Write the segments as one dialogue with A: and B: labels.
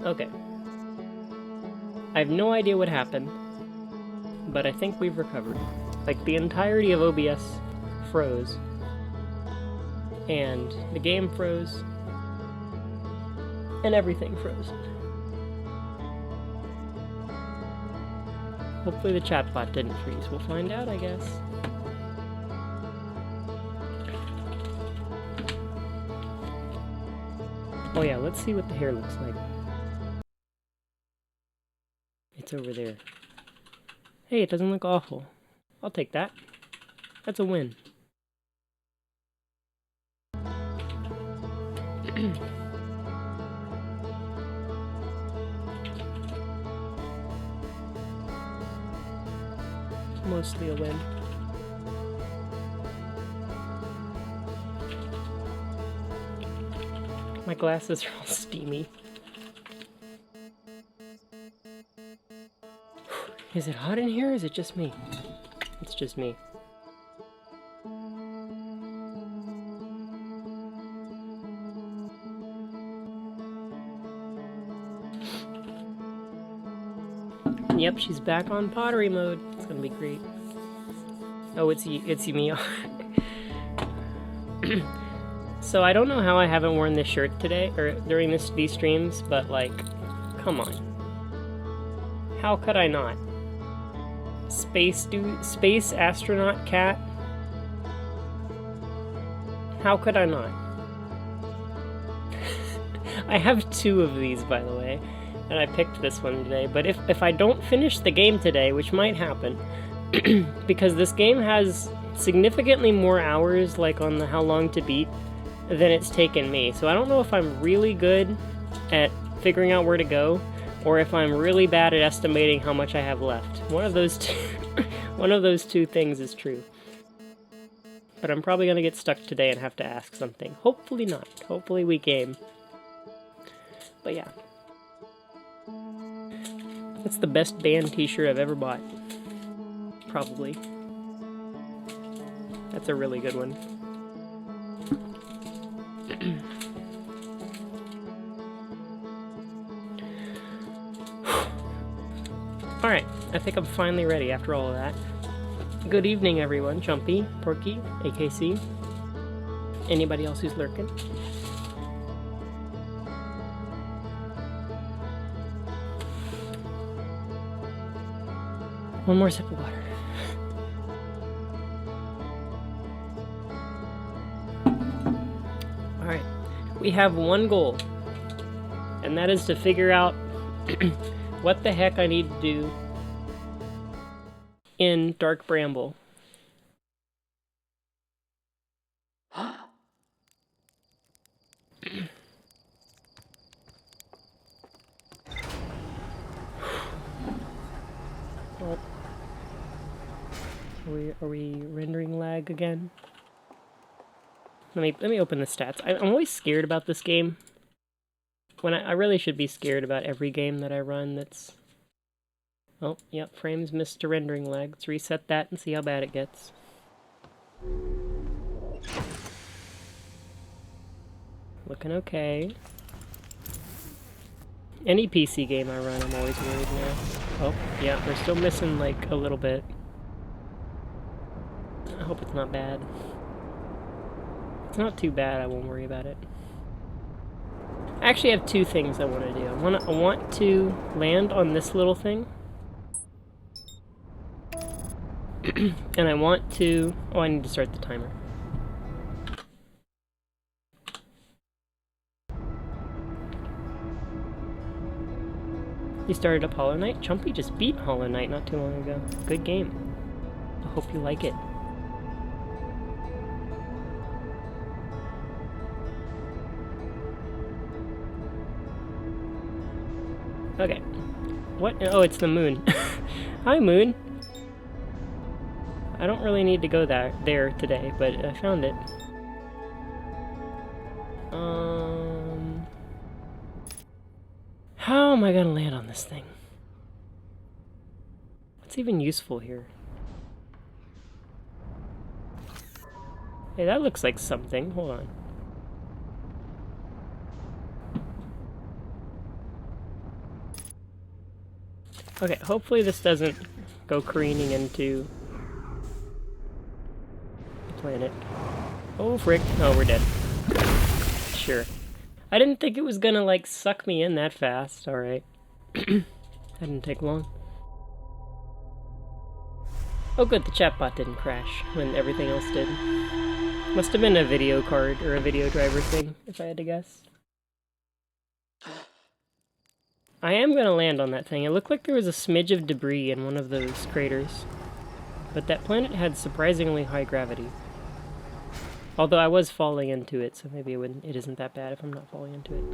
A: Okay. I have no idea what happened, but I think we've recovered. Like, the entirety of OBS froze, and the game froze, and everything froze. Hopefully the chatbot didn't freeze. We'll find out, I guess. Oh yeah, let's see what the hair looks like. It's over there. Hey, it doesn't look awful. I'll take that. That's a win. Mostly a win. My glasses are all steamy. Is it hot in here or is it just me? It's just me. Yep, she's back on pottery mode. It's gonna be great. Oh, it's me. So I don't know how I haven't worn this shirt today or during these streams, but like, come on. How could I not? Space astronaut cat. How could I not? I have 2 of these, by the way, and I picked this one today. But if I don't finish the game today, which might happen, because this game has significantly more hours, like on the how long to beat, than it's taken me. So I don't know if I'm really good at figuring out where to go, or if I'm really bad at estimating how much I have left. One of those two things is true. But I'm probably gonna get stuck today and have to ask something. Hopefully not. Hopefully we game. But yeah. That's the best band t-shirt I've ever bought. Probably. That's a really good one. Alright, I think I'm finally ready after all of that. Good evening, everyone. Chumpy, Porky, AKC. Anybody else who's lurking? One more sip of water. Alright, we have one goal, and that is to figure out what the heck I need to do in Dark Bramble. Oh. Are we rendering lag again? Let me open the stats. I'm always scared about this game. When I really should be scared about every game that I run that's... Oh, yep, frames missed to rendering lag. Let's reset that and see how bad it gets. Looking okay. Any PC game I run, I'm always worried now. Oh, yeah, we're still missing, like, a little bit. I hope it's not bad. If it's not too bad, I won't worry about it. I actually have 2 things I want to do. I want to land on this little thing. And I want to... Oh, I need to start the timer. You started up Hollow Knight? Chumpy just beat Hollow Knight not too long ago. Good game. I hope you like it. Okay. What? Oh, it's the moon. Hi, moon. I don't really need to go there today, but I found it. How am I gonna land on this thing? What's even useful here? Hey, that looks like something. Hold on. Okay, hopefully this doesn't go careening into the planet. Oh, frick. Oh, we're dead. Sure. I didn't think it was gonna, like, suck me in that fast. Alright. That didn't take long. Oh good, the chatbot didn't crash when everything else did. Must have been a video card or a video driver thing, if I had to guess. I am gonna land on that thing. It looked like there was a smidge of debris in one of those craters. But that planet had surprisingly high gravity. Although I was falling into it, so maybe it isn't that bad if I'm not falling into it.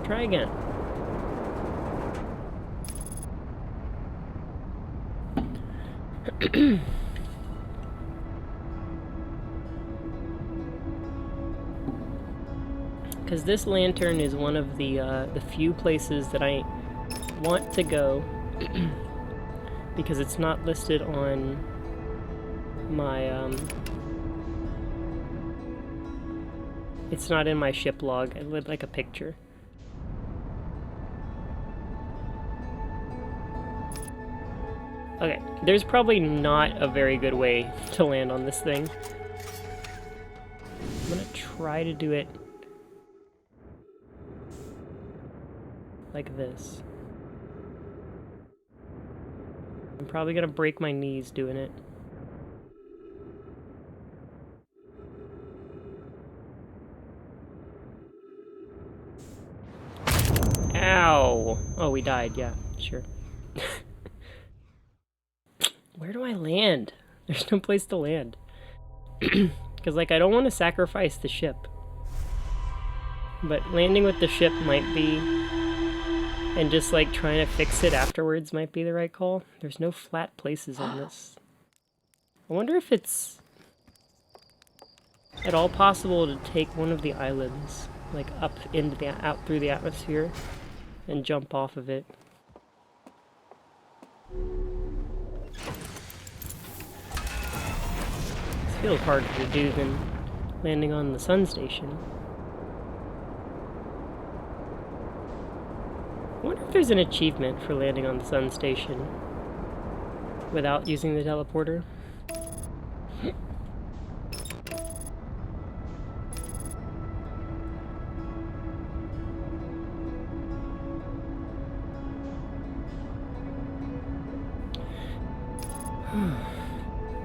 A: Try again. Because this lantern is one of the few places that I want to go because it's not listed on my it's not in my ship log. It looked like a picture. Okay, there's probably not a very good way to land on this thing. I'm gonna try to do it like this. I'm probably gonna break my knees doing it. Ow! Oh, we died, yeah, sure. Where do I land? There's no place to land. Because, like, I don't want to sacrifice the ship. But landing with the ship might be... And just, like, trying to fix it afterwards might be the right call. There's no flat places on this. I wonder if it's at all possible to take one of the islands, like, up into the... out through the atmosphere and jump off of it. Feels harder to do than landing on the sun station. I wonder if there's an achievement for landing on the sun station without using the teleporter.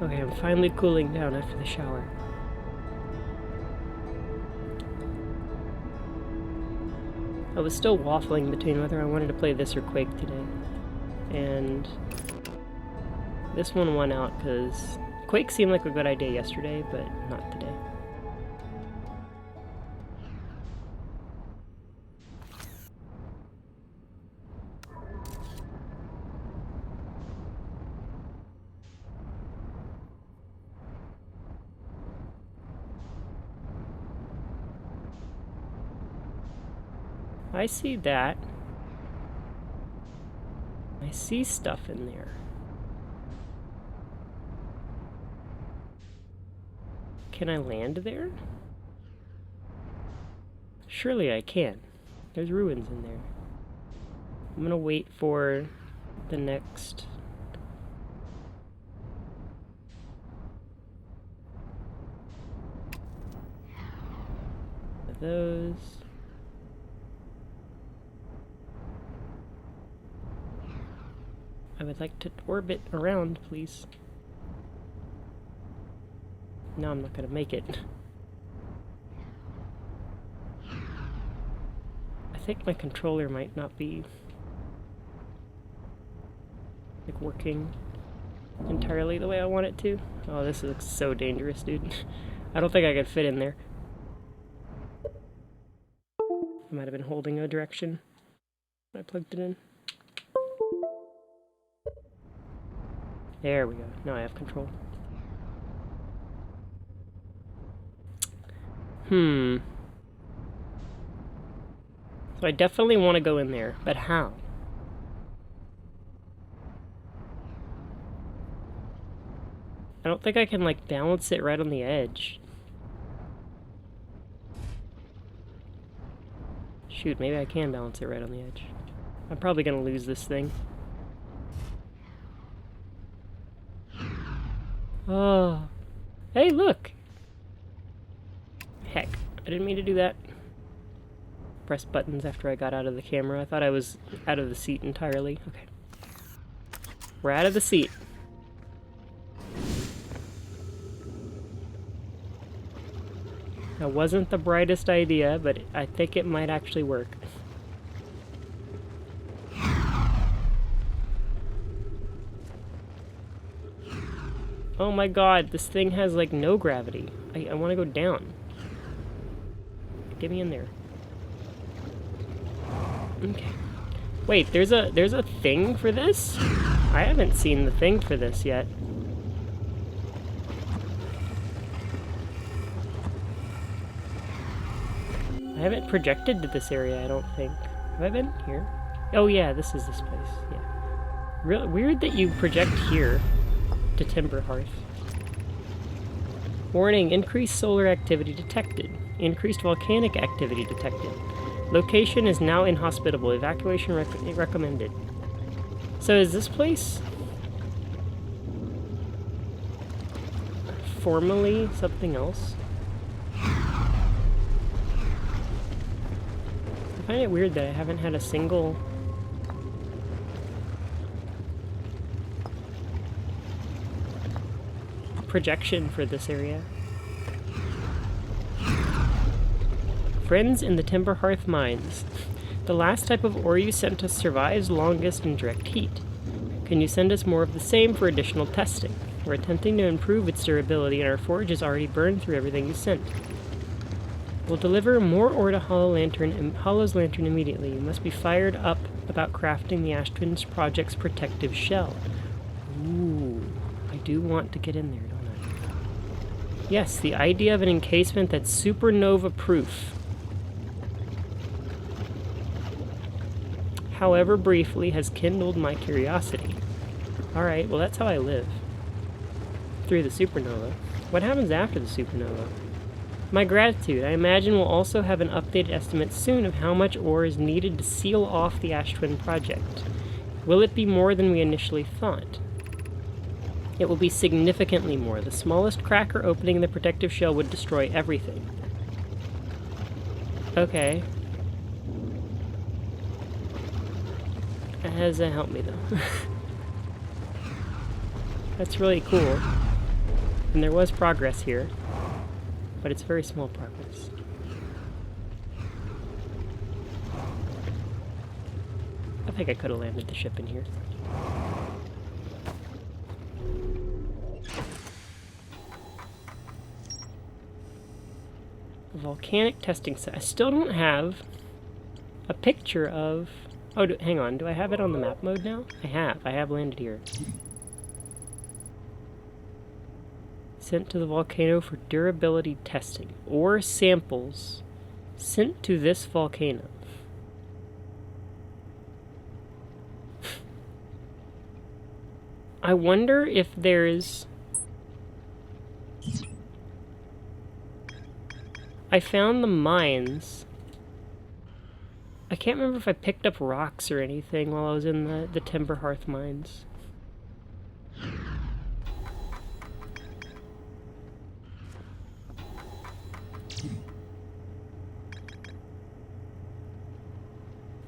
A: Okay, I'm finally cooling down after the shower. I was still waffling between whether I wanted to play this or Quake today. And this one won out because Quake seemed like a good idea yesterday, but not today. I see that. I see stuff in there. Can I land there? Surely I can. There's ruins in there. I'm gonna wait for the next... those... I would like to orbit around, please. No, I'm not gonna make it. I think my controller might not be like working entirely the way I want it to. Oh, this looks so dangerous, dude. I don't think I could fit in there. I might have been holding a direction when I plugged it in. There we go. Now I have control. So I definitely want to go in there, but how? I don't think I can, like, balance it right on the edge. Shoot, maybe I can balance it right on the edge. I'm probably gonna lose this thing. Oh. Hey, look! Heck, I didn't mean to do that. Press buttons after I got out of the camera. I thought I was out of the seat entirely. Okay. We're out of the seat. That wasn't the brightest idea, but I think it might actually work. Oh my god, this thing has like no gravity. I want to go down. Get me in there. Okay. Wait, there's a thing for this? I haven't seen the thing for this yet. I haven't projected to this area, I don't think. Have I been here? Oh yeah, this is this place. Yeah. Real weird that you project here to Timber Hearth. Warning, increased solar activity detected. Increased volcanic activity detected. Location is now inhospitable. Evacuation recommended. So is this place formerly something else? I find it weird that I haven't had a single projection for this area. Friends in the Timber Hearth mines. The last type of ore you sent us survives longest in direct heat. Can you send us more of the same for additional testing? We're attempting to improve its durability, and our forge has already burned through everything you sent. We'll deliver more ore to Hollow's Lantern immediately. You must be fired up about crafting the Ash Twins Project's protective shell. Ooh, I do want to get in there, don't I? Yes, the idea of an encasement that's supernova-proof. However briefly, has kindled my curiosity. Alright, well that's how I live. Through the supernova. What happens after the supernova? My gratitude. I imagine we'll also have an updated estimate soon of how much ore is needed to seal off the Ash Twin project. Will it be more than we initially thought? It will be significantly more. The smallest crack or opening in the protective shell would destroy everything. Okay. How does that help me, though? That's really cool. And there was progress here. But it's very small progress. I think I could have landed the ship in here. Volcanic testing site. I still don't have a picture of... Oh, hang on. Do I have it on the map mode now? I have. I have landed here. Sent to the volcano for durability testing. Ore samples sent to this volcano. I wonder if there's... I found the mines. I can't remember if I picked up rocks or anything while I was in the Timber Hearth mines.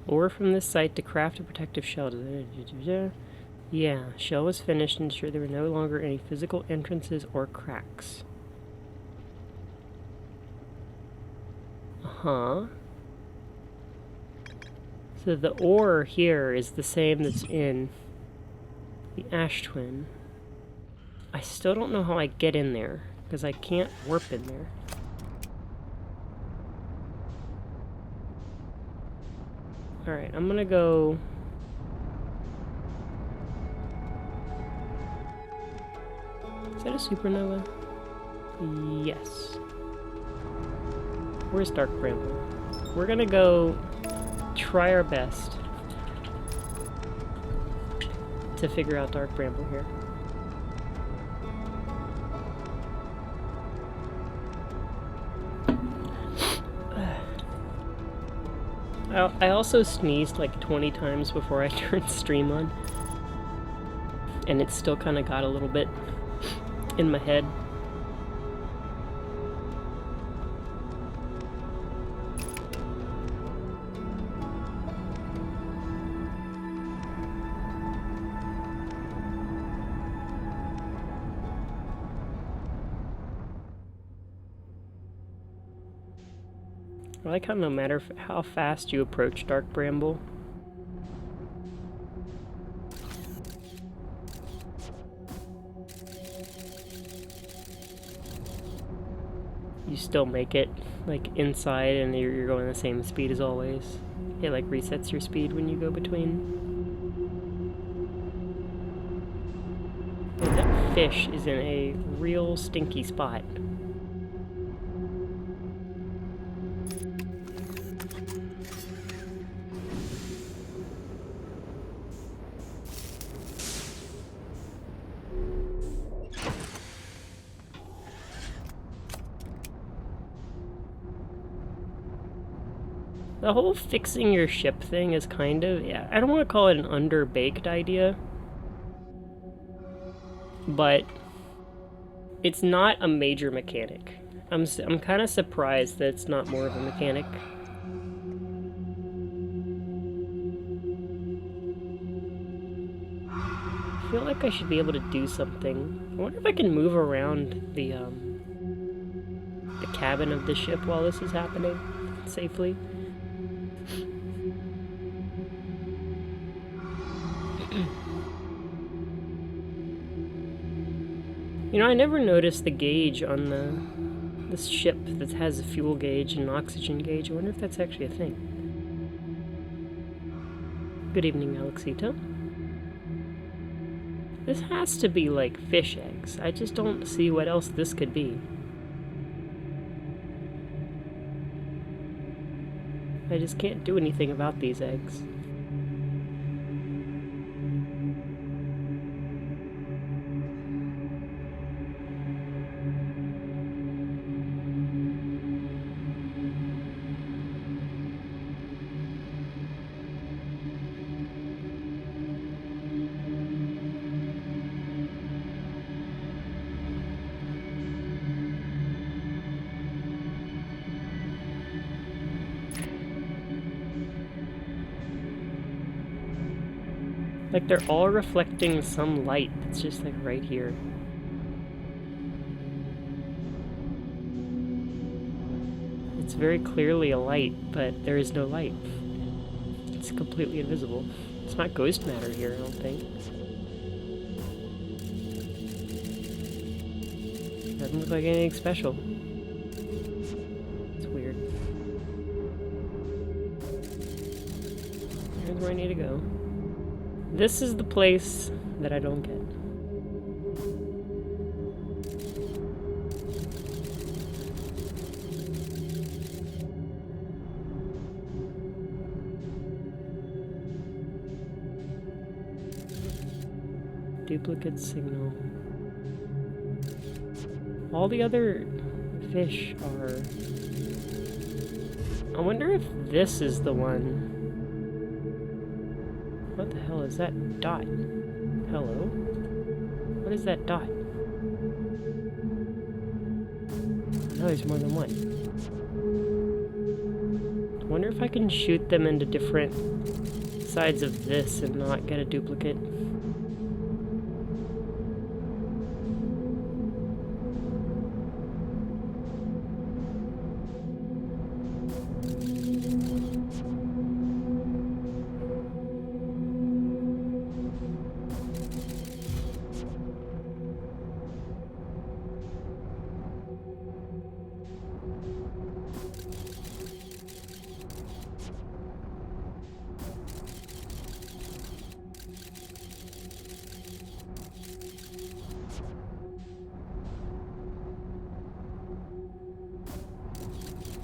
A: Ore from this site to craft a protective shell. Yeah, shell was finished and ensured there were no longer any physical entrances or cracks. Uh-huh. So the ore here is the same that's in the Ash Twin. I still don't know how I get in there, because I can't warp in there. Alright, I'm gonna go... Is that a supernova? Yes. Where's Dark Bramble? We're gonna go try our best to figure out Dark Bramble here. I also sneezed like 20 times before I turned stream on. And it still kind of got a little bit in my head. I like how no matter how fast you approach Dark Bramble, you still make it like inside and you're going the same speed as always. It like resets your speed when you go between. And that fish is in a real stinky spot. The whole fixing your ship thing is kind of, yeah, I don't want to call it an underbaked idea, but it's not a major mechanic. I'm kind of surprised that it's not more of a mechanic. I feel like I should be able to do something. I wonder if I can move around the cabin of the ship while this is happening safely. You know, I never noticed the gauge on this ship that has a fuel gauge and an oxygen gauge. I wonder if that's actually a thing. Good evening, Alexita. This has to be like fish eggs. I just don't see what else this could be. I just can't do anything about these eggs. Like they're all reflecting some light that's just like right here. It's very clearly a light, but there is no light. It's completely invisible. It's not ghost matter here, I don't think. Doesn't look like anything special. It's weird. Here's where I need to go. This is the place that I don't get. Duplicate signal. All the other fish are... I wonder if this is the one. What the hell is that dot? Hello? What is that dot? No, there's more than one. I wonder if I can shoot them into different sides of this and not get a duplicate.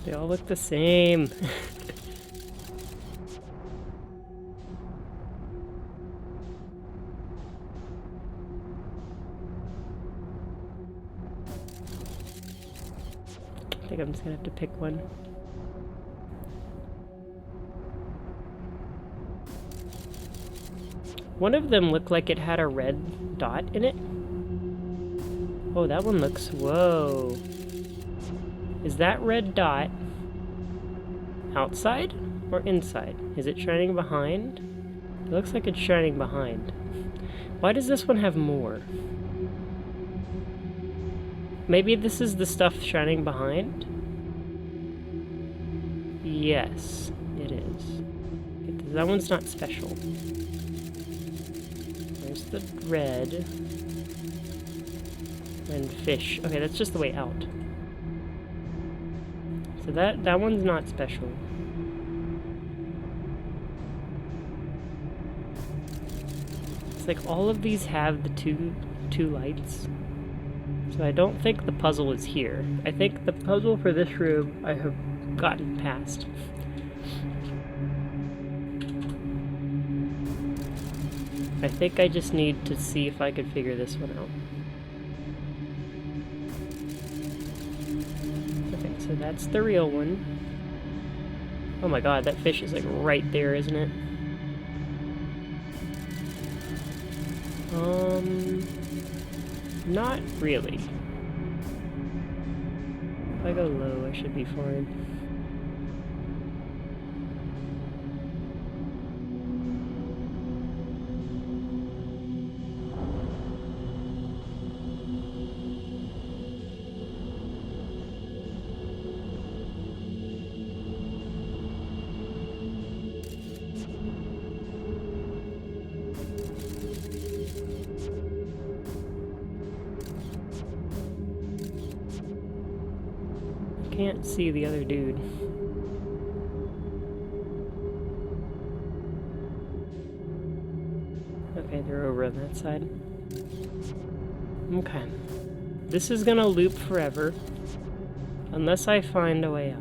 A: They all look the same. I think I'm just gonna have to pick one. One of them looked like it had a red dot in it. Oh, that one looks... Whoa. Is that red dot outside or inside? Is it shining behind? It looks like it's shining behind. Why does this one have more? Maybe this is the stuff shining behind? Yes, it is. That one's not special. There's the red. And fish. Okay, that's just the way out. So that one's not special. It's like all of these have the two lights. So I don't think the puzzle is here. I think the puzzle for this room I have gotten past. I think I just need to see if I could figure this one out. Okay, so that's the real one. Oh my god, that fish is like right there, isn't it? Not really. If I go low, I should be fine. Can't see the other dude. Okay, they're over on that side. Okay. This is gonna loop forever. Unless I find a way out.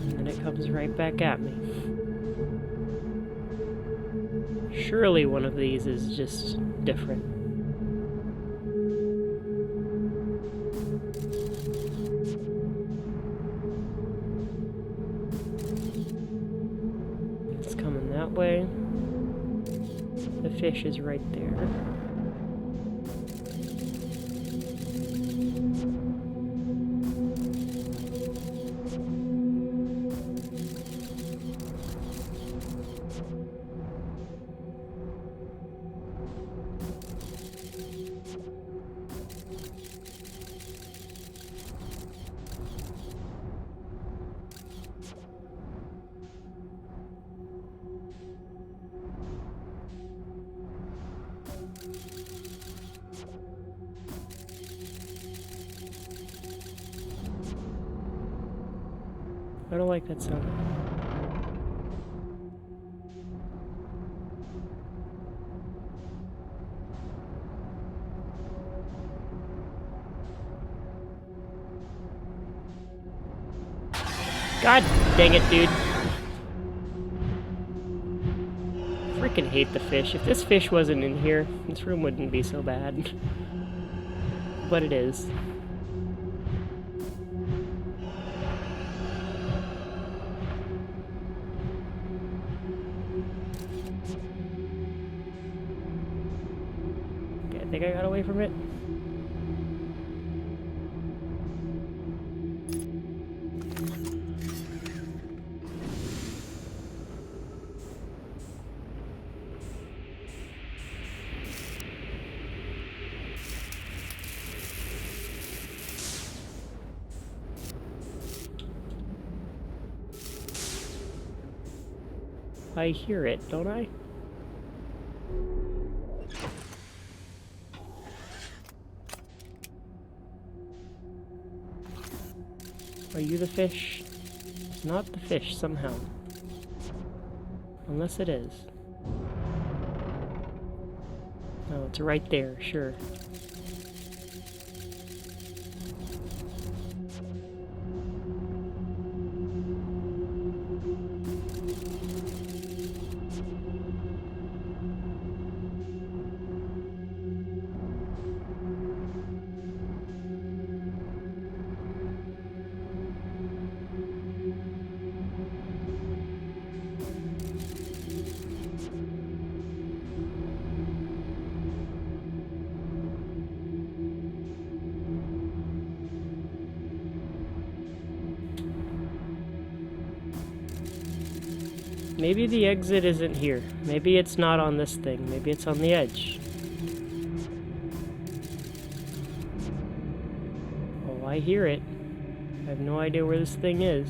A: And then it comes right back at me. Surely one of these is just different. It's coming that way. The fish is right there. I don't like that sound. God dang it, dude. Freaking hate the fish. If this fish wasn't in here, this room wouldn't be so bad. But it is. Okay, I think I got away from it. I hear it, don't I? Are you the fish? It's not the fish somehow. Unless it is. No, it's right there, sure. Maybe the exit isn't here. Maybe it's not on this thing. Maybe it's on the edge. Oh, I hear it. I have no idea where this thing is.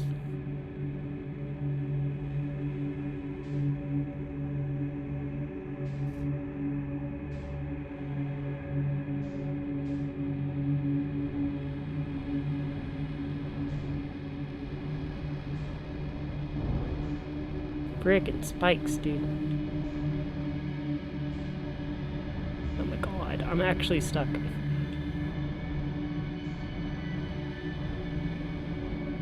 A: Frickin' spikes, dude. Oh my god, I'm actually stuck.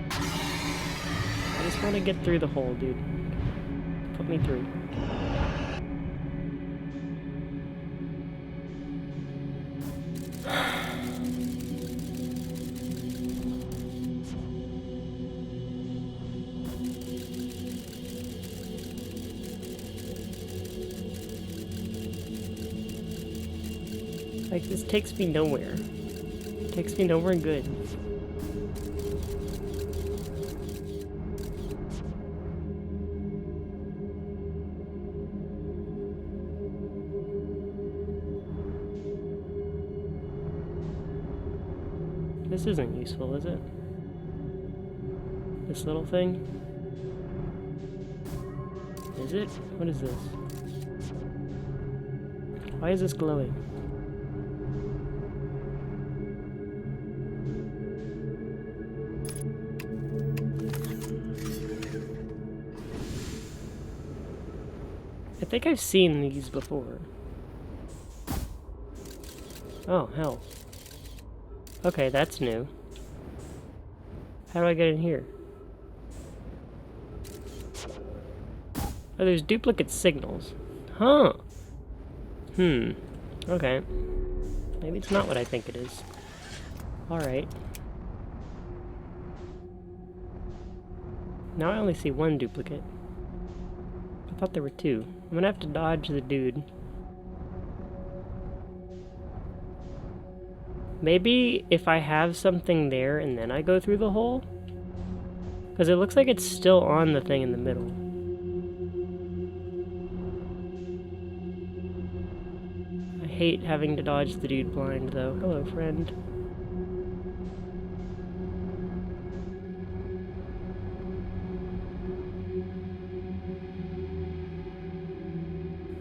A: I just want to get through the hole, dude. Put me through. Like, this takes me nowhere. It takes me nowhere good. This isn't useful, is it? This little thing? Is it? What is this? Why is this glowing? I think I've seen these before. Oh, hell. Okay, that's new. How do I get in here? Oh, there's duplicate signals. Huh. Okay. Maybe it's not what I think it is. Alright. Now I only see one duplicate. I thought there were two. I'm gonna have to dodge the dude. Maybe if I have something there and then I go through the hole? Because it looks like it's still on the thing in the middle. I hate having to dodge the dude blind, though. Hello, friend.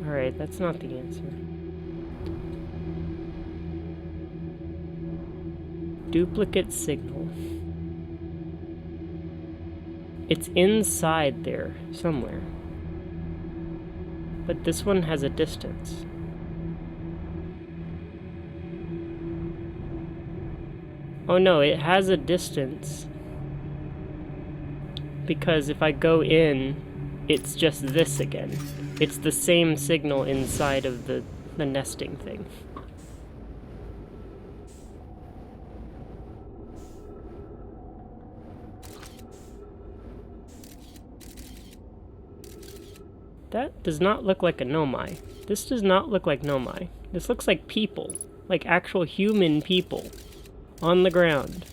A: Alright, that's not the answer. Duplicate signal. It's inside there, somewhere. But this one has a distance. Oh no, it has a distance. Because if I go in, it's just this again. It's the same signal inside of the nesting thing. That does not look like a Nomai. This does not look like Nomai. This looks like people. Like actual human people. On the ground.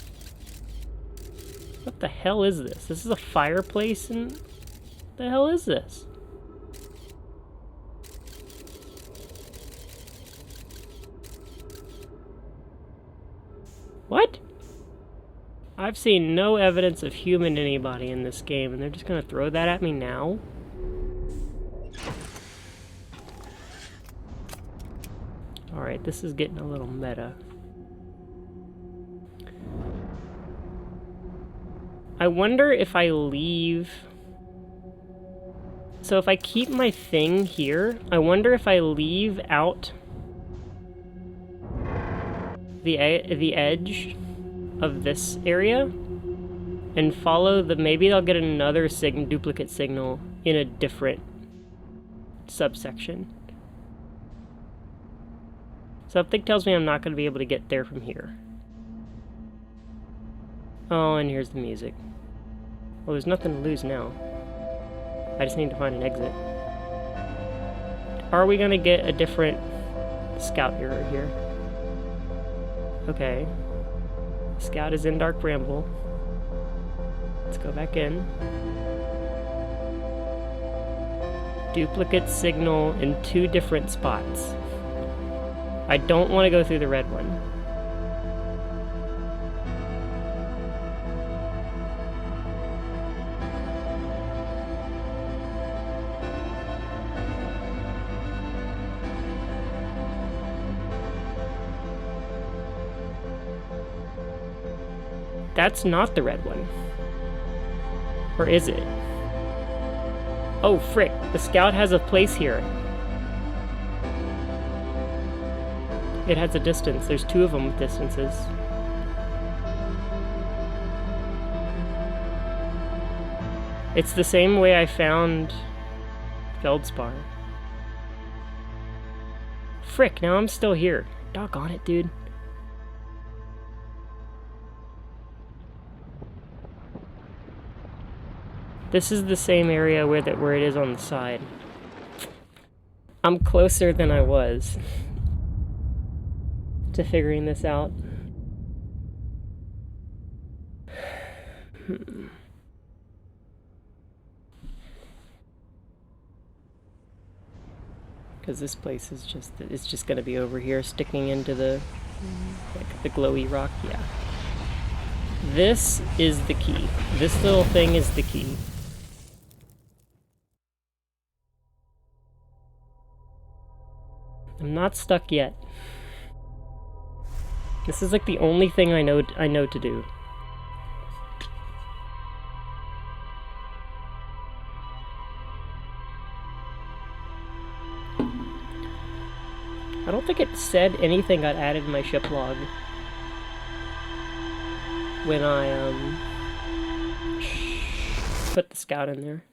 A: What the hell is this? This is a fireplace and... What the hell is this? What? I've seen no evidence of human anybody in this game, and they're just gonna throw that at me now? Alright, this is getting a little meta. I wonder if I leave... So if I keep my thing here, I wonder if I leave out the edge of this area and follow the... Maybe I'll get another duplicate signal in a different subsection. Something tells me I'm not going to be able to get there from here. Oh, and here's the music. Well, there's nothing to lose now. I just need to find an exit. Are we going to get a different scout error here? Okay. Scout is in Dark Bramble. Let's go back in. Duplicate signal in 2 different spots. I don't want to go through the red one. That's not the red one. Or is it? Oh, frick. The scout has a place here. It has a distance. There's 2 of them with distances. It's the same way I found Feldspar. Frick, now I'm still here. Doggone it, dude. This is the same area where it is on the side. I'm closer than I was to figuring this out. Because this place is it's just gonna be over here sticking into the glowy rock. Yeah. This is the key. This little thing is the key. I'm not stuck yet. This is like the only thing I know to do. I don't think it said anything got added in my ship log when I put the scout in there.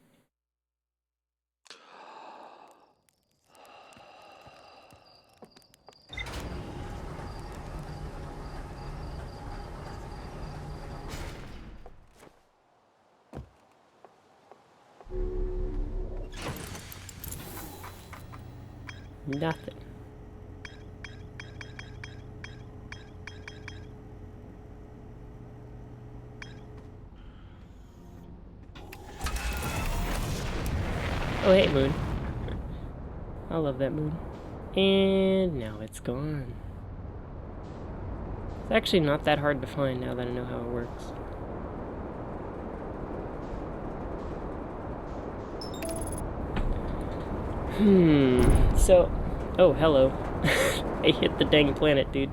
A: Nothing. Oh, hey, moon. I love that moon. And now it's gone. It's actually not that hard to find now that I know how it works. So... Oh, hello. I hit the dang planet, dude.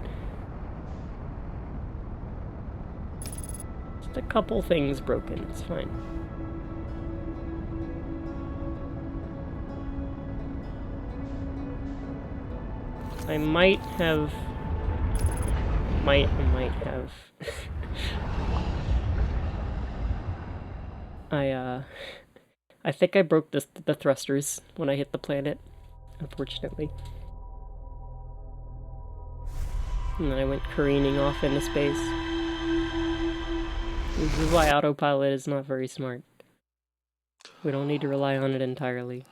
A: Just a couple things broken. It's fine. I might have... Might have... I think I broke the thrusters when I hit the planet, unfortunately. And then I went careening off into space. This is why autopilot is not very smart. We don't need to rely on it entirely.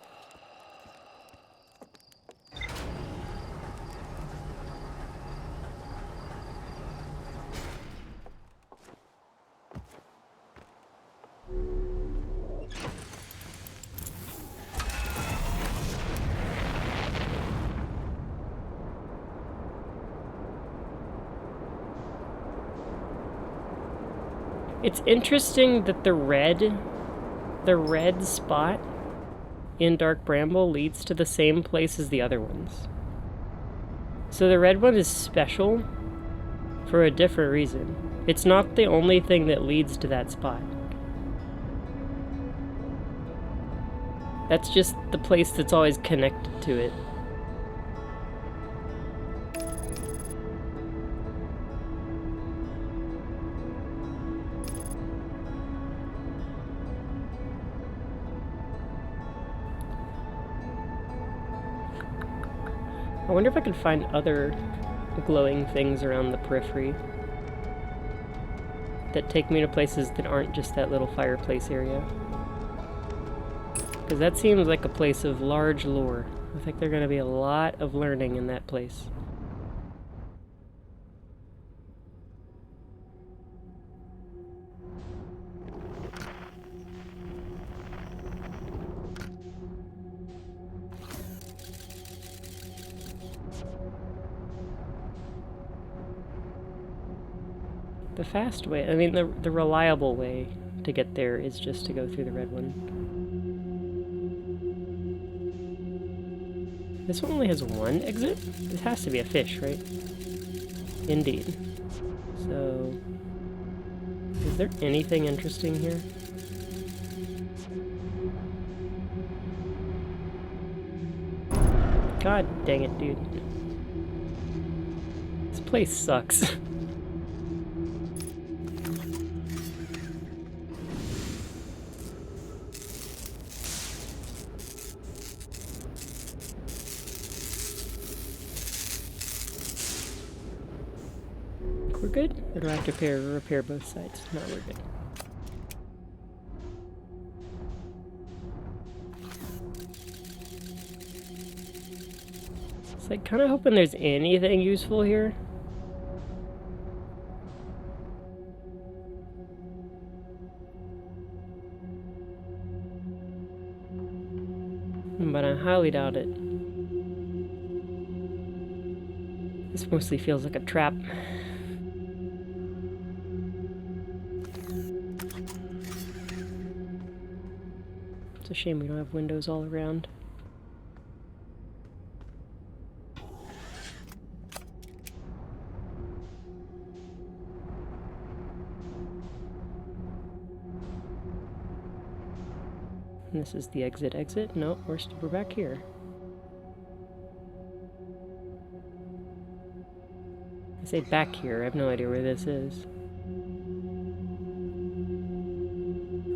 A: It's interesting that the red spot in Dark Bramble leads to the same place as the other ones. So the red one is special for a different reason. It's not the only thing that leads to that spot. That's just the place that's always connected to it. I wonder if I could find other glowing things around the periphery that take me to places that aren't just that little fireplace area. Because that seems like a place of large lore. I think there's going to be a lot of learning in that place. The fast way, I mean the reliable way to get there is just to go through the red one. This one only has one exit? It has to be a fish, right? Indeed. So, is there anything interesting here? God dang it, dude. This place sucks. We're good? Or do I have to repair both sides? No, we're good. It's like kind of hoping there's anything useful here. But I highly doubt it. This mostly feels like a trap. It's a shame we don't have windows all around. And this is the exit. No, we're back here. I say back here, I have no idea where this is.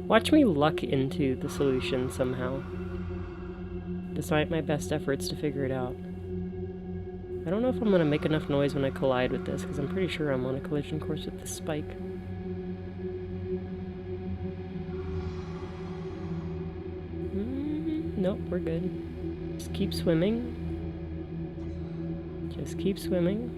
A: Watch me luck into the solution somehow. Despite my best efforts to figure it out. I don't know if I'm gonna make enough noise when I collide with this, because I'm pretty sure I'm on a collision course with this spike. Nope, we're good. Just keep swimming. Just keep swimming.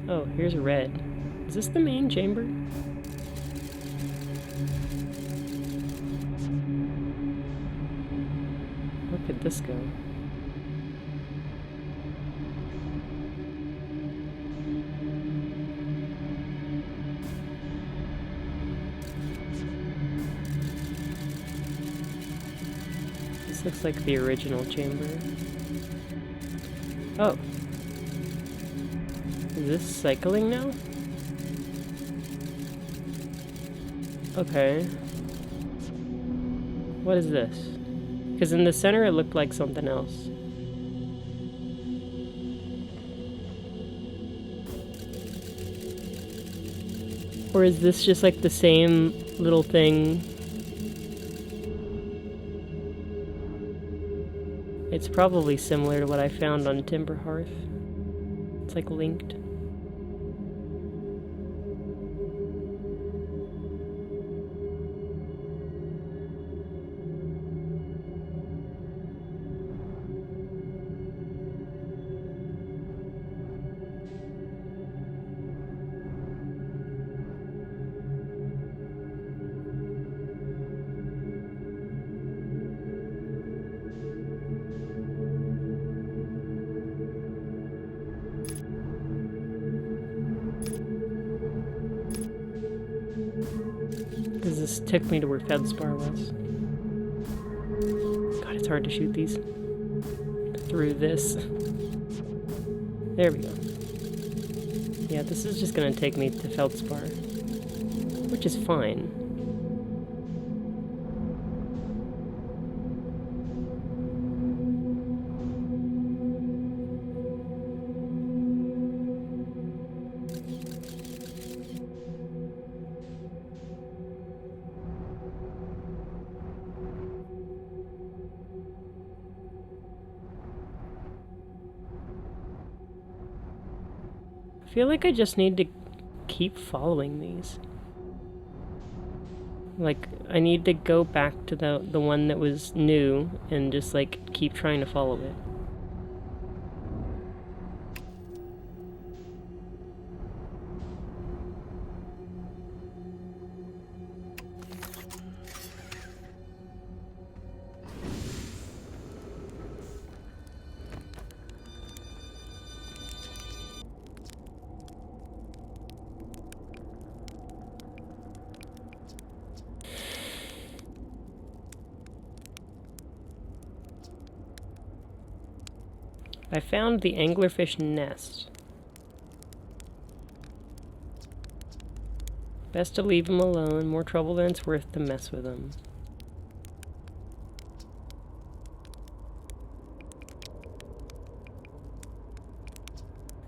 A: Oh, here's red. Is this the main chamber? Where could this go? This looks like the original chamber. Oh. Is this cycling now? Okay. What is this? Because in the center it looked like something else. Or is this just like the same little thing? It's probably similar to what I found on Timber Hearth. It's like linked. Because this took me to where Feldspar was. God, it's hard to shoot these. Through this. There we go. Yeah, this is just gonna take me to Feldspar. Which is fine. I feel like I just need to keep following these. Like, I need to go back to the one that was new and just like keep trying to follow it. I found the anglerfish nest. Best to leave him alone. More trouble than it's worth to mess with him.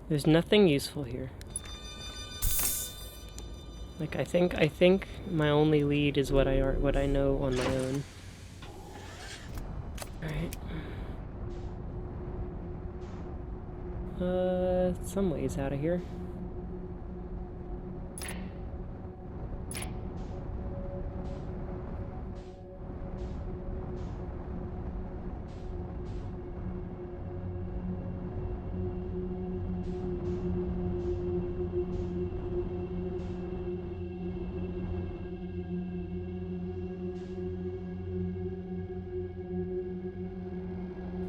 A: There's nothing useful here. Like I think my only lead is what I know on my own. Alright. Some ways out of here.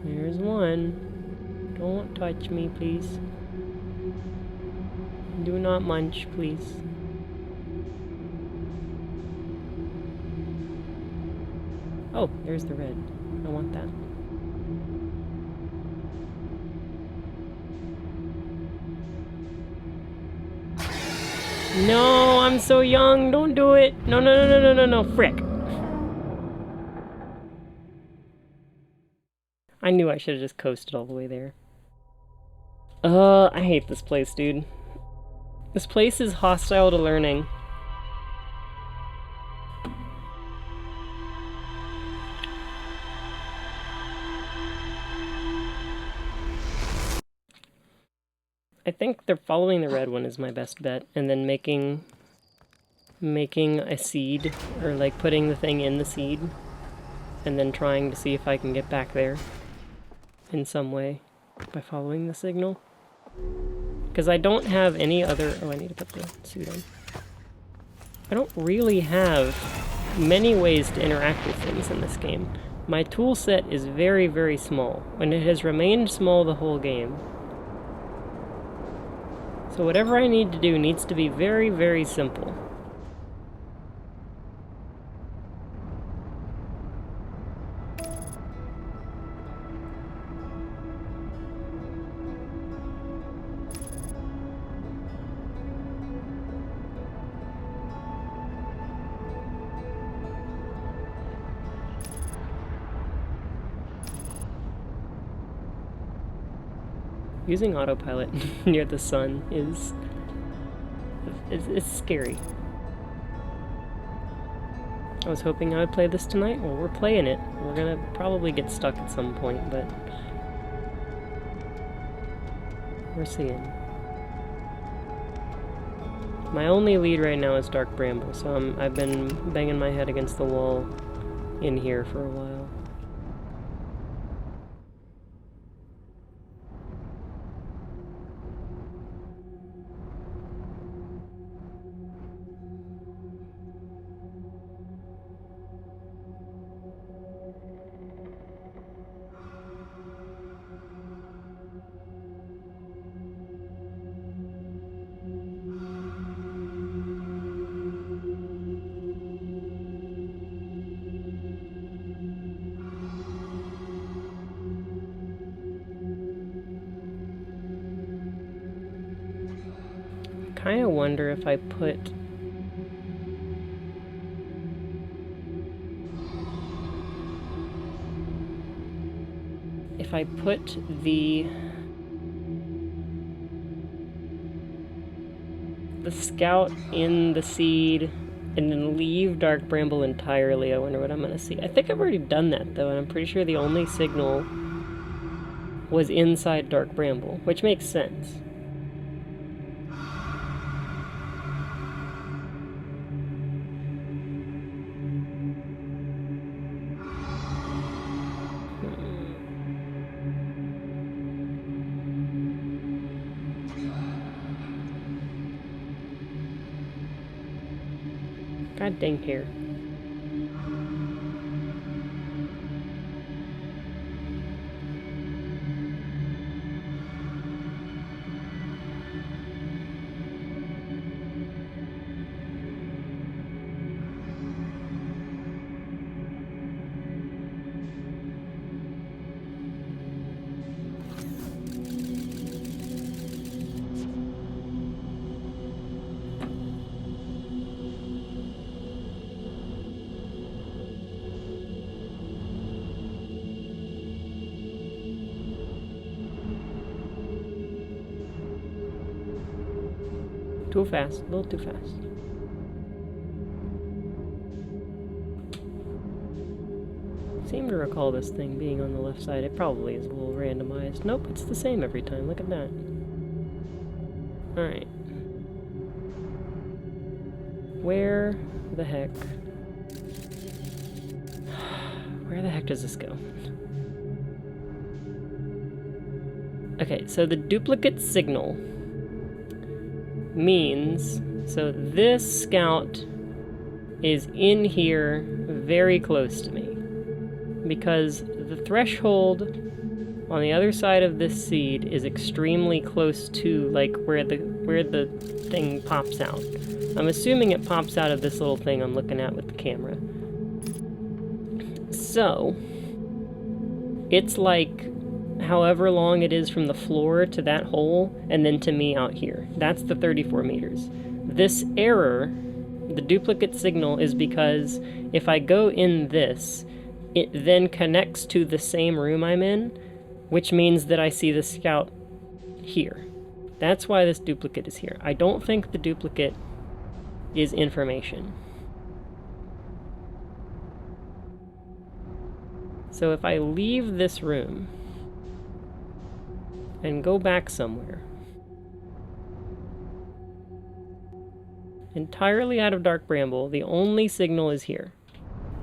A: There's one. Don't touch me, please. Do not munch, please. Oh, there's the red. I want that. No, I'm so young. Don't do it. No, no, no, no, no, no, no. Frick. I knew I should have just coasted all the way there. I hate this place, dude. This place is hostile to learning. I think they're following the red one is my best bet, and then making a seed, or like putting the thing in the seed, and then trying to see if I can get back there in some way by following the signal. Because I don't have any other... Oh, I need to put the suit on. I don't really have many ways to interact with things in this game. My tool set is very, very small, and it has remained small the whole game. So whatever I need to do needs to be very, very simple. Using autopilot near the sun is... it's scary. I was hoping I would play this tonight. Well, we're playing it. We're gonna probably get stuck at some point, but... we're seeing. My only lead right now is Dark Bramble, so I've been banging my head against the wall in here for a while. I kind of wonder if I put the scout in the seed and then leave Dark Bramble entirely. I wonder what I'm gonna see. I think I've already done that though, and I'm pretty sure the only signal was inside Dark Bramble, which makes sense. God dang hair. Too fast, a little too fast. Seem to recall this thing being on the left side. It probably is a little randomized. Nope, it's the same every time. Look at that. Alright. Where the heck? Where the heck does this go? Okay, so the duplicate signal means, so this scout is in here very close to me, because the threshold on the other side of this seed is extremely close to like where the thing pops out. I'm assuming it pops out of this little thing I'm looking at with the camera. So it's like however long it is from the floor to that hole, and then to me out here. That's the 34 meters. This error, the duplicate signal, is because if I go in this, it then connects to the same room I'm in, which means that I see the scout here. That's why this duplicate is here. I don't think the duplicate is information. So if I leave this room and go back somewhere, entirely out of Dark Bramble, the only signal is here.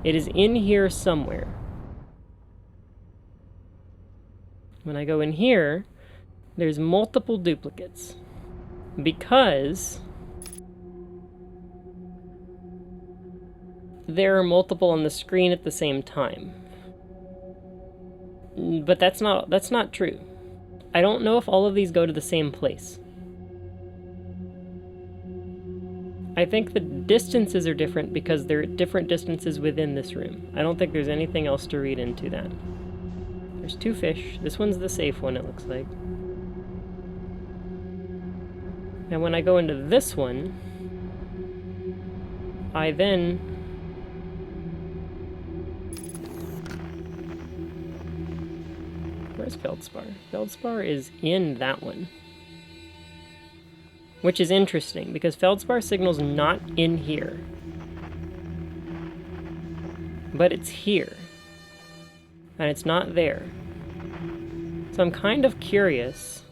A: It is in here somewhere. When I go in here, there's multiple duplicates, because there are multiple on the screen at the same time. But that's not true. I don't know if all of these go to the same place. I think the distances are different because they're at different distances within this room. I don't think there's anything else to read into that. There's 2 fish. This one's the safe one, it looks like. And when I go into this one, I then... Where's Feldspar? Feldspar is in that one. Which is interesting, because Feldspar signal's not in here. But it's here. And it's not there. So I'm kind of curious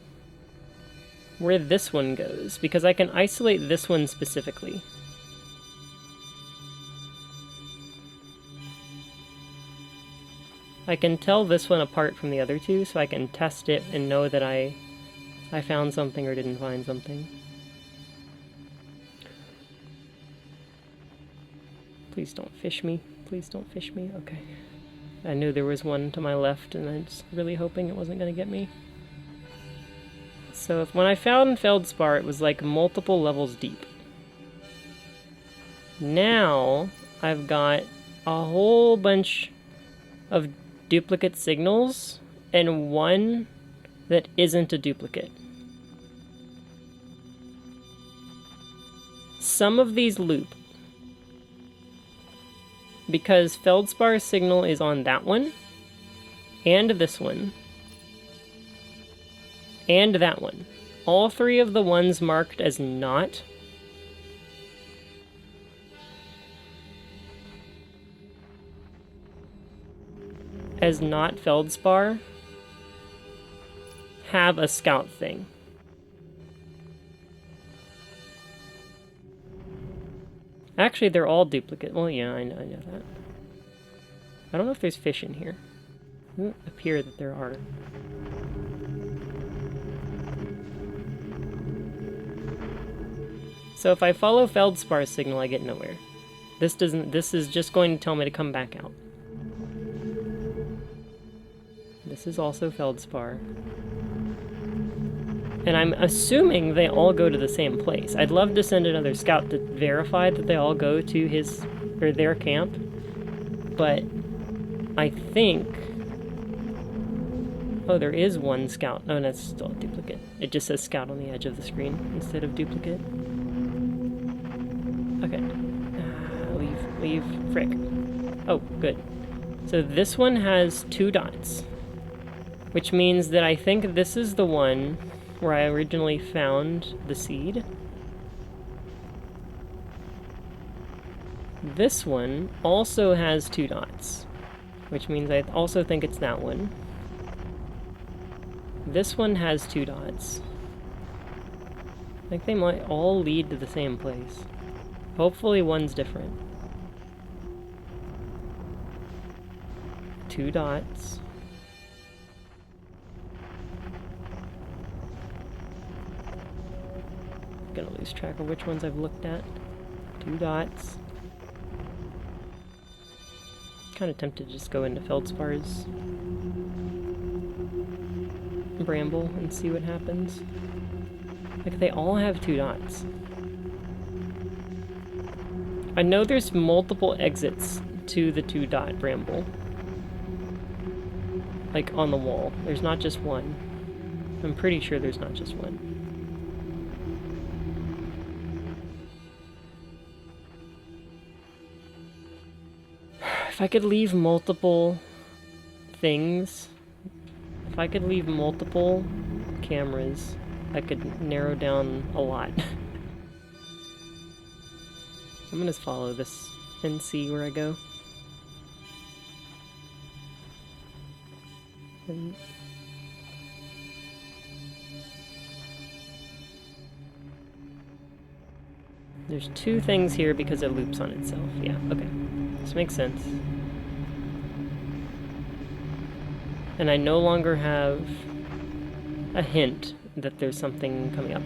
A: where this one goes, because I can isolate this one specifically. I can tell this one apart from the other two, so I can test it and know that I found something or didn't find something. Please don't fish me. Please don't fish me. Okay. I knew there was one to my left, and I was really hoping it wasn't going to get me. So when I found Feldspar, it was like multiple levels deep. Now, I've got a whole bunch of duplicate signals, and one that isn't a duplicate. Some of these loop, because Feldspar's signal is on that one, and this one, and that one. All 3 of the ones marked as not Feldspar have a scout thing. Actually, they're all duplicate. Well, yeah, I know that. I don't know if there's fish in here. It doesn't appear that there are. So if I follow Feldspar's signal, I get nowhere. This doesn't, this is just going to tell me to come back out. This is also feldspar. And I'm assuming they all go to the same place. I'd love to send another scout to verify that they all go to his, or their camp. But I think... Oh, there is one scout. Oh, that's still a duplicate. It just says scout on the edge of the screen instead of duplicate. Okay. Leave, frick. Oh, good. So this one has 2 dots. Which means that I think this is the one where I originally found the seed. This one also has 2 dots. Which means I also think it's that one. This one has 2 dots. I think they might all lead to the same place. Hopefully one's different. 2 dots. Gonna lose track of which ones I've looked at. 2 dots. Kind of tempted to just go into Feldspar's bramble and see what happens. Like, they all have 2 dots. I know there's multiple exits to the 2-dot bramble. Like, on the wall. There's not just one. I'm pretty sure there's not just one. If I could leave multiple things, if I could leave multiple cameras, I could narrow down a lot. I'm gonna just follow this and see where I go. And there's 2 things here because it loops on itself. Yeah, okay. This makes sense. And I no longer have a hint that there's something coming up.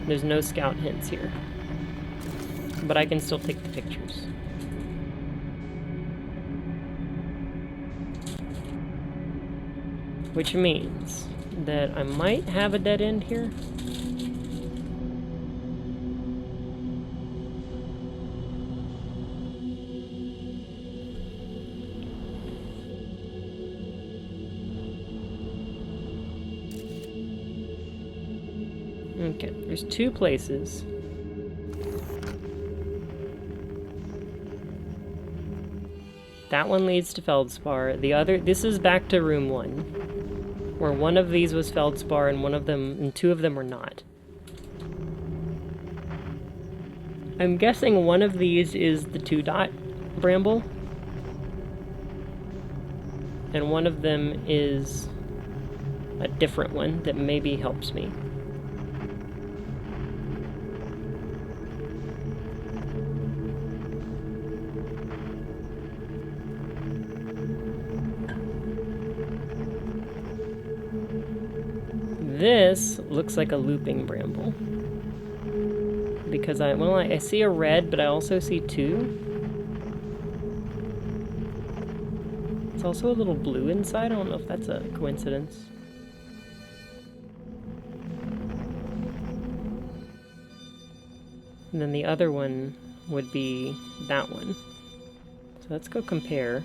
A: There's no scout hints here. But I can still take the pictures. Which means that I might have a dead end here. Okay, there's 2 places. That one leads to Feldspar. The other, this is back to room 1, where one of these was Feldspar and one of them, and 2 of them were not. I'm guessing one of these is the 2-dot bramble, and one of them is a different one that maybe helps me. This looks like a looping bramble. Because I see a red, but I also see 2. It's also a little blue inside. I don't know if that's a coincidence. And then the other one would be that one. So let's go compare.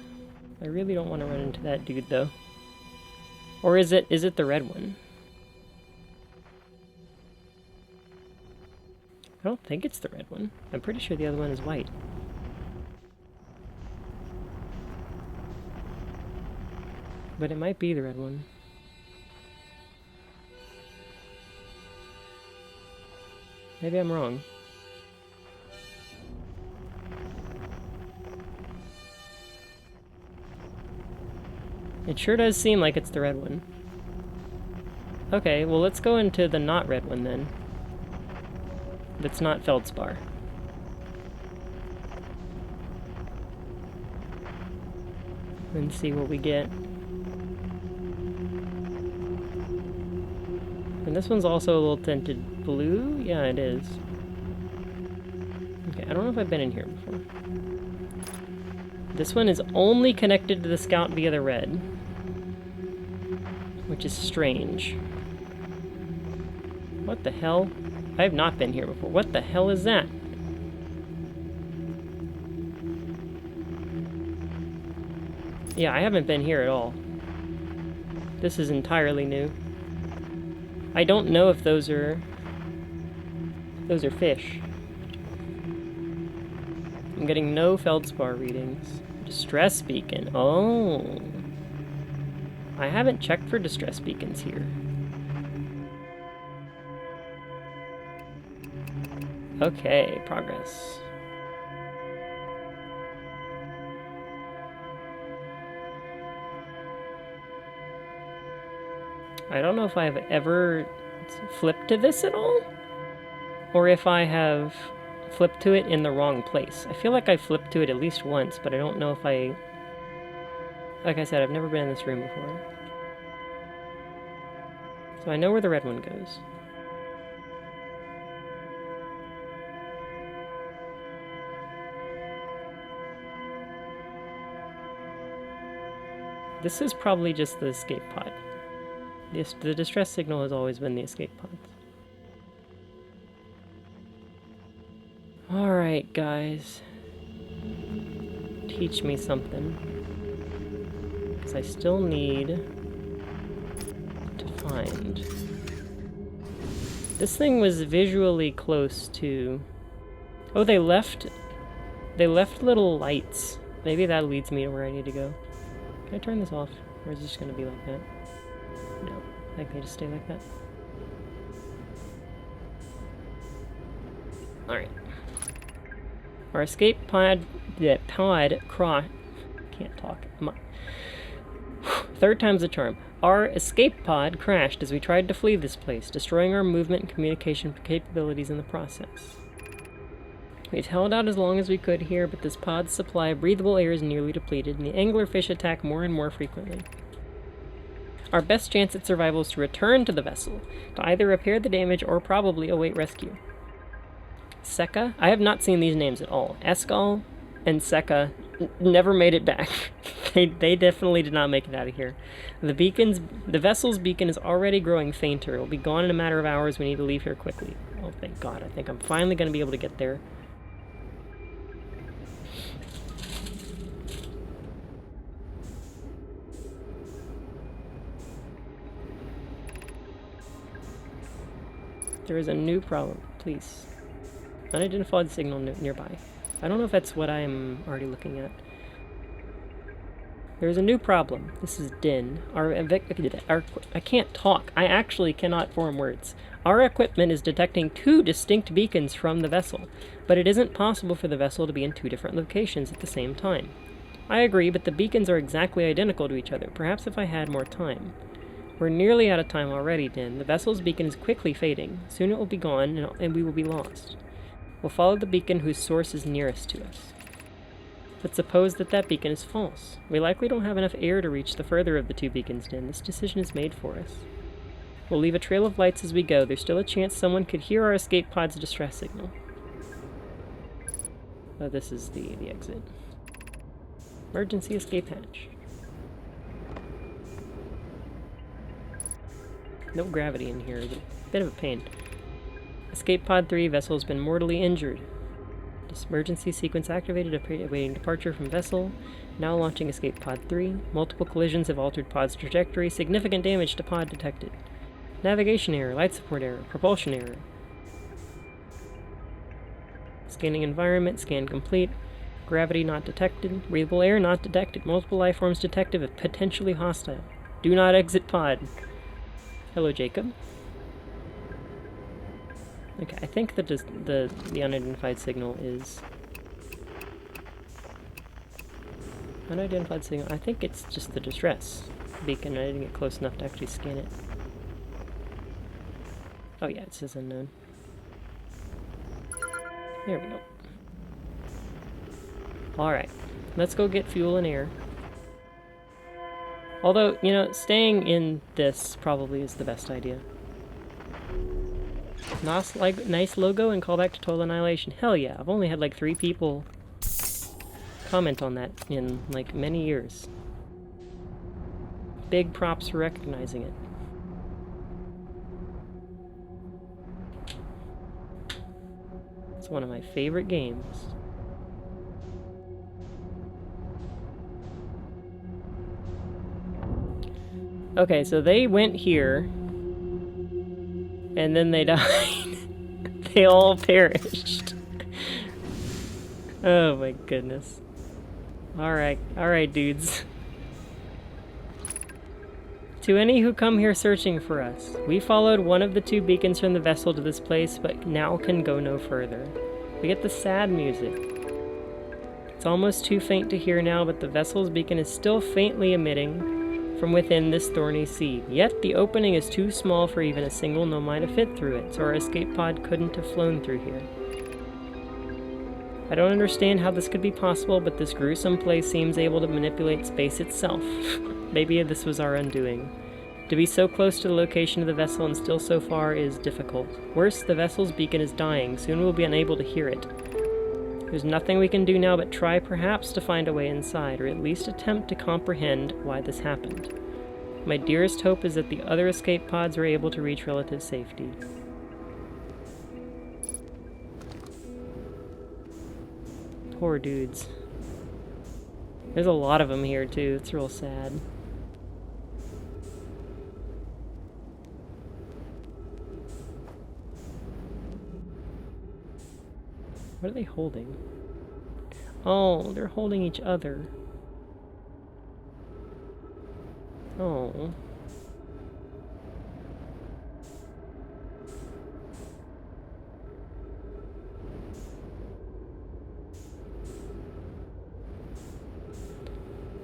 A: I really don't want to run into that dude though. Or is it the red one? I don't think it's the red one. I'm pretty sure the other one is white. But it might be the red one. Maybe I'm wrong. It sure does seem like it's the red one. Okay, well let's go into the not red one then. That's not Feldspar. And see what we get. And this one's also a little tinted blue? Yeah, it is. Okay, I don't know if I've been in here before. This one is only connected to the scout via the red, which is strange. What the hell? I have not been here before. What the hell is that? Yeah, I haven't been here at all. This is entirely new. I don't know if those are fish. I'm getting no feldspar readings. Distress beacon. Oh. I haven't checked for distress beacons here. Okay, progress. I don't know if I've ever flipped to this at all, or if I have flipped to it in the wrong place. I feel like I flipped to it at least once, but I don't know if I... Like I said, I've never been in this room before. So I know where the red one goes. This is probably just the escape pod. The distress signal has always been the escape pods. Alright, guys. Teach me something. Because I still need to find... This thing was visually close to... Oh, they left little lights. Maybe that leads me to where I need to go. Can I turn this off? Or is it just going to be like that? No. I think they just stay like that. Alright. Our escape pod... can't talk. Third time's the charm. Our escape pod crashed as we tried to flee this place, destroying our movement and communication capabilities in the process. We've held out as long as we could here, but this pod's supply of breathable air is nearly depleted, and the anglerfish attack more and more frequently. Our best chance at survival is to return to the vessel, to either repair the damage or probably await rescue. Seka? I have not seen these names at all. Eskal and Seka never made it back. They definitely did not make it out of here. The vessel's beacon is already growing fainter. It will be gone in a matter of hours. We need to leave here quickly. Oh, thank God. I think I'm finally going to be able to get there. There is a new problem. Please. Unidentified signal nearby. I don't know if that's what I'm already looking at. There is a new problem. This is Din. I can't talk. I actually cannot form words. Our equipment is detecting two distinct beacons from the vessel, but it isn't possible for the vessel to be in two different locations at the same time. I agree, but the beacons are exactly identical to each other. Perhaps if I had more time. We're nearly out of time already, Din. The vessel's beacon is quickly fading. Soon it will be gone, and we will be lost. We'll follow the beacon whose source is nearest to us. But suppose that beacon is false. We likely don't have enough air to reach the further of the two beacons, Din. This decision is made for us. We'll leave a trail of lights as we go. There's still a chance someone could hear our escape pod's distress signal. Oh, this is the exit. Emergency escape hatch. No gravity in here. It's a bit of a pain. Escape pod 3, vessel has been mortally injured. This emergency sequence activated, awaiting departure from vessel. Now launching escape pod 3. Multiple collisions have altered pod's trajectory. Significant damage to pod detected. Navigation error, light support error, propulsion error. Scanning environment, scan complete. Gravity not detected. Breathable air not detected. Multiple life forms detected, but potentially hostile. Do not exit pod. Hello, Jacob. Okay, I think that the unidentified signal is... Unidentified signal, I think it's just the distress beacon. I didn't get close enough to actually scan it. Oh yeah, it says unknown. There we go. Alright, let's go get fuel and air. Although, you know, staying in this probably is the best idea. Nice logo and callback to Total Annihilation. Hell yeah, I've only had like 3 people comment on that in like many years. Big props for recognizing it. It's one of my favorite games. Okay, so they went here, and then they died. They all perished. Oh my goodness. Alright, dudes. To any who come here searching for us, we followed one of the 2 beacons from the vessel to this place, but now can go no further. We get the sad music. It's almost too faint to hear now, but the vessel's beacon is still faintly emitting from within this thorny seed. Yet the opening is too small for even a single nomai to fit through it, so our escape pod couldn't have flown through here. I don't understand how this could be possible, but this gruesome place seems able to manipulate space itself. Maybe this was our undoing. To be so close to the location of the vessel and still so far is difficult. Worse, the vessel's beacon is dying. Soon we'll be unable to hear it. There's nothing we can do now but try perhaps to find a way inside, or at least attempt to comprehend why this happened. My dearest hope is that the other escape pods were able to reach relative safety. Poor dudes. There's a lot of them here too, it's real sad. What are they holding? Oh, they're holding each other. Oh.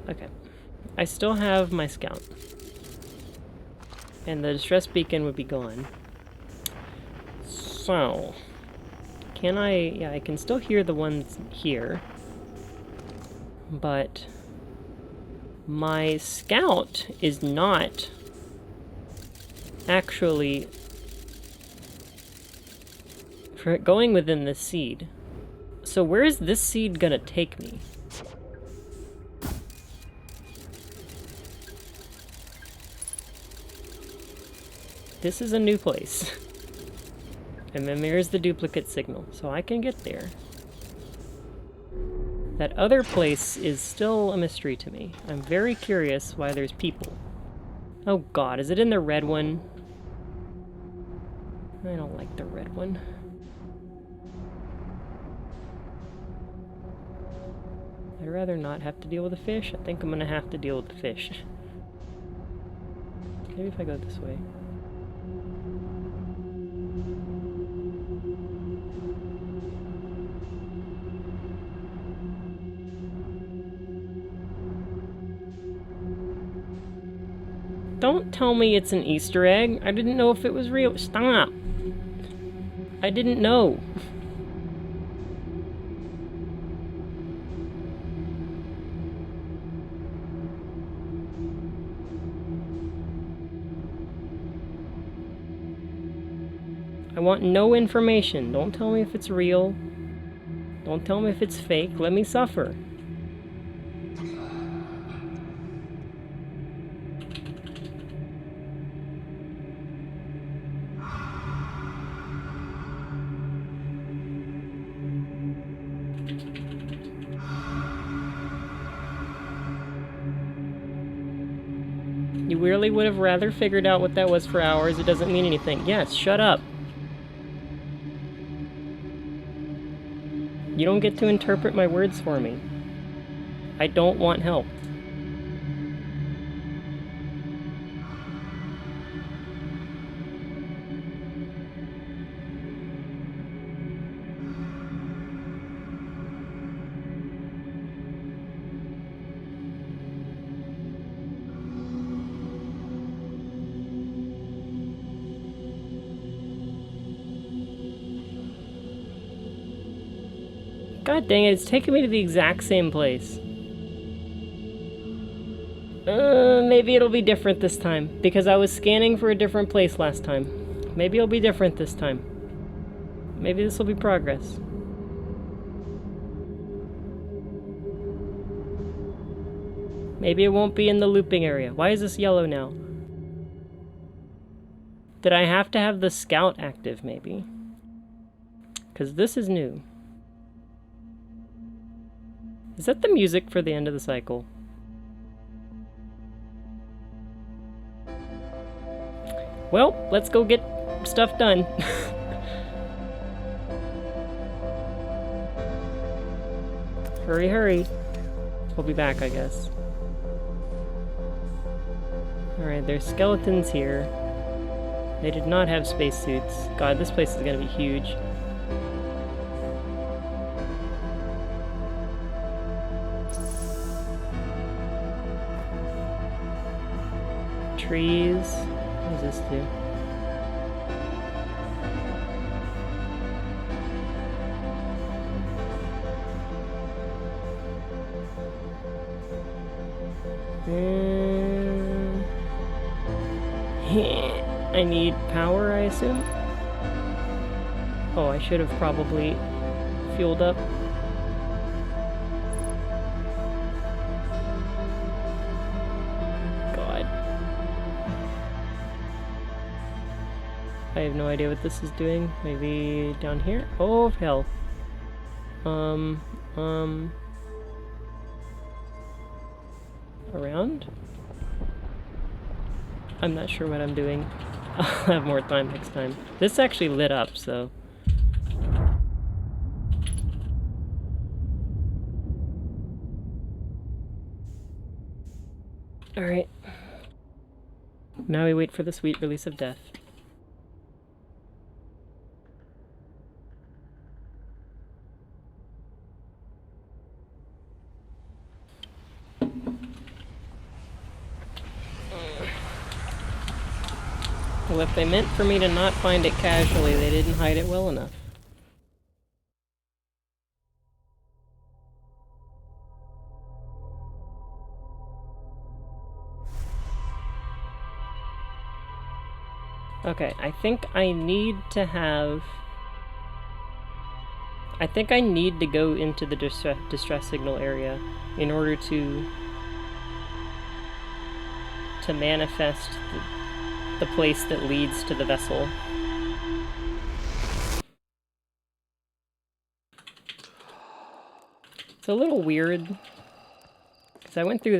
A: Okay. I still have my scout. And the distress beacon would be gone. So... can I... yeah, I can still hear the ones here. But... my scout is not... actually... for going within this seed. So where is this seed gonna take me? This is a new place. And then there's the duplicate signal, so I can get there. That other place is still a mystery to me. I'm very curious why there's people. Oh god, is it in the red one? I don't like the red one. I'd rather not have to deal with the fish. I think I'm gonna have to deal with the fish. Maybe if I go this way. Don't tell me it's an Easter egg. I didn't know if it was real. Stop. I didn't know. I want no information. Don't tell me if it's real. Don't tell me if it's fake. Let me suffer. You really would have rather figured out what that was for hours. It doesn't mean anything. Yes, shut up. You don't get to interpret my words for me. I don't want help. God dang it, it's taking me to the exact same place. Maybe it'll be different this time, because I was scanning for a different place last time. Maybe it'll be different this time. maybe this will be progress. Maybe it won't be in the looping area. Why is this yellow now? Did I have to have the scout active, maybe? Because this is new. Is that the music for the end of the cycle? Well, let's go get stuff done. Hurry, hurry. We'll be back, I guess. Alright, there's skeletons here. They did not have spacesuits. God, this place is gonna be huge. Trees. What does this do? I need power, I assume? Oh, I should have probably fueled up. God. I have no idea what this is doing. Maybe down here? Oh, hell. Around? I'm not sure what I'm doing. I'll have more time next time. This actually lit up, so... Alright. Now we wait for the sweet release of death. Well, if they meant for me to not find it casually, they didn't hide it well enough. Okay, I think I need to have... I think I need to go into the distress signal area in order to manifest the place that leads to the vessel. It's a little weird, because I went through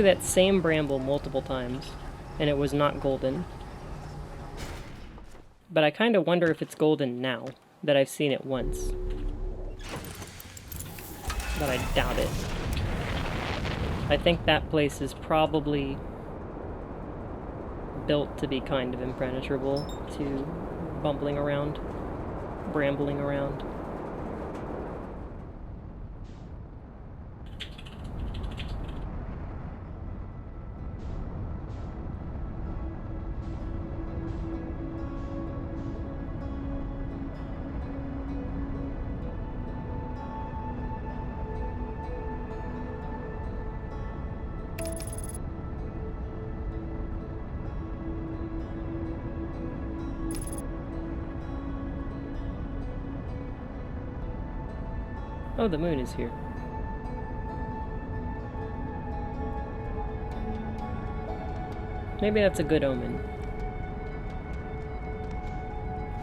A: that same bramble multiple times, and it was not golden. But I kind of wonder if it's golden now, that I've seen it once. But I doubt it. I think that place is probably built to be kind of impenetrable to bumbling around, brambling around. Oh, the moon is here. Maybe that's a good omen.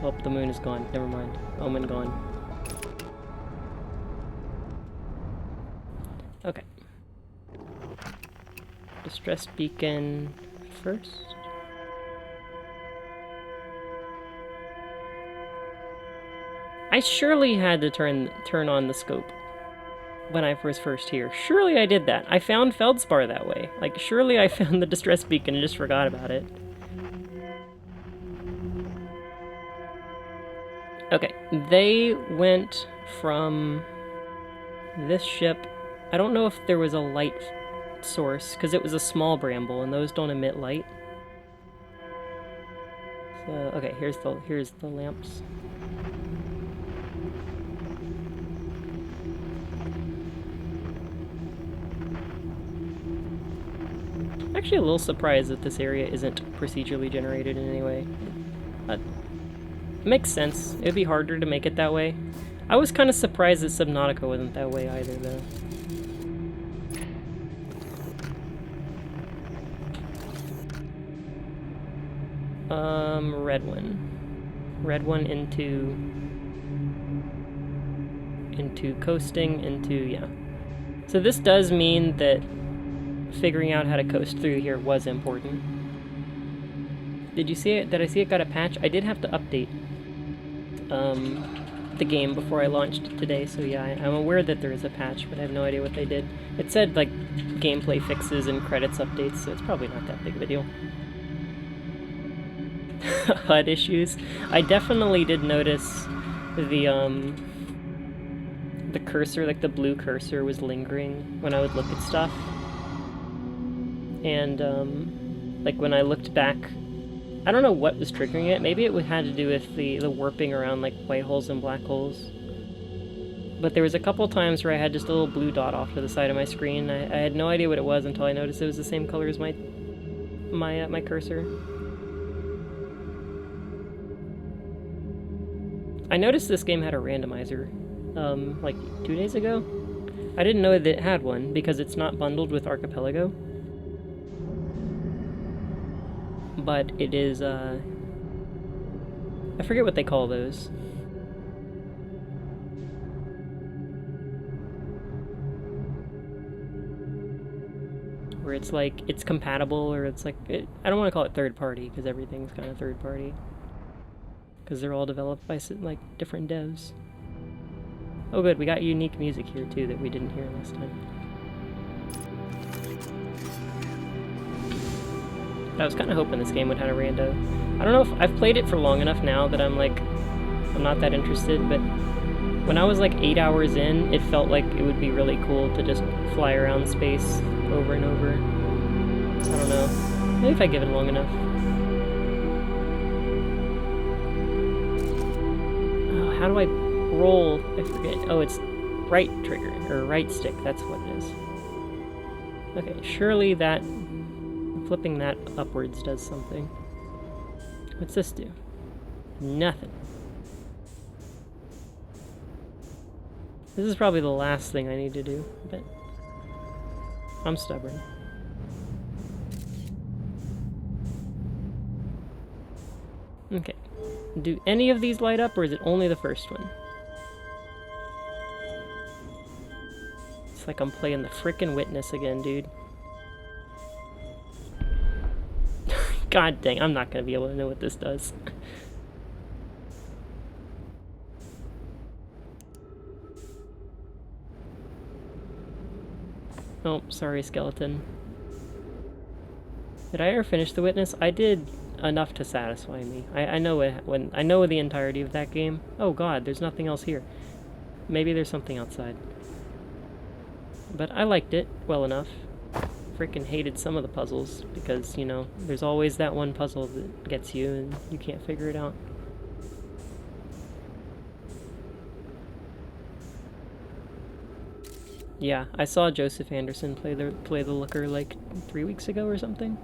A: Oh, the moon is gone. Never mind. Omen gone. Okay. Distress beacon first. I surely had to turn on the scope when I was first here. Surely I did that. I found Feldspar that way. Like, surely I found the distress beacon and just forgot about it. Okay, they went from this ship. I don't know if there was a light source, because it was a small bramble, and those don't emit light. So, okay, here's the lamps. Actually a little surprised that this area isn't procedurally generated in any way. It makes sense. It'd be harder to make it that way. I was kind of surprised that Subnautica wasn't that way either, though. Red one. Red one into coasting, yeah. So this does mean that figuring out how to coast through here was important. Did you see it? Did I see it got a patch? I did have to update the game before I launched it today, so yeah, I'm aware that there is a patch, but I have no idea what they did. It said, like, gameplay fixes and credits updates, so it's probably not that big of a deal. HUD issues. I definitely did notice the cursor, like the blue cursor, was lingering when I would look at stuff. And, like, when I looked back, I don't know what was triggering it. Maybe it had to do with the warping around, like, white holes and black holes. But there was a couple times where I had just a little blue dot off to the side of my screen. I had no idea what it was until I noticed it was the same color as my cursor. I noticed this game had a randomizer, like 2 days ago. I didn't know that it had one because it's not bundled with Archipelago. But it is, I forget what they call those. Where it's like, it's compatible, or it's like, I don't want to call it third party, because everything's kind of third party. Because they're all developed by, like, different devs. Oh good, we got unique music here too that we didn't hear last time. I was kind of hoping this game would have a rando. I don't know if I've played it for long enough now that I'm not that interested, but when I was like 8 hours in, it felt like it would be really cool to just fly around space over and over. I don't know. Maybe if I give it long enough. Oh, how do I roll? I forget. Oh, it's right trigger, or right stick, that's what it is. Okay, surely that... flipping that upwards does something. What's this do? Nothing. This is probably the last thing I need to do, but I'm stubborn. Okay. Do any of these light up, or is it only the first one? It's like I'm playing the frickin' Witness again, dude. God dang, I'm not gonna be able to know what this does. Oh, sorry, skeleton. Did I ever finish The Witness? I did enough to satisfy me. I know it when I know the entirety of that game. Oh god, there's nothing else here. Maybe there's something outside. But I liked it well enough. Freaking hated some of the puzzles because, you know, there's always that one puzzle that gets you and you can't figure it out. Yeah, I saw Joseph Anderson play the Looker like 3 weeks ago or something.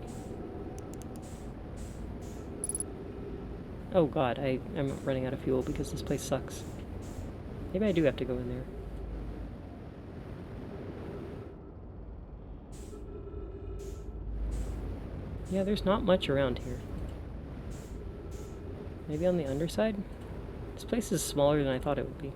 A: Oh god, I'm running out of fuel because this place sucks. Maybe I do have to go in there. Yeah, there's not much around here. Maybe on the underside? This place is smaller than I thought it would be.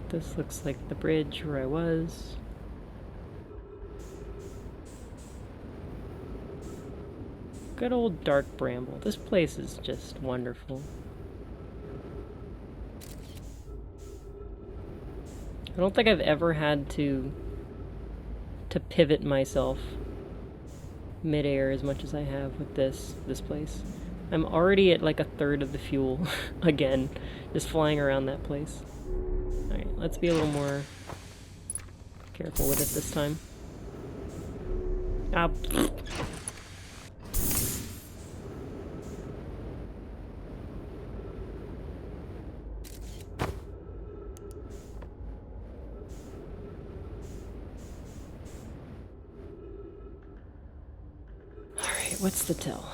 A: This looks like the bridge where I was. Good old Dark Bramble. This place is just wonderful. I don't think I've ever had to pivot myself midair as much as I have with this place. I'm already at like a third of the fuel again, just flying around that place. Alright, let's be a little more careful with it this time. Ah. Alright, what's the tell?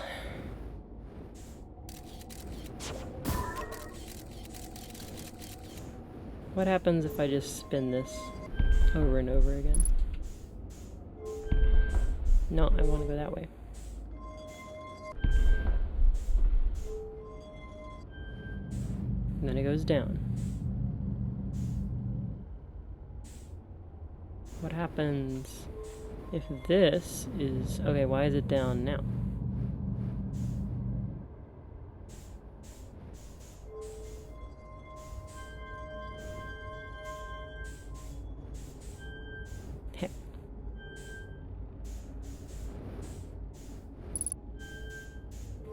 A: What happens if I just spin this over and over again? No, I want to go that way. And then it goes down. What happens if this is... Okay, why is it down now?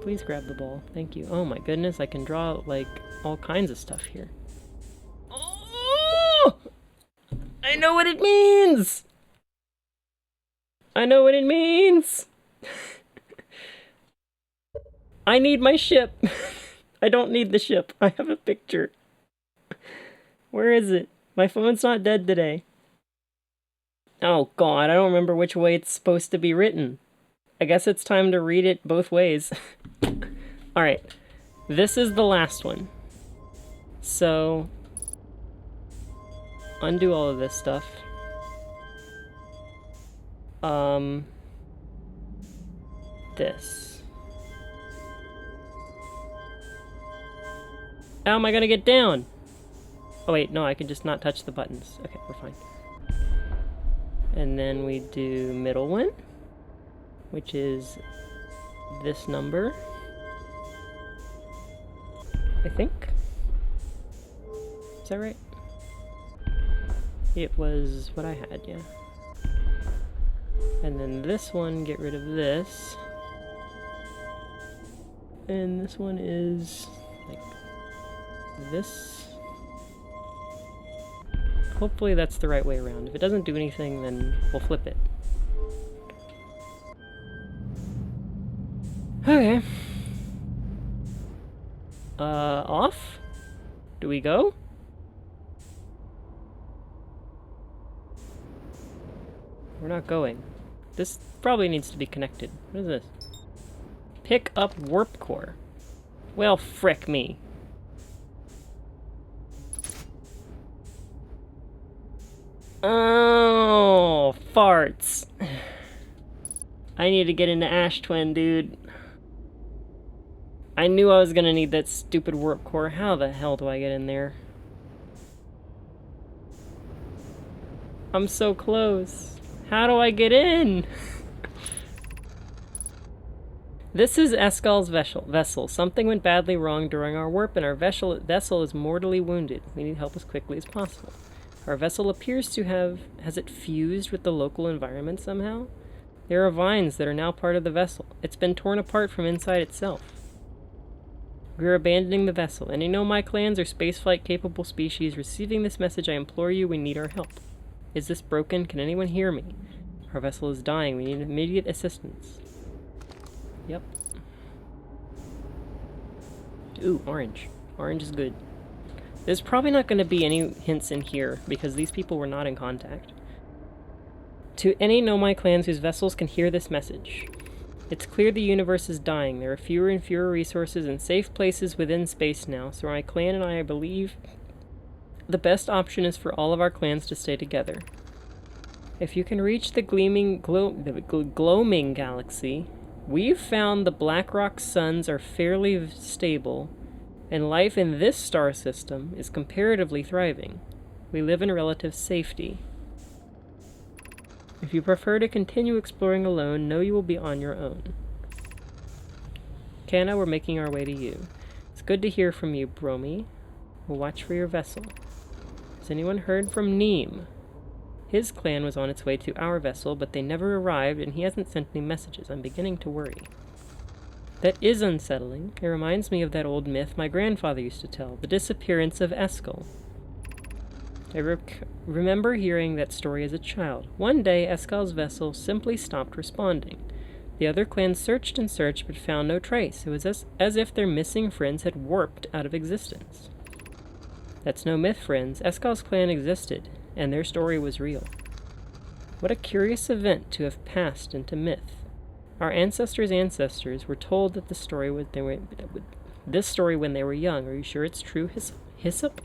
A: Please grab the ball. Thank you. Oh my goodness, I can draw, like, all kinds of stuff here. Oh! I know what it means! I know what it means! I need my ship. I don't need the ship. I have a picture. Where is it? My phone's not dead today. Oh god, I don't remember which way it's supposed to be written. I guess it's time to read it both ways. Alright, this is the last one. So, undo all of this stuff. This. How am I gonna get down? Oh wait, no, I can just not touch the buttons. Okay, we're fine. And then we do middle one, which is this number, I think. Is that right? It was what I had, yeah. And then this one, get rid of this. And this one is like this. Hopefully that's the right way around. If it doesn't do anything, then we'll flip it. Okay. Off? Do we go? We're not going. This probably needs to be connected. What is this? Pick up warp core. Well, frick me. Oh, farts. I need to get into Ash Twin, dude. I knew I was gonna need that stupid warp core. How the hell do I get in there? I'm so close. How do I get in? This is Eskal's vessel. Something went badly wrong during our warp, and our vessel is mortally wounded. We need help as quickly as possible. Our vessel appears to have... Has it fused with the local environment somehow? There are vines that are now part of the vessel. It's been torn apart from inside itself. We are abandoning the vessel. Any Nomai clans or spaceflight-capable species receiving this message, I implore you, we need our help. Is this broken? Can anyone hear me? Our vessel is dying. We need immediate assistance. Yep. Ooh, orange. Orange is good. There's probably not going to be any hints in here, because these people were not in contact. To any Nomai clans whose vessels can hear this message. It's clear the universe is dying. There are fewer and fewer resources and safe places within space now, so my clan and I believe the best option is for all of our clans to stay together. If you can reach the gloaming galaxy, we've found the Blackrock suns are fairly stable, and life in this star system is comparatively thriving. We live in relative safety. If you prefer to continue exploring alone, know you will be on your own. Kana, we're making our way to you. It's good to hear from you, Bromi. We'll watch for your vessel. Has anyone heard from Neem? His clan was on its way to our vessel, but they never arrived, and he hasn't sent any messages. I'm beginning to worry. That is unsettling. It reminds me of that old myth my grandfather used to tell, the disappearance of Eskel. I remember hearing that story as a child. One day, Eskel's vessel simply stopped responding. The other clans searched and searched, but found no trace. It was as if their missing friends had warped out of existence. That's no myth, friends. Eskel's clan existed, and their story was real. What a curious event to have passed into myth. Our ancestors' ancestors were told that this story when they were young. Are you sure it's true, Hyssop?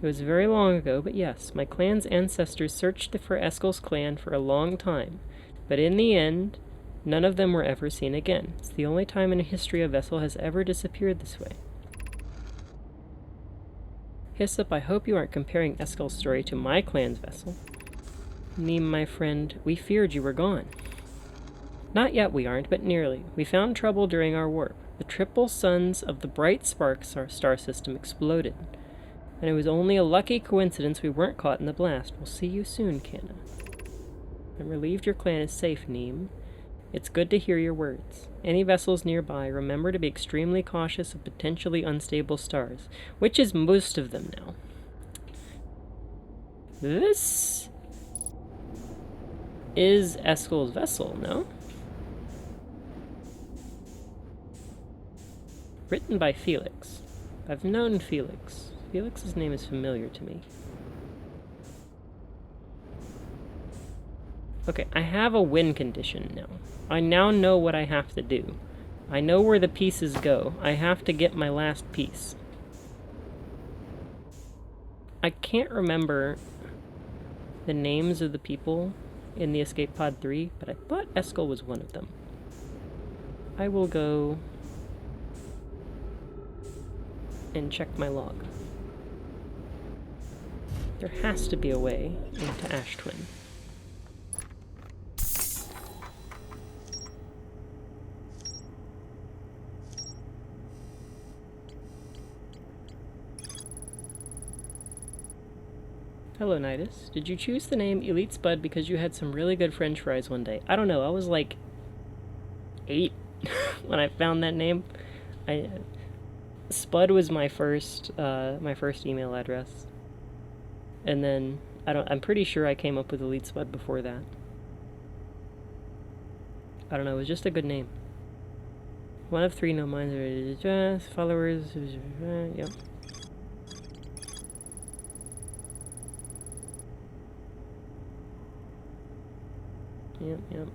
A: It was very long ago, but yes, my clan's ancestors searched for Eskel's clan for a long time, but in the end, none of them were ever seen again. It's the only time in history a vessel has ever disappeared this way. Hyssop, I hope you aren't comparing Eskel's story to my clan's vessel. Neem, my friend, we feared you were gone. Not yet we aren't, but nearly. We found trouble during our warp. The triple suns of the bright sparks our star system exploded. And it was only a lucky coincidence we weren't caught in the blast. We'll see you soon, Canna. I'm relieved your clan is safe, Neem. It's good to hear your words. Any vessels nearby, remember to be extremely cautious of potentially unstable stars, which is most of them now. This is Eskel's vessel, no? Written by Felix. I've known Felix. Felix's name is familiar to me. Okay, I have a win condition now. I now know what I have to do. I know where the pieces go. I have to get my last piece. I can't remember the names of the people in the Escape Pod 3, but I thought Eskel was one of them. I will go and check my log. There has to be a way into Ash Twin. Hello, Nidus. Did you choose the name Elite Spud because you had some really good french fries one day? I don't know, I was like 8 when I found that name. Spud was my first email address. And then I'm pretty sure I came up with Elite Spud before that. I don't know, it was just a good name. One of 3 no minds are followers. Yep. Yep.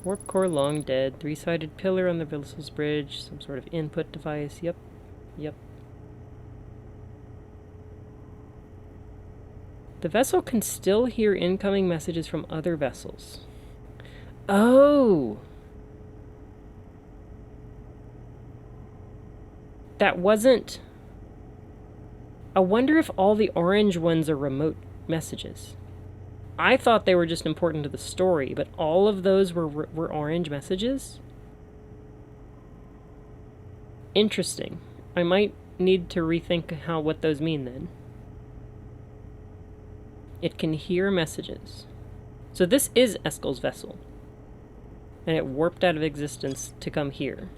A: Warp core long dead. 3-sided pillar on the vessel's bridge. Some sort of input device. Yep. The vessel can still hear incoming messages from other vessels. Oh! That wasn't... I wonder if all the orange ones are remote messages. I thought they were just important to the story, but all of those were orange messages? Interesting. I might need to rethink what those mean then. It can hear messages. So this is Eskel's vessel. And it warped out of existence to come here.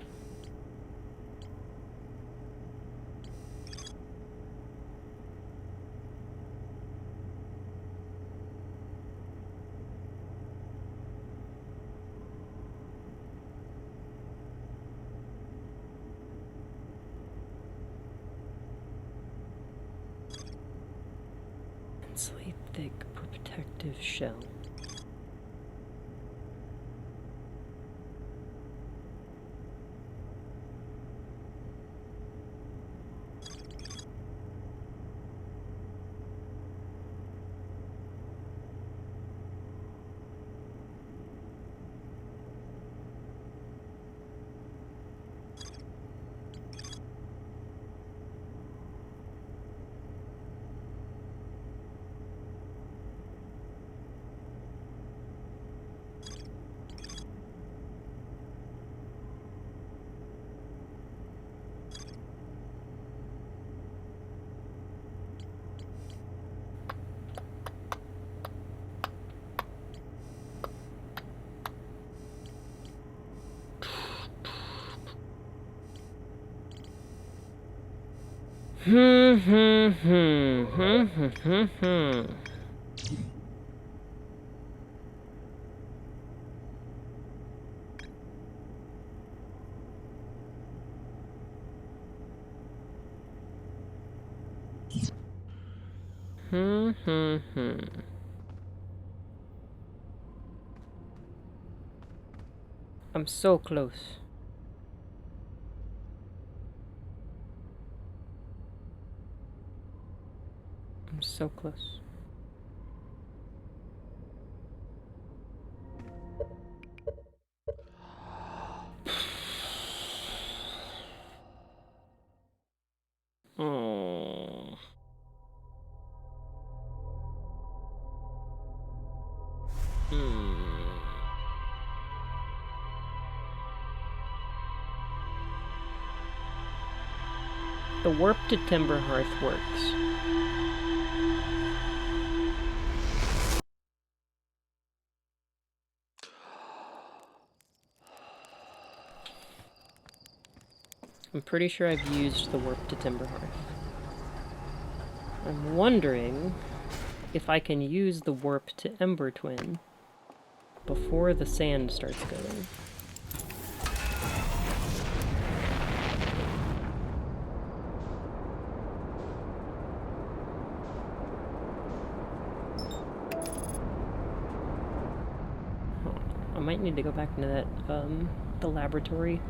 A: Densely thick protective shell. I'm so close. I'm so close. Oh. The warp to Timber Hearth works. I'm pretty sure I've used the warp to Timber Hearth. I'm wondering if I can use the warp to Ember Twin before the sand starts going. I might need to go back into that, the laboratory.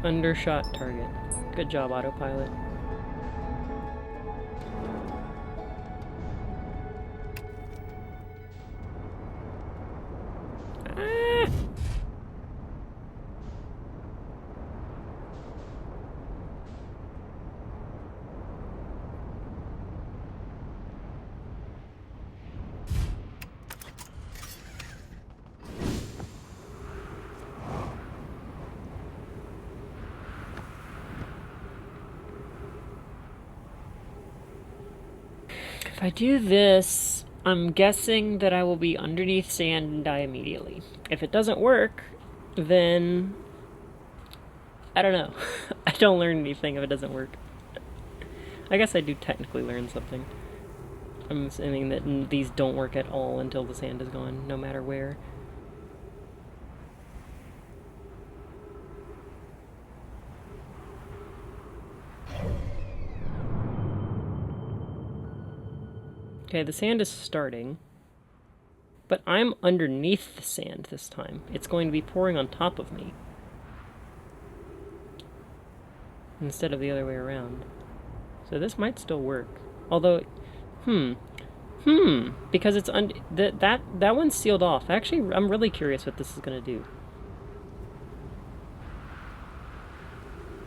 A: Undershot target. Good job, autopilot. Ah! If I do this, I'm guessing that I will be underneath sand and die immediately. If it doesn't work, then I don't know. I don't learn anything if it doesn't work. I guess I do technically learn something. I'm assuming that these don't work at all until the sand is gone, no matter where. Okay, the sand is starting, but I'm underneath the sand this time. It's going to be pouring on top of me, instead of the other way around. So this might still work. Although, because it's that one's sealed off. Actually, I'm really curious what this is gonna do.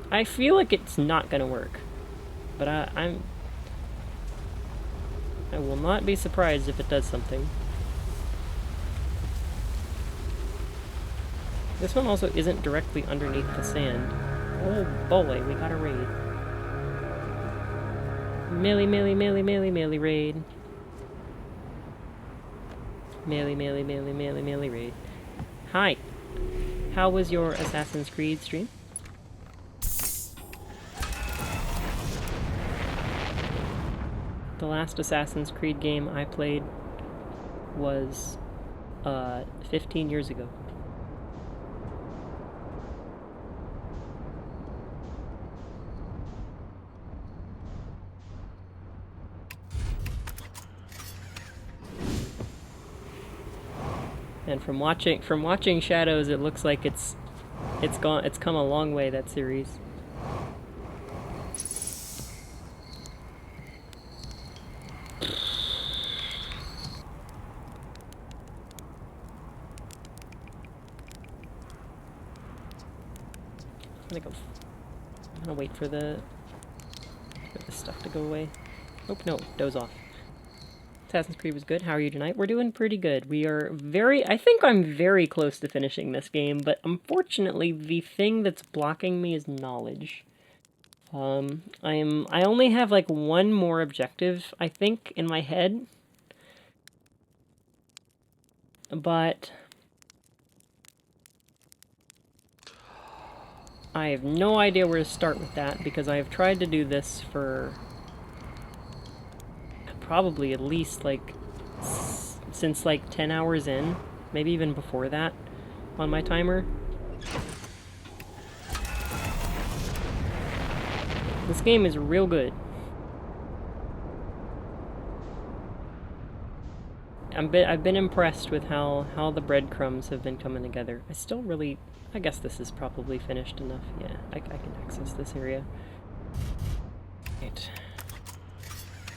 A: I feel like it's not gonna work, but I will not be surprised if it does something. This one also isn't directly underneath the sand. Oh boy, we got a raid. Melee, melee, melee, melee, melee raid. Melee, melee, melee, melee, melee raid. Hi. How was your Assassin's Creed stream? The last Assassin's Creed game I played was 15 years ago. And from watching Shadows, it looks like it's come a long way, that series. I'm gonna wait for the stuff to go away. Oh no, doze off. Assassin's Creed was good. How are you tonight? We're doing pretty good. We are I think I'm very close to finishing this game, but unfortunately the thing that's blocking me is knowledge. I only have like one more objective, I think, in my head. But I have no idea where to start with that, because I have tried to do this for probably at least like since like 10 hours in, maybe even before that on my timer. This game is real good. I've been impressed with how the breadcrumbs have been coming together. I guess this is probably finished enough. Yeah, I can access this area. Right.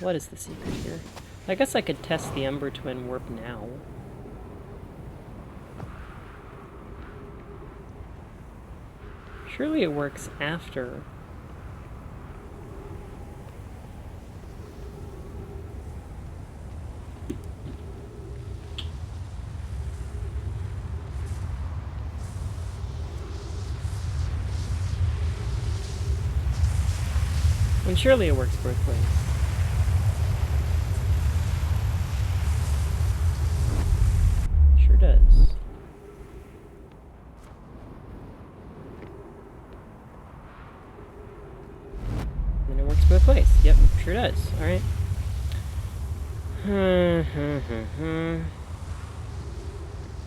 A: What is the secret here? I guess I could test the Ember Twin warp now. Surely it works after. And surely it works both ways. Sure does. And it works both ways. Yep, sure does. Alright.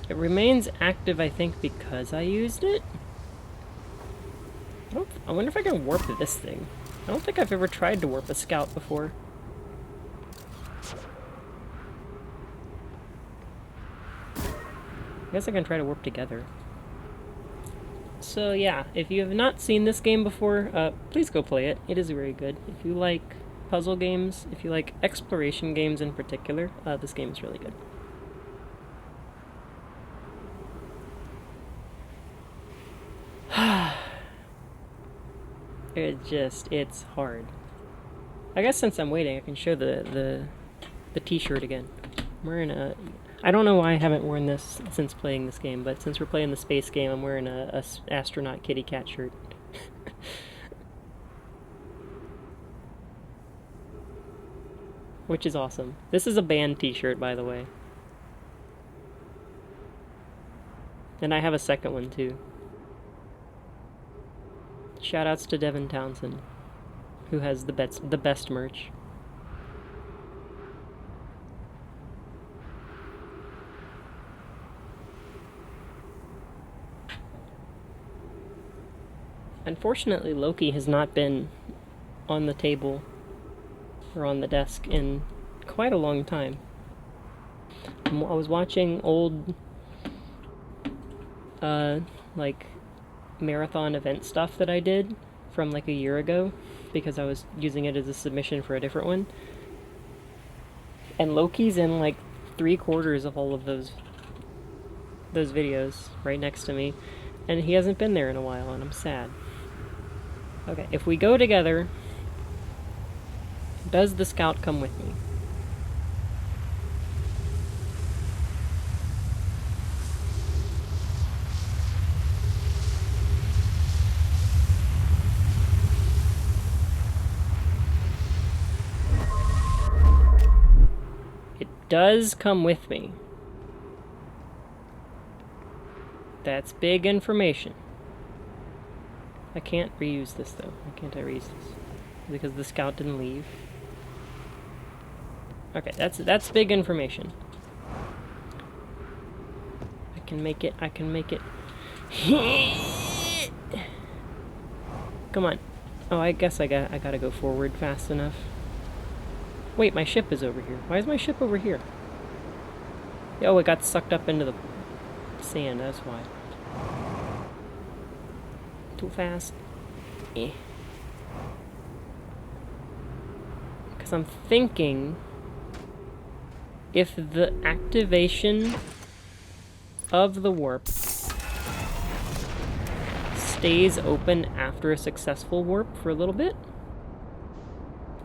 A: It remains active, I think, because I used it? I wonder if I can warp this thing. I don't think I've ever tried to warp a scout before. I guess I can try to warp together. So yeah, if you have not seen this game before, please go play it. It is very good. If you like puzzle games, if you like exploration games in particular, this game is really good. It's hard. I guess since I'm waiting, I can show the t-shirt again. I'm wearing a... I don't know why I haven't worn this since playing this game, but since we're playing the space game, I'm wearing a astronaut kitty cat shirt. Which is awesome. This is a band t-shirt, by the way. And I have a second one, too. Shoutouts to Devin Townsend, who has the best merch. Unfortunately, Loki has not been on the table or on the desk in quite a long time. I was watching old, like, marathon event stuff that I did from like a year ago, because I was using it as a submission for a different one. And Loki's in like 3/4 of all of those videos right next to me, and he hasn't been there in a while, and I'm sad. Okay, if we go together, does the scout come with me? It does come with me. That's big information. I can't reuse this though. Why can't I reuse this? Because the scout didn't leave. Okay, that's big information. I can make it. Come on. Oh, I guess I gotta go forward fast enough. Wait, my ship is over here. Why is my ship over here? Oh, it got sucked up into the sand, that's why. Too fast. Eh. Because I'm thinking if the activation of the warp stays open after a successful warp for a little bit,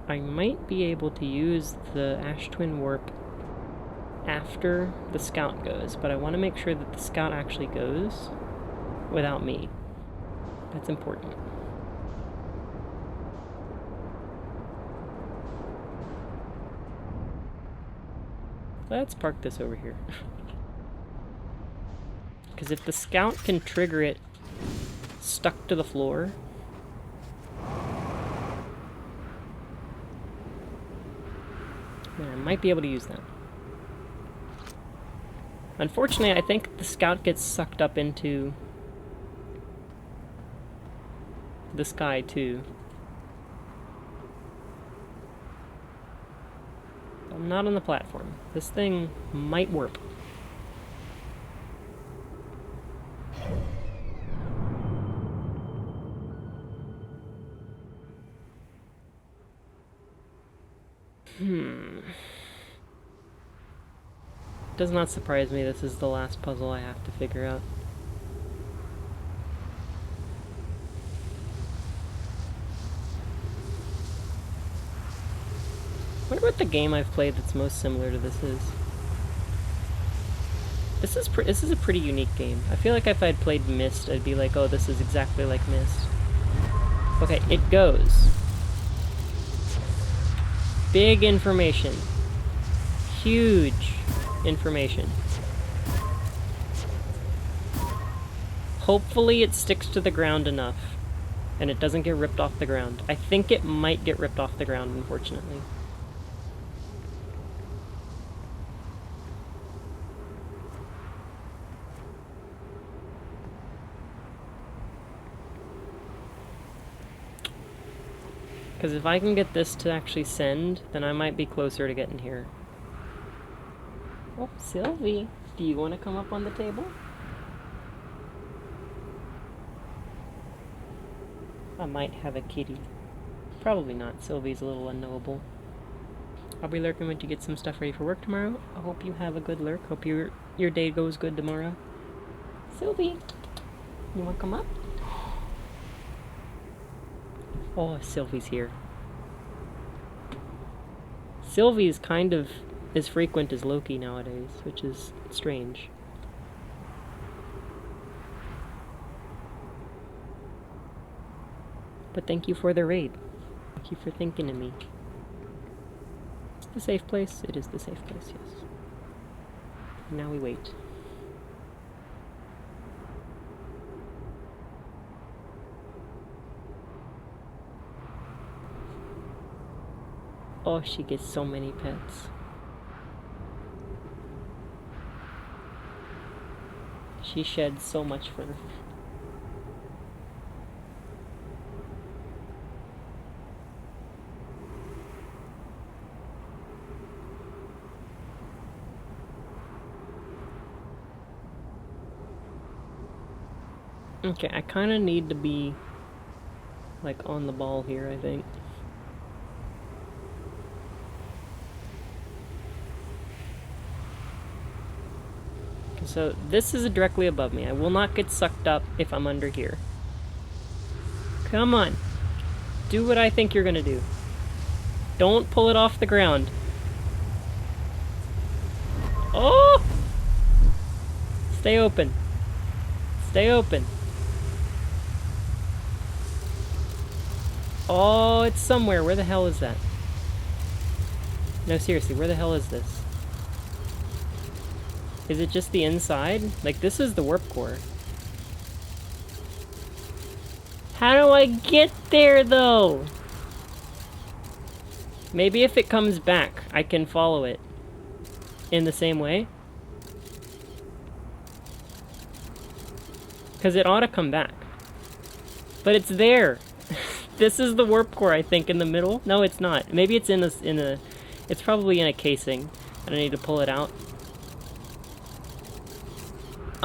A: I might be able to use the Ash Twin warp after the scout goes, but I want to make sure that the scout actually goes without me. That's important. Let's park this over here. Because if the scout can trigger it stuck to the floor, then I might be able to use that. Unfortunately, I think the scout gets sucked up into the sky too. I'm not on the platform. This thing might warp. Does not surprise me this is the last puzzle I have to figure out. I wonder what the game I've played that's most similar to this is. This is a pretty unique game. I feel like if I'd played Myst, I'd be like, oh, this is exactly like Myst. Okay, it goes. Big information. Huge information. Hopefully it sticks to the ground enough and it doesn't get ripped off the ground. I think it might get ripped off the ground, unfortunately. Because if I can get this to actually send, then I might be closer to getting here. Oh, Sylvie, do you want to come up on the table? I might have a kitty. Probably not. Sylvie's a little unknowable. I'll be lurking when you get some stuff ready for work tomorrow. I hope you have a good lurk. Hope your day goes good tomorrow. Sylvie, you want to come up? Oh, Sylvie's here. Sylvie's kind of as frequent as Loki nowadays, which is strange. But thank you for the raid. Thank you for thinking of me. It's the safe place. It is the safe place, yes. Now we wait. Oh, she gets so many pets. She sheds so much fur. Okay, I kind of need to be like on the ball here, I think. So this is directly above me. I will not get sucked up if I'm under here. Come on. Do what I think you're gonna do. Don't pull it off the ground. Oh! Stay open. Stay open. Oh, it's somewhere. Where the hell is that? No, seriously, where the hell is this? Is it just the inside? Like, this is the warp core. How do I get there, though? Maybe if it comes back, I can follow it in the same way. Because it ought to come back. But it's there. This is the warp core, I think, in the middle. No, it's not. Maybe it's in a... It's probably in a casing. And I need to pull it out.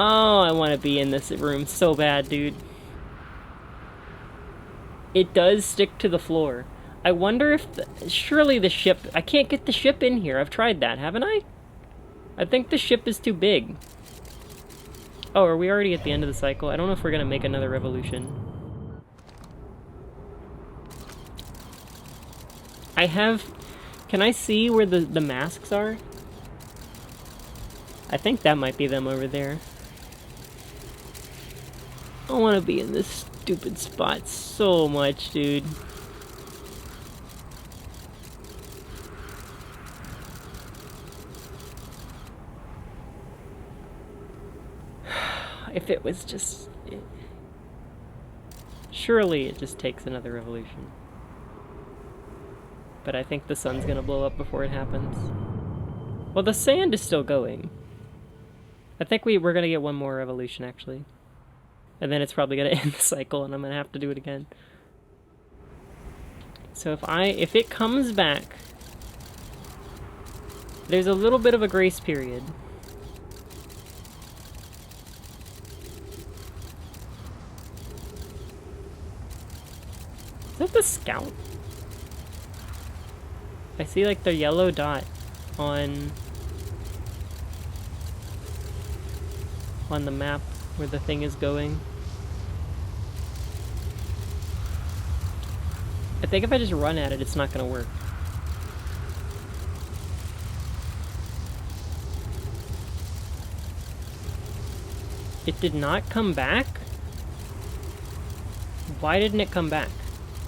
A: Oh, I want to be in this room so bad, dude. It does stick to the floor. I wonder if... surely the ship... I can't get the ship in here. I've tried that, haven't I? I think the ship is too big. Oh, are we already at the end of the cycle? I don't know if we're going to make another revolution. I have... Can I see where the masks are? I think that might be them over there. I want to be in this stupid spot so much, dude. If it was just... Surely it just takes another revolution. But I think the sun's gonna blow up before it happens. Well, the sand is still going. I think we're gonna get one more revolution, actually. And then it's probably gonna end the cycle, and I'm gonna have to do it again. So if it comes back, there's a little bit of a grace period. Is that the scout? I see like the yellow dot on the map where the thing is going. I think if I just run at it, it's not gonna work. It did not come back? Why didn't it come back?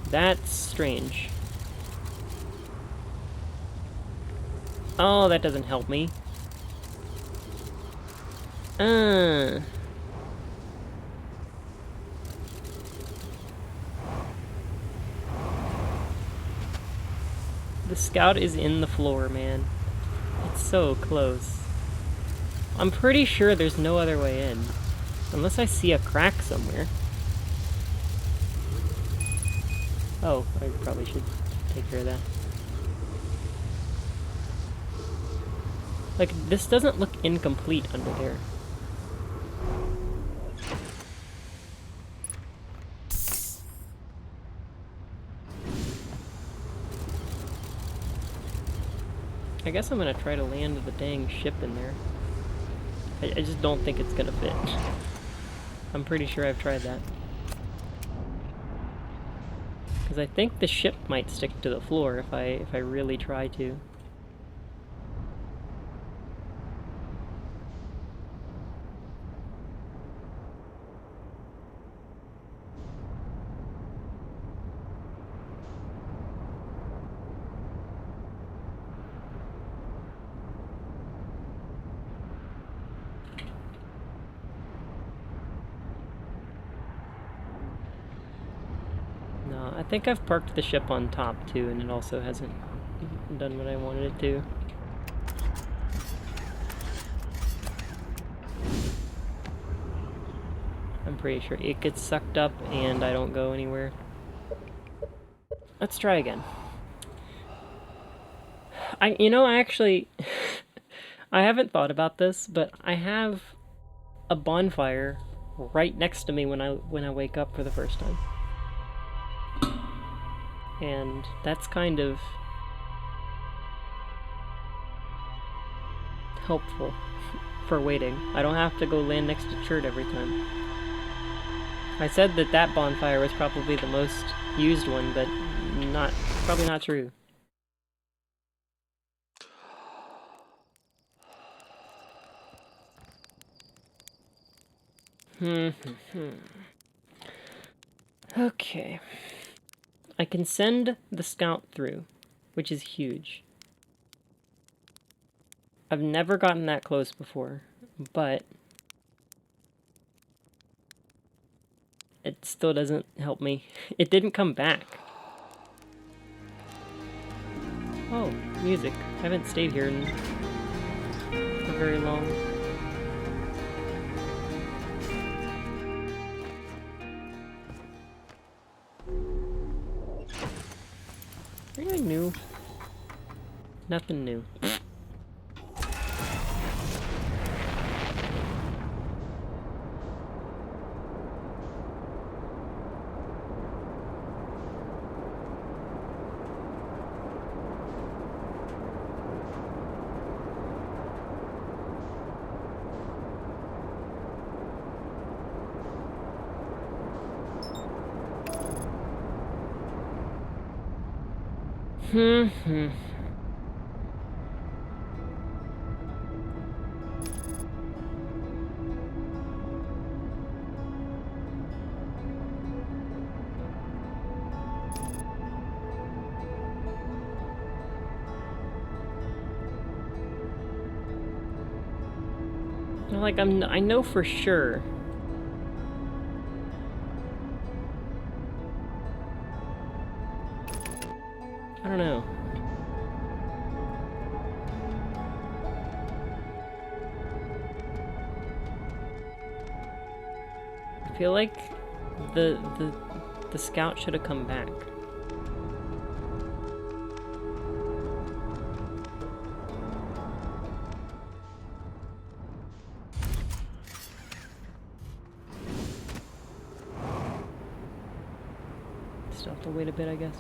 A: That's strange. Oh, that doesn't help me. The scout is in the floor, man. It's so close. I'm pretty sure there's no other way in. Unless I see a crack somewhere. Oh, I probably should take care of that. Like, this doesn't look incomplete under there. I guess I'm gonna try to land the dang ship in there. I just don't think it's gonna fit. I'm pretty sure I've tried that. Because I think the ship might stick to the floor if I really try to. I think I've parked the ship on top too, and it also hasn't done what I wanted it to. I'm pretty sure it gets sucked up and I don't go anywhere. Let's try again. I actually I haven't thought about this, but I have a bonfire right next to me when I wake up for the first time. And that's kind of helpful for waiting. I don't have to go land next to Chert every time. I said that bonfire was probably the most used one, but probably not true. Okay. I can send the scout through, which is huge. I've never gotten that close before, but it still doesn't help me. It didn't come back. Oh, music. I haven't stayed here for very long. Anything new? Nothing new. like, I know for sure. I don't know. I feel like the scout should have come back. Still have to wait a bit, I guess.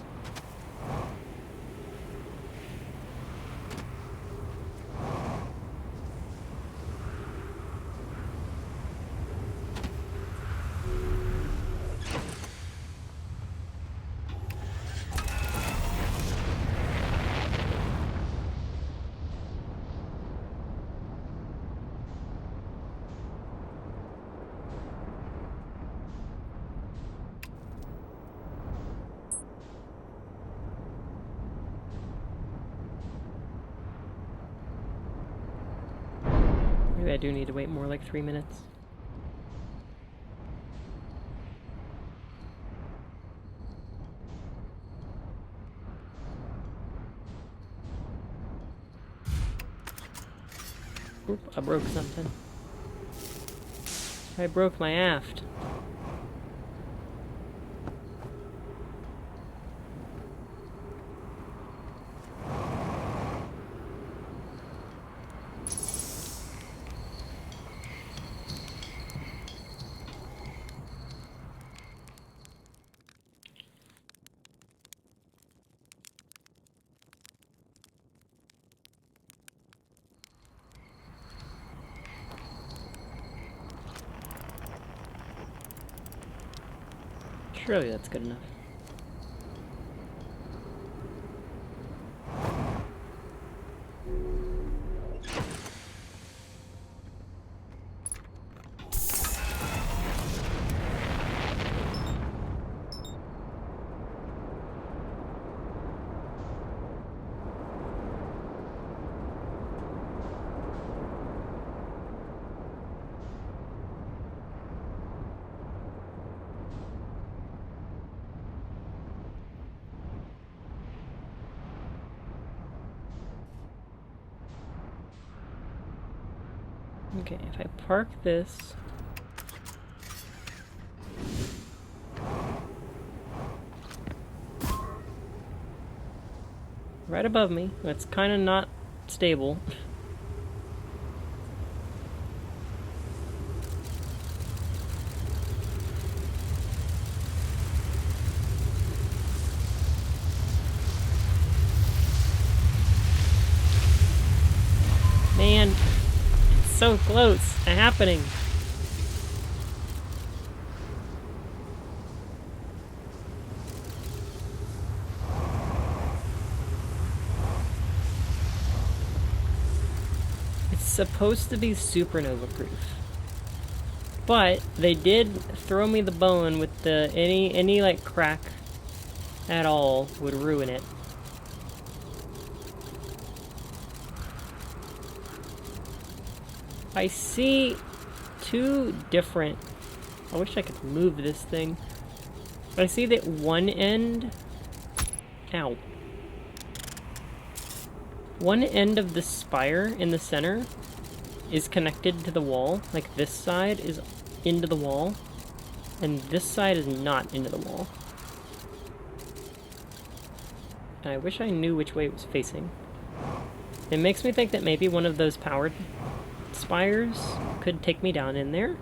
A: Maybe I do need to wait more like 3 minutes. Oop, I broke something. I broke my aft. Surely that's good enough. Okay, if I park this... right above me, that's kind of not stable. Man, it's so close to happening. It's supposed to be supernova proof. But they did throw me the bone with the any like crack at all would ruin it. I see two different... I wish I could move this thing. But I see that one end... Ow. One end of the spire in the center is connected to the wall. Like, this side is into the wall. And this side is not into the wall. And I wish I knew which way it was facing. It makes me think that maybe one of those powered spires could take me down in there.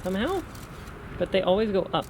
A: Somehow. But they always go up.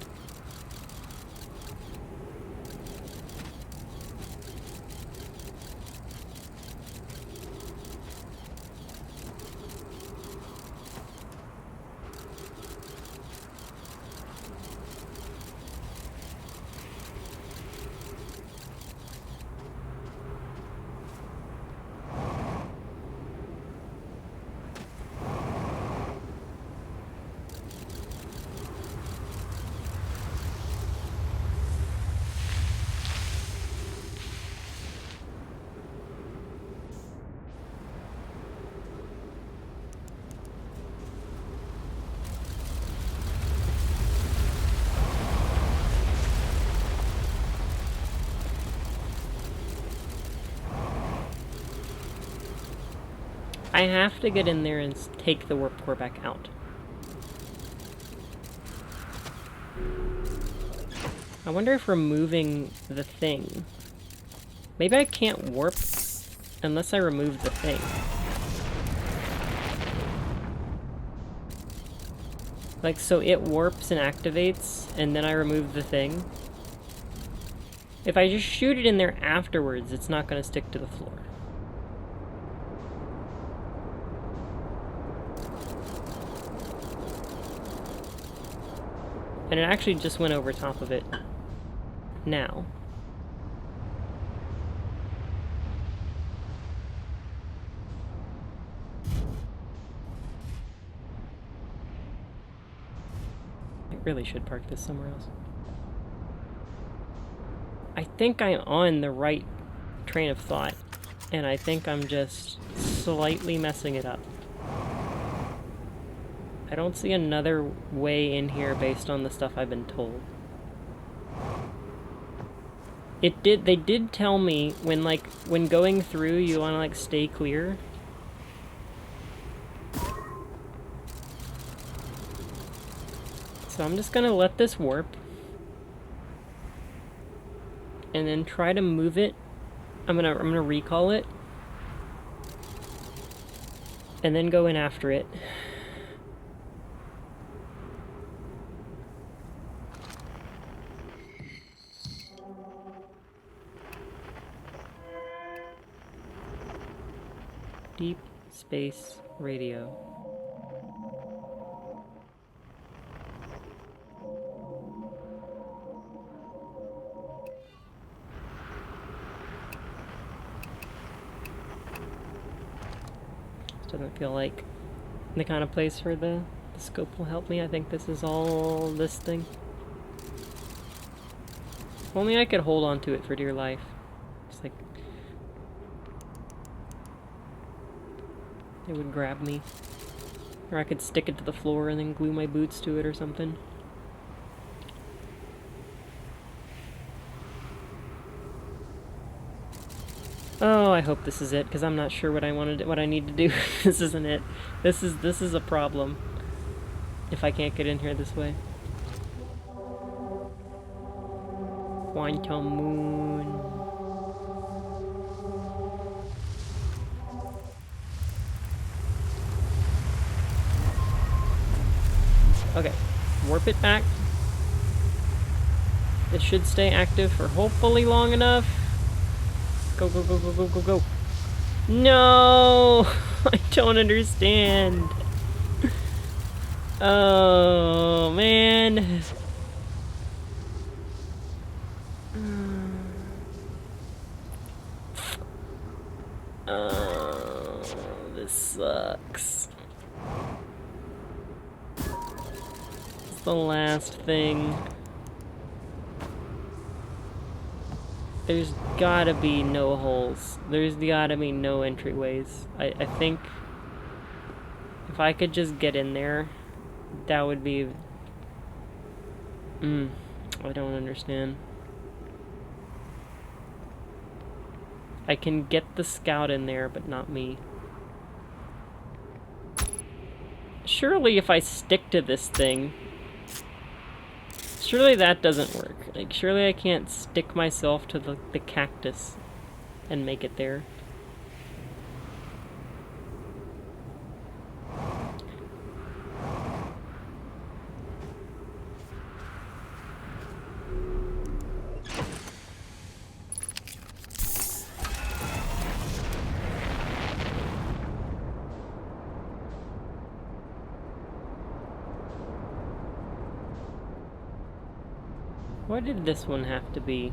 A: I have to get in there and take the warp core back out. I wonder if removing the thing... Maybe I can't warp unless I remove the thing. Like, so it warps and activates, and then I remove the thing. If I just shoot it in there afterwards, it's not going to stick to the floor. And it actually just went over top of it now. I really should park this somewhere else. I think I'm on the right train of thought, and I think I'm just slightly messing it up. I don't see another way in here based on the stuff I've been told. They did tell me when going through you want to like stay clear. So I'm just gonna let this warp. And then try to move it. I'm gonna recall it. And then go in after it. Deep space radio. This doesn't feel like the kind of place where the scope will help me. I think this is all this thing. If only I could hold on to it for dear life. It's like it would grab me. Or I could stick it to the floor and then glue my boots to it or something. Oh, I hope this is it, because I'm not sure what I need to do. This isn't it. This is a problem. If I can't get in here this way. Quantum moon. Okay, warp it back. It should stay active for hopefully long enough. Go, go, go, go, go, go, go. No! I don't understand. Oh, man. Oh, this sucks. It's the last thing. There's gotta be no holes. There's gotta be no entryways. I think if I could just get in there, that would be... I don't understand. I can get the scout in there, but not me. Surely if I stick to this thing... Surely that doesn't work. Like, surely I can't stick myself to the cactus and make it there. Why did this one have to be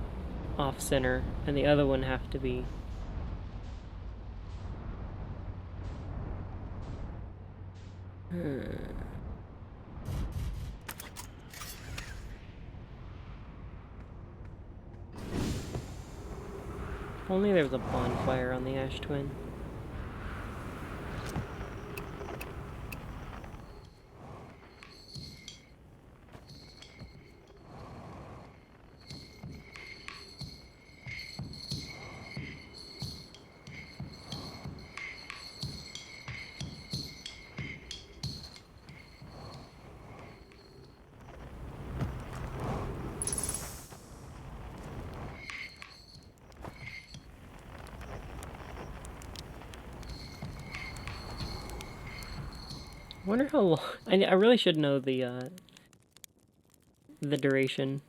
A: off-center and the other one have to be... If only there was a bonfire on the Ash Twin. wonder how long... I really should know the duration.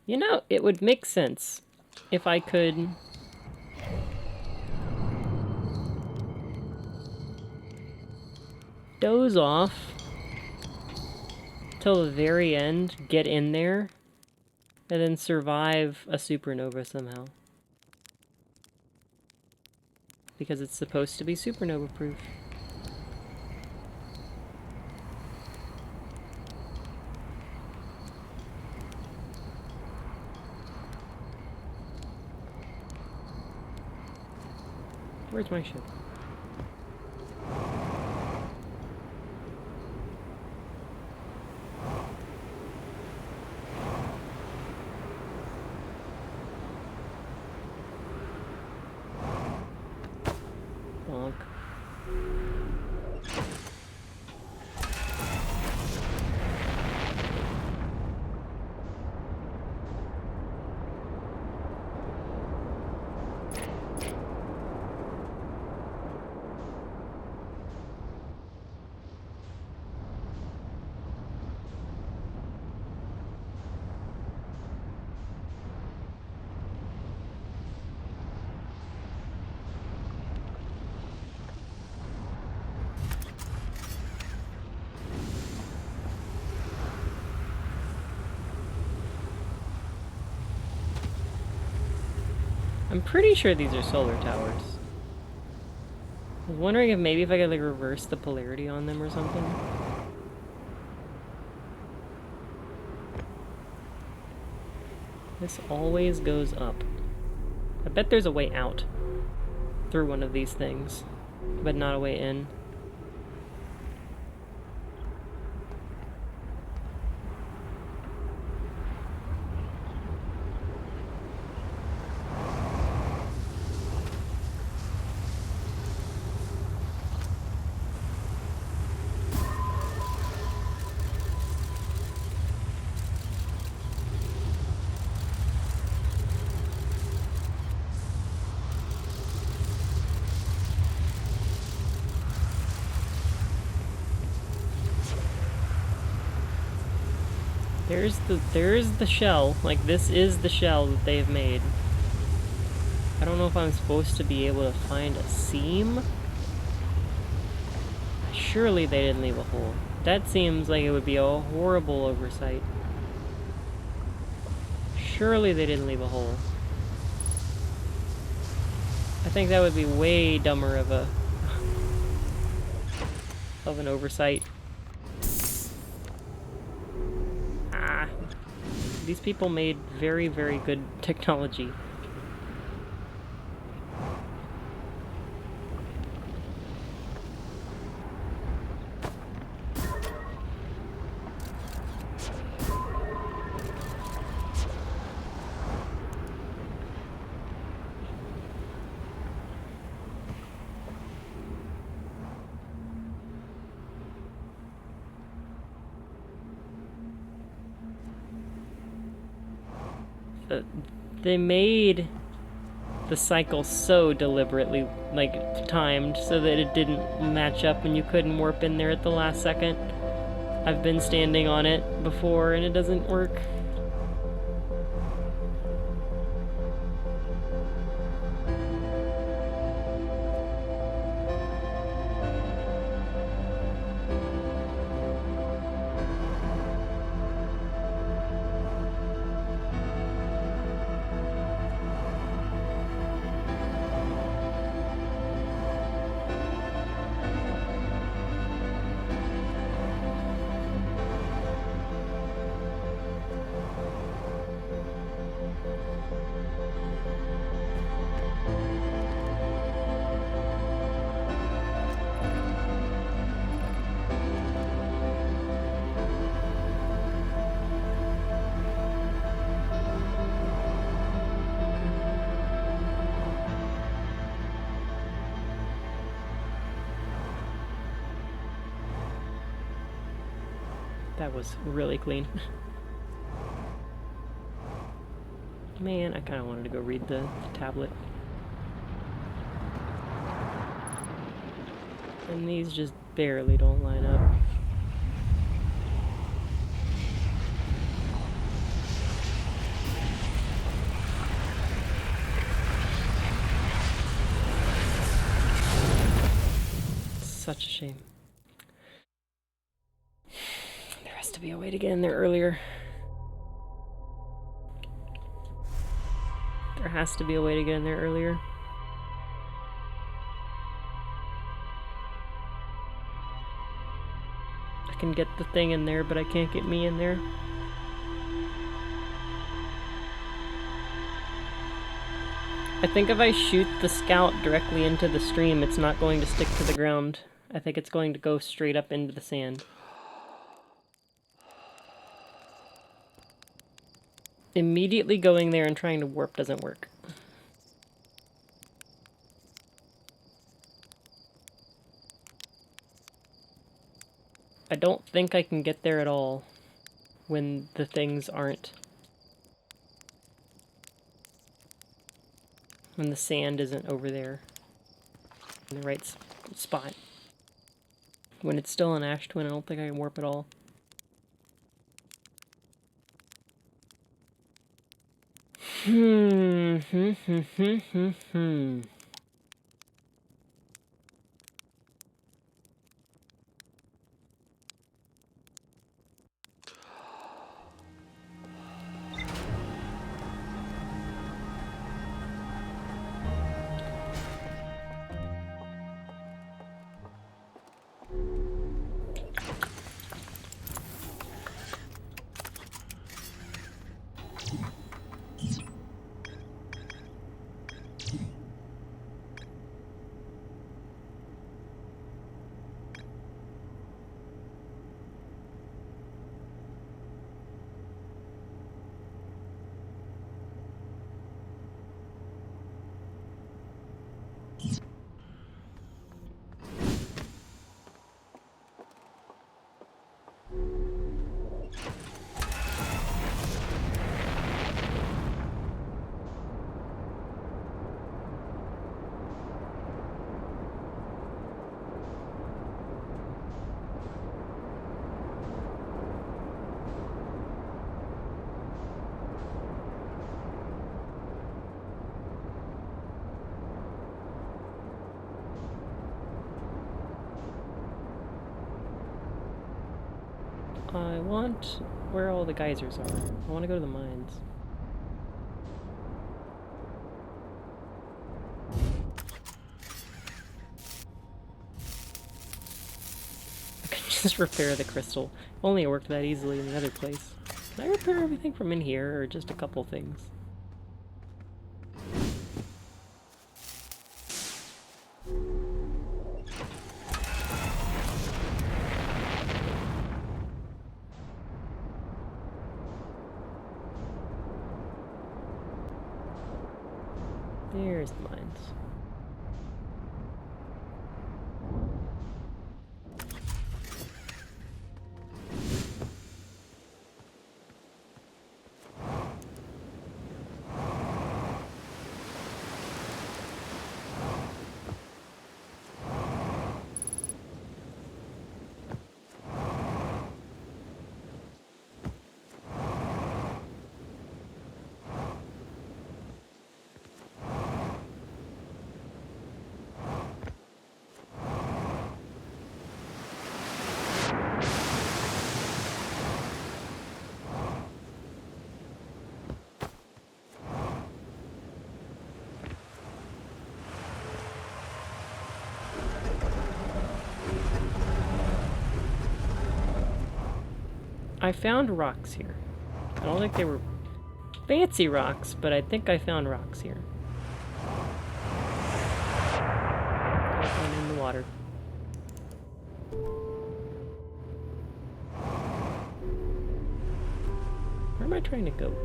A: You know, it would make sense if I could... doze off till the very end, get in there, and then survive a supernova somehow. Because it's supposed to be supernova proof. Where's my ship? Bonk. I'm pretty sure these are solar towers. I was wondering if maybe if I could like reverse the polarity on them or something. This always goes up. I bet there's a way out through one of these things, but not a way in. There's the shell. Like, this is the shell that they've made. I don't know if I'm supposed to be able to find a seam. Surely they didn't leave a hole. That seems like it would be a horrible oversight. Surely they didn't leave a hole. I think that would be way dumber of an oversight. These people made very, very good technology. They made the cycle so deliberately, like, timed so that it didn't match up and you couldn't warp in there at the last second. I've been standing on it before and it doesn't work. That was really clean. Man, I kind of wanted to go read the tablet. And these just barely don't line up. Such a shame. There has to be a way to get in there earlier. There has to be a way to get in there earlier. I can get the thing in there, but I can't get me in there. I think if I shoot the scout directly into the stream, it's not going to stick to the ground. I think it's going to go straight up into the sand. Immediately going there and trying to warp doesn't work. I don't think I can get there at all when the things aren't. When the sand isn't over there in the right spot. When it's still an ash twin, I don't think I can warp at all. I want where all the geysers are. I want to go to the mines. I could just repair the crystal. If only it worked that easily in the other place. Can I repair everything from in here, or just a couple things? There's the mines. I found rocks here. I don't think they were fancy rocks, but I think I found rocks here. One in the water. Where am I trying to go?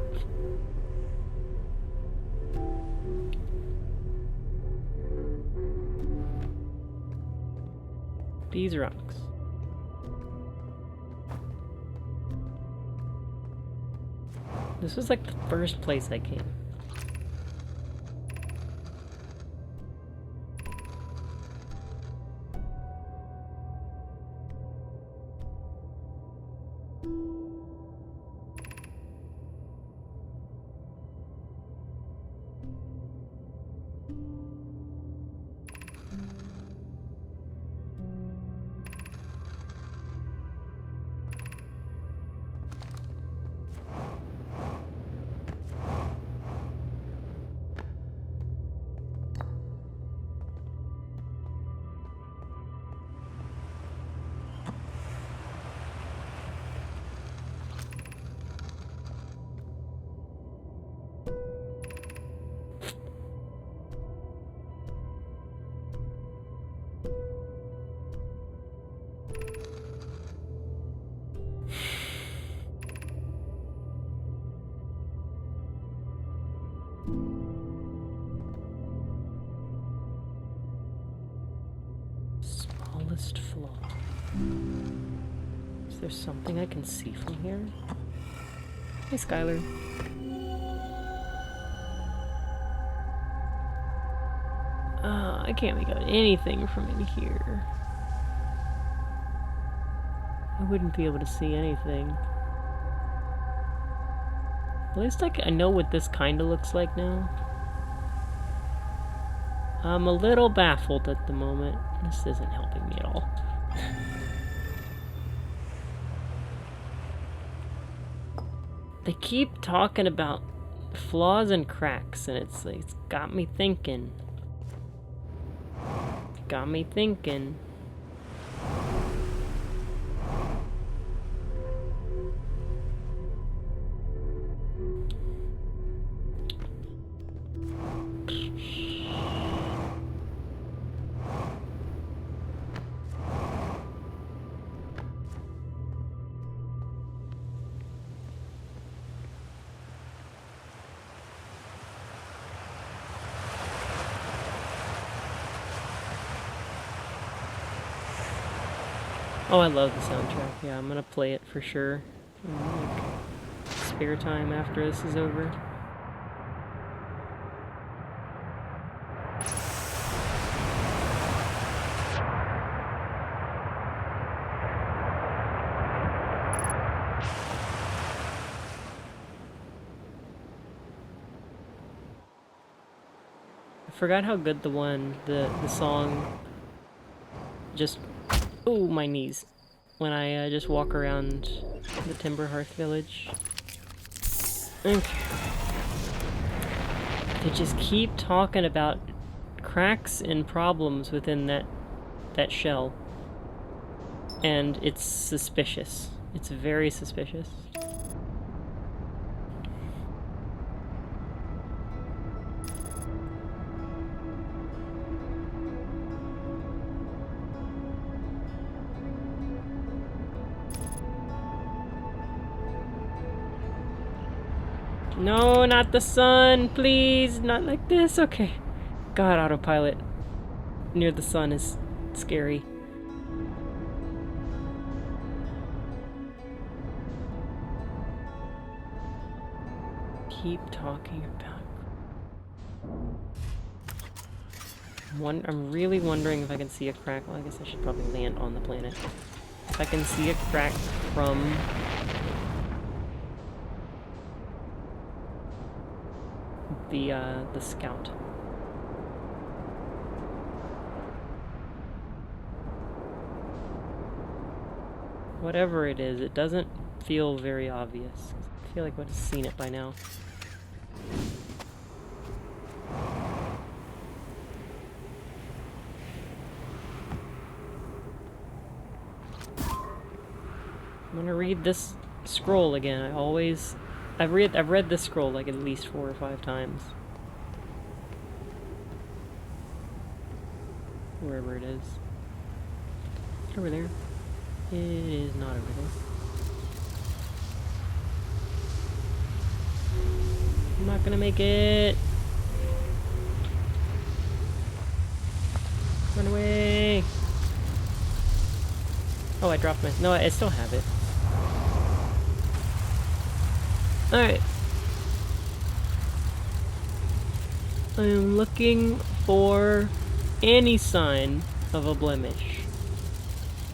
A: These rocks. This was like the first place I came. flaw. Is there something I can see from here? Hey, Skylar. I can't make out anything from in here. I wouldn't be able to see anything. At least I know what this kinda looks like now. I'm a little baffled at the moment. This isn't helping me at all. They keep talking about flaws and cracks, and it's like, it's got me thinking. Got me thinking. Oh, I love the soundtrack. Yeah, I'm gonna play it for sure. In, like, spare time after this is over. I forgot how good the song just... Ooh, my knees. When I just walk around the Timber Hearth Village. Okay. They just keep talking about cracks and problems within that shell. And it's suspicious. It's very suspicious. No, not the sun, please, not like this. Okay. God, autopilot near the sun is scary. Keep talking about... I'm really wondering if I can see a crack. Well, I guess I should probably land on the planet. If I can see a crack from... the scout. Whatever it is, it doesn't feel very obvious. I feel like I would have seen it by now. I'm gonna read this scroll again. I've read this scroll like at least 4 or 5 times. Wherever it is. Over there. It is not over there. I'm not gonna make it. Run away. Oh, I dropped my... No, I still have it. Alright. I am looking for any sign of a blemish.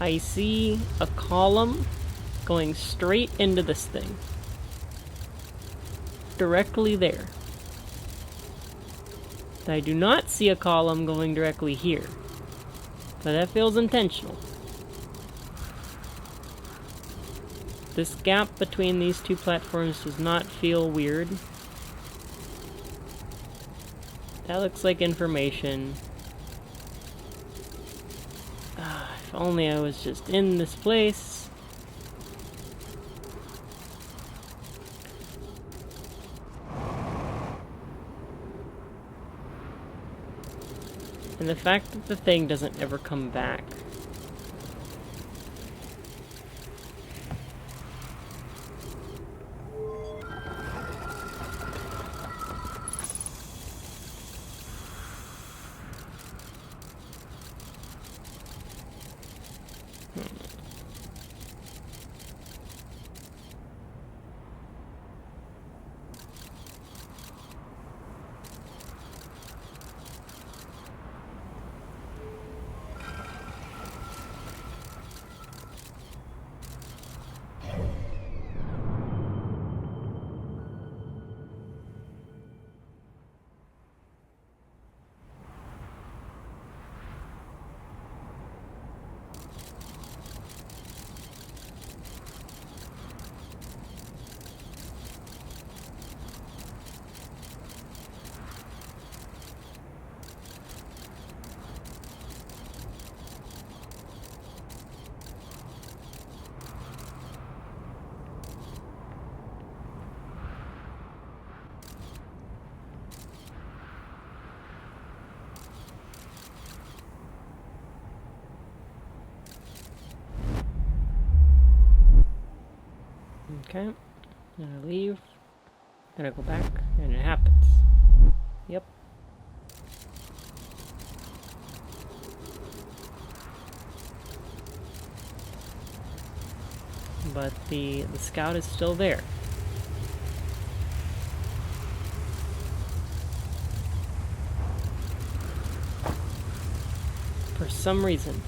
A: I see a column going straight into this thing. Directly there. I do not see a column going directly here. But that feels intentional. This gap between these two platforms does not feel weird. That looks like information. If only I was just in this place. And the fact that the thing doesn't ever come back. Okay. Gonna leave. Gonna go back, and it happens. Yep. But the scout is still there. For some reason.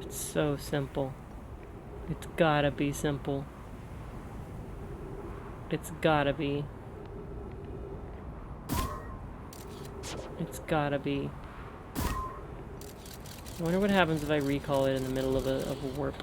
A: It's so simple. It's gotta be simple. It's gotta be. It's gotta be. I wonder what happens if I recall it in the middle of a warp.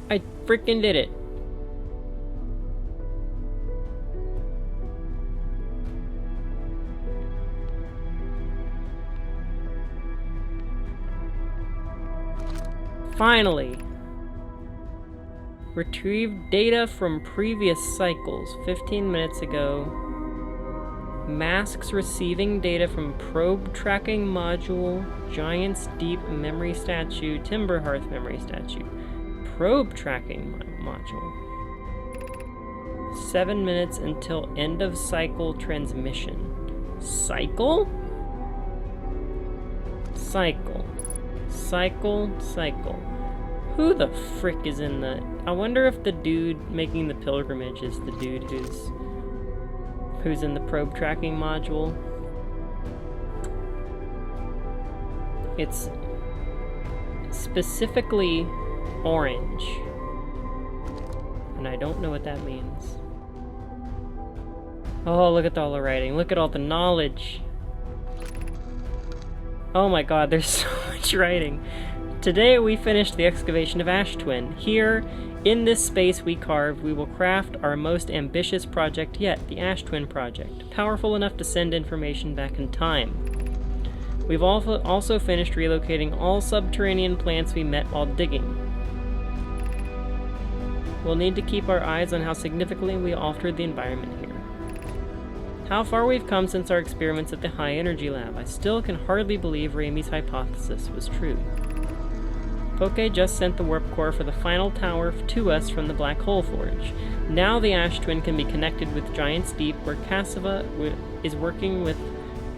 A: I freaking did it. Finally. Retrieved data from previous cycles 15 minutes ago. Masks receiving data from probe tracking module, Giant's Deep memory statue, Timber Hearth memory statue. Probe tracking module. 7 minutes until end of cycle transmission. Cycle? Cycle. Cycle. Cycle. Who the frick is in the... I wonder if the dude making the pilgrimage is the dude who's in the probe tracking module. It's specifically orange. And I don't know what that means. Oh, look at all the writing. Look at all the knowledge. Oh my god, there's so much writing. Today we finished the excavation of Ash Twin. Here, in this space we carved, we will craft our most ambitious project yet, the Ash Twin project, powerful enough to send information back in time. We've also finished relocating all subterranean plants we met while digging. We'll need to keep our eyes on how significantly we altered the environment here. How far we've come since our experiments at the High Energy Lab. I still can hardly believe Ramey's hypothesis was true. Poke just sent the warp core for the final tower to us from the Black Hole Forge. Now the Ash Twin can be connected with Giant's Deep, where Cassava is working with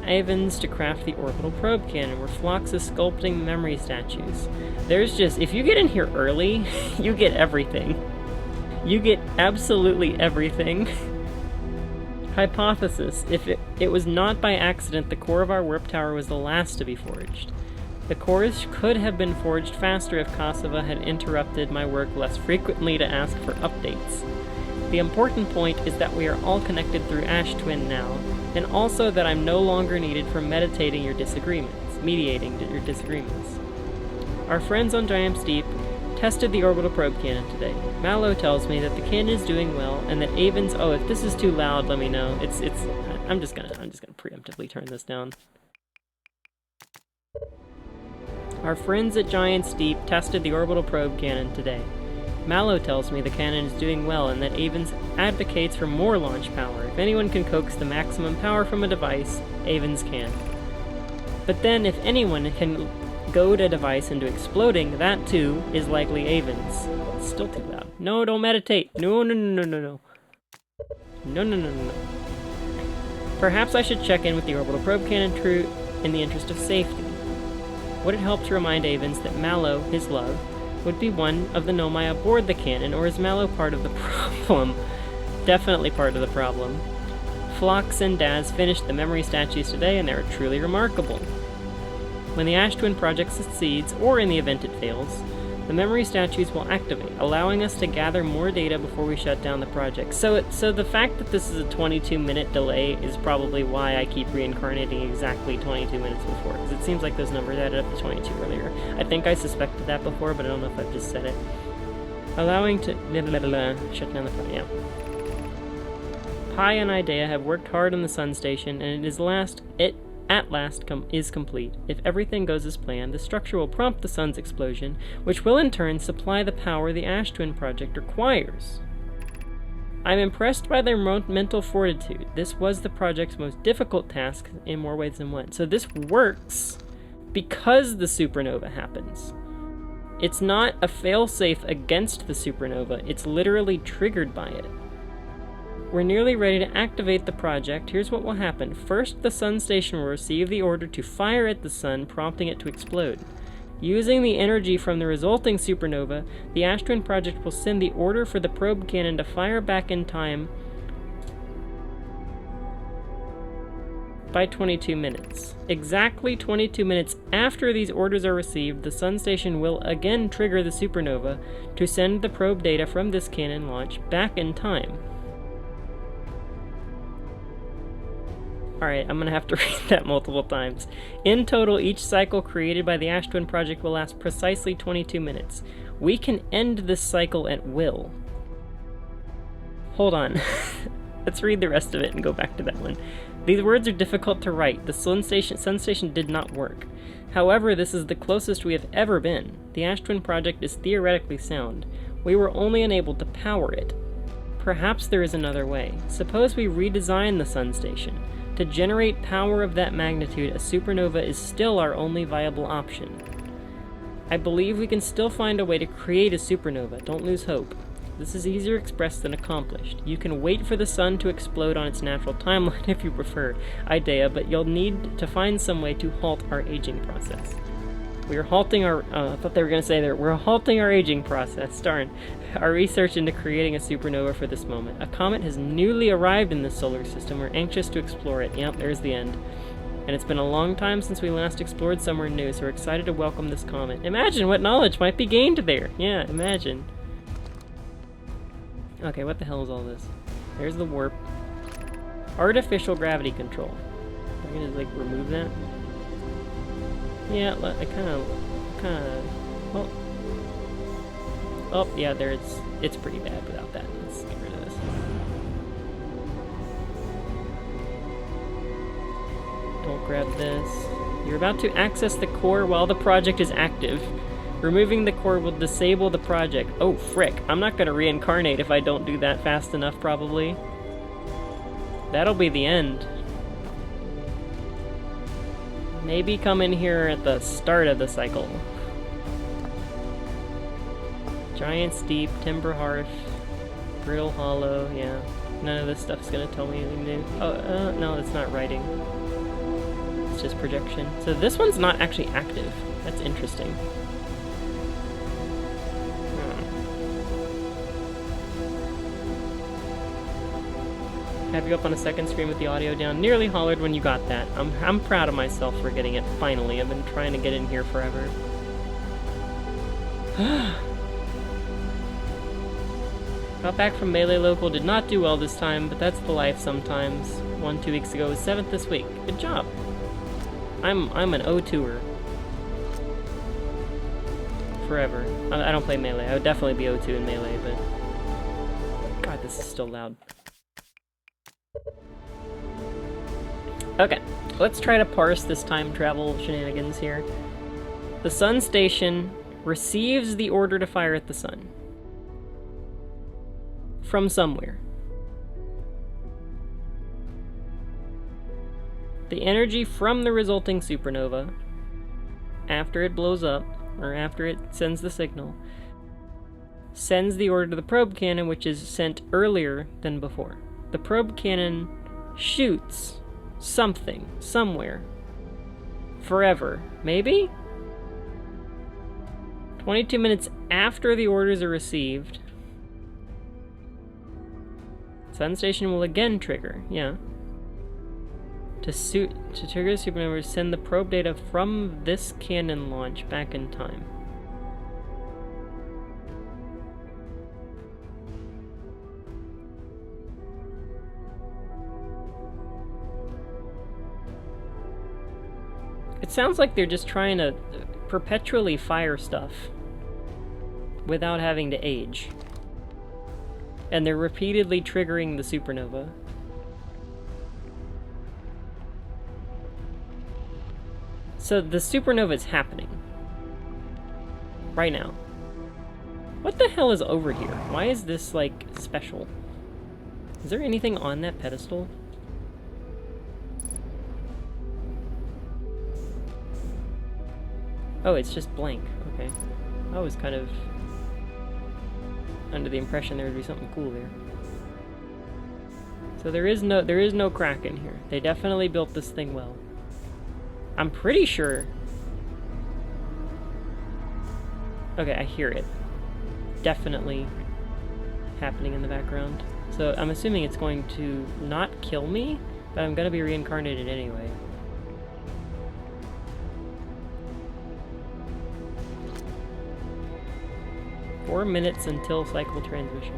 A: Evans to craft the orbital probe cannon, where Phlox is sculpting memory statues. There's just, if you get in here early, you get everything. You get absolutely everything. Hypothesis. If it was not by accident, the core of our warp tower was the last to be forged. The cores could have been forged faster if Kosova had interrupted my work less frequently to ask for updates. The important point is that we are all connected through Ash Twin now, and also that I'm no longer needed for mediating your disagreements. Our friends on Giant's Deep tested the orbital probe cannon today. Mallow tells me that the cannon is doing well, and that Avon's... Oh, if this is too loud, let me know. I'm just gonna preemptively turn this down. Our friends at Giant's Deep tested the orbital probe cannon today. Mallow tells me the cannon is doing well and that Avons advocates for more launch power. If anyone can coax the maximum power from a device, Avons can. But then if anyone can goad a device into exploding, that too is likely Avons. It's still too loud. No, don't meditate. No. No. Perhaps I should check in with the orbital probe cannon crew in the interest of safety. Would it help to remind Avons that Mallow, his love, would be one of the Nomai aboard the cannon, or is Mallow part of the problem? Definitely part of the problem. Phlox and Daz finished the memory statues today, and they are truly remarkable. When the Ash Twin project succeeds, or in the event it fails, the memory statues will activate, allowing us to gather more data before we shut down the project. So the fact that this is a 22-minute delay is probably why I keep reincarnating exactly 22 minutes before, because it seems like those numbers added up to 22 earlier. I think I suspected that before, but I don't know if I've just said it. Allowing to... shut down the project, yeah. Pi and Idea have worked hard on the Sun Station, and it at last is complete. If everything goes as planned, the structure will prompt the sun's explosion, which will in turn supply the power the Ash Twin project requires. I'm impressed by their mental fortitude. This was the project's most difficult task in more ways than one. So this works because the supernova happens. It's not a failsafe against the supernova, it's literally triggered by it. We're nearly ready to activate the project. Here's what will happen. First, the Sun Station will receive the order to fire at the sun, prompting it to explode. Using the energy from the resulting supernova, the Ash Twin project will send the order for the probe cannon to fire back in time by 22 minutes. Exactly 22 minutes after these orders are received, the Sun Station will again trigger the supernova to send the probe data from this cannon launch back in time. Alright, I'm gonna have to read that multiple times. In total, each cycle created by the Ash Twin project will last precisely 22 minutes. We can end this cycle at will. Hold on. Let's read the rest of it and go back to that one. These words are difficult to write. The Sun Station did not work. However, this is the closest we have ever been. The Ash Twin project is theoretically sound. We were only unable to power it. Perhaps there is another way. Suppose we redesign the Sun Station. To generate power of that magnitude, a supernova is still our only viable option. I believe we can still find a way to create a supernova. Don't lose hope. This is easier expressed than accomplished. You can wait for the sun to explode on its natural timeline if you prefer, Idea, but you'll need to find some way to halt our aging process. We are halting our... I thought they were going to say there. We're halting our aging process. Darn. Our research into creating a supernova for this moment. A comet has newly arrived in the solar system. We're anxious to explore it. Yep, there's the end. And it's been a long time since we last explored somewhere new, so we're excited to welcome this comet. Imagine what knowledge might be gained there. Yeah, imagine. Okay, what the hell is all this? There's the warp. Artificial gravity control. Am I gonna, like, remove that? Yeah, I kind of, well, oh, yeah, it's pretty bad without that. Let's get rid of this. Don't grab this. You're about to access the core while the project is active. Removing the core will disable the project. Oh, frick. I'm not going to reincarnate if I don't do that fast enough, probably. That'll be the end. Maybe come in here at the start of the cycle. Giant's Deep, Timber Hearth, Brittle Hollow, yeah. None of this stuff's gonna tell me anything new. Oh, no, it's not writing. It's just projection. So this one's not actually active. That's interesting. Have you up on a second screen with the audio down. Nearly hollered when you got that. I'm proud of myself for getting it finally. I've been trying to get in here forever. Got back from Melee Local, did not do well this time, but that's the life sometimes. 1-2 weeks ago, was 7th this week. Good job. I'm an O2er. Forever. I don't play Melee. I would definitely be O2 in Melee, but... God, this is still loud. Okay, let's try to parse this time travel shenanigans here. The sun station receives the order to fire at the sun. From somewhere. The energy from the resulting supernova, after it blows up, or after it sends the signal, sends the order to the probe cannon, which is sent earlier than before. The probe cannon shoots something, somewhere, forever, maybe? 22 minutes after the orders are received, Sun Station will again trigger, yeah. To trigger the supernova, send the probe data from this cannon launch back in time. It sounds like they're just trying to perpetually fire stuff without having to age. And they're repeatedly triggering the supernova. So the supernova is happening. Right now. What the hell is over here? Why is this, like, special? Is there anything on that pedestal? Oh, it's just blank. Okay. I was kind of under the impression there would be something cool there. So there is no crack in here. They definitely built this thing well. I'm pretty sure. Okay, I hear it. Definitely happening in the background. So I'm assuming it's going to not kill me, but I'm gonna be reincarnated anyway. Four minutes until cycle transmission.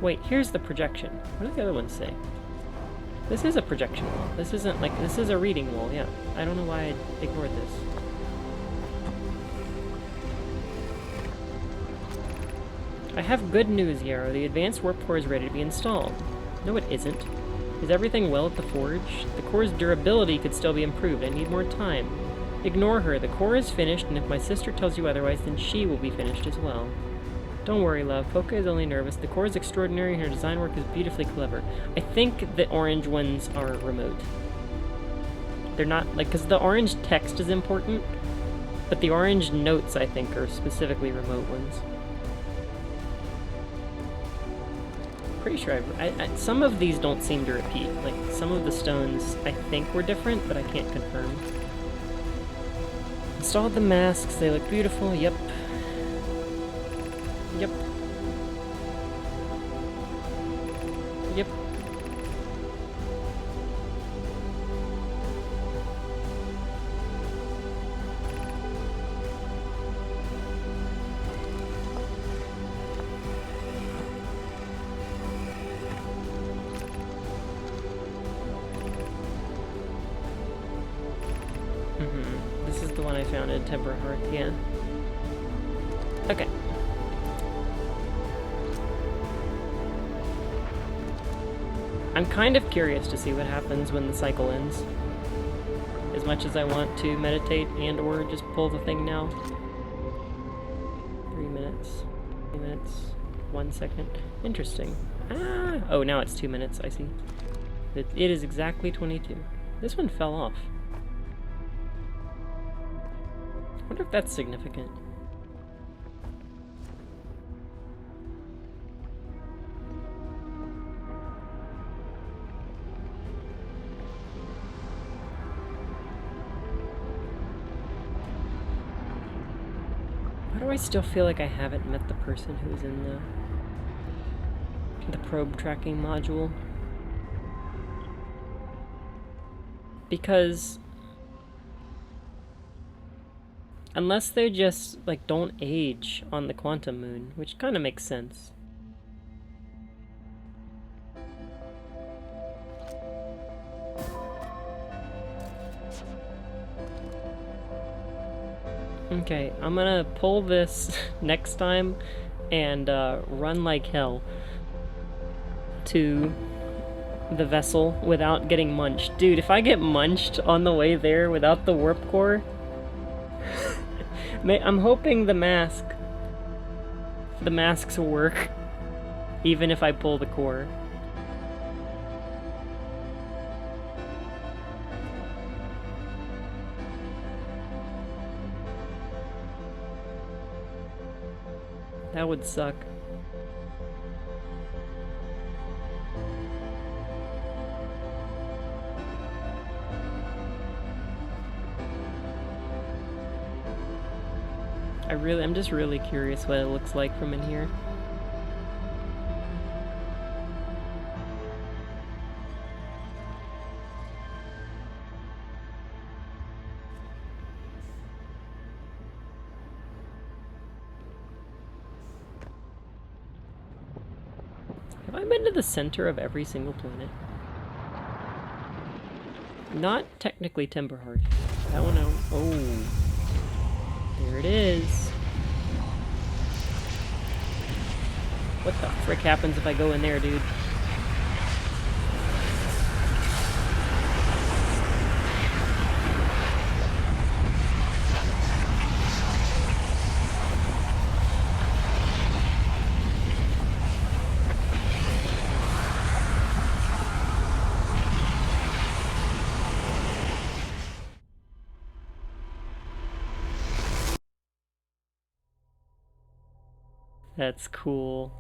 A: Wait, here's the projection. What do the other ones say? This is a projection wall. This isn't like, this is a reading wall, yeah. I don't know why I ignored this. I have good news, Yarrow. The advanced warp core is ready to be installed. No, it isn't. Is everything well at the forge? The core's durability could still be improved. I need more time. Ignore her. The core is finished, and if my sister tells you otherwise, then she will be finished as well. Don't worry, love. Poca is only nervous. The core is extraordinary, and her design work is beautifully clever. I think the orange ones are remote. They're not, like, because the orange text is important, but the orange notes, I think, are specifically remote ones. Pretty sure some of these don't seem to repeat. Like, some of the stones I think were different, but I can't confirm. Installed the masks. They look beautiful. Yep. Yep. Yep. This is the one I found in Temper Hearth, yeah. Okay. I'm kind of curious to see what happens when the cycle ends. As much as I want to meditate and or just pull the thing now. 3 minutes. 3 minutes. 1 second. Interesting. Ah! Oh, now it's 2 minutes, I see. It is exactly 22. This one fell off. I wonder if that's significant. Why do I still feel like I haven't met the person who was in the probe tracking module? Because unless they just like don't age on the quantum moon, which kind of makes sense. Okay, I'm gonna pull this next time and run like hell to the vessel without getting munched. Dude, if I get munched on the way there without the warp core, I'm hoping the masks work even if I pull the core. That would suck. I'm just really curious what it looks like from in here. Have I been to the center of every single planet? Not technically Timberhearth. That one out. Oh. There it is. What the frick happens if I go in there, dude? That's cool.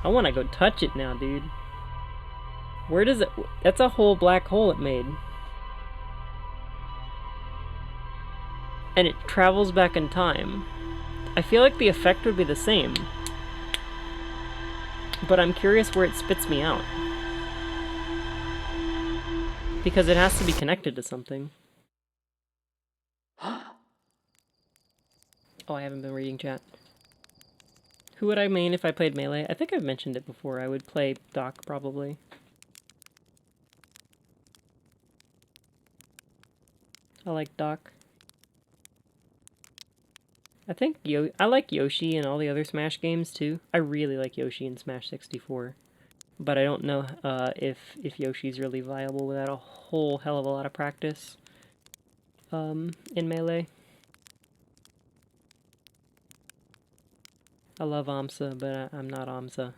A: I want to go touch it now, dude. Where does it... That's a whole black hole it made. And it travels back in time. I feel like the effect would be the same. But I'm curious where it spits me out. Because it has to be connected to something. Oh, I haven't been reading chat. Who would I main if I played Melee? I think I've mentioned it before. I would play Doc, probably. I like Doc. I think I like Yoshi in all the other Smash games, too. I really like Yoshi in Smash 64. But I don't know if Yoshi's really viable without a whole hell of a lot of practice in Melee. I love Amsa, but I'm not Amsa.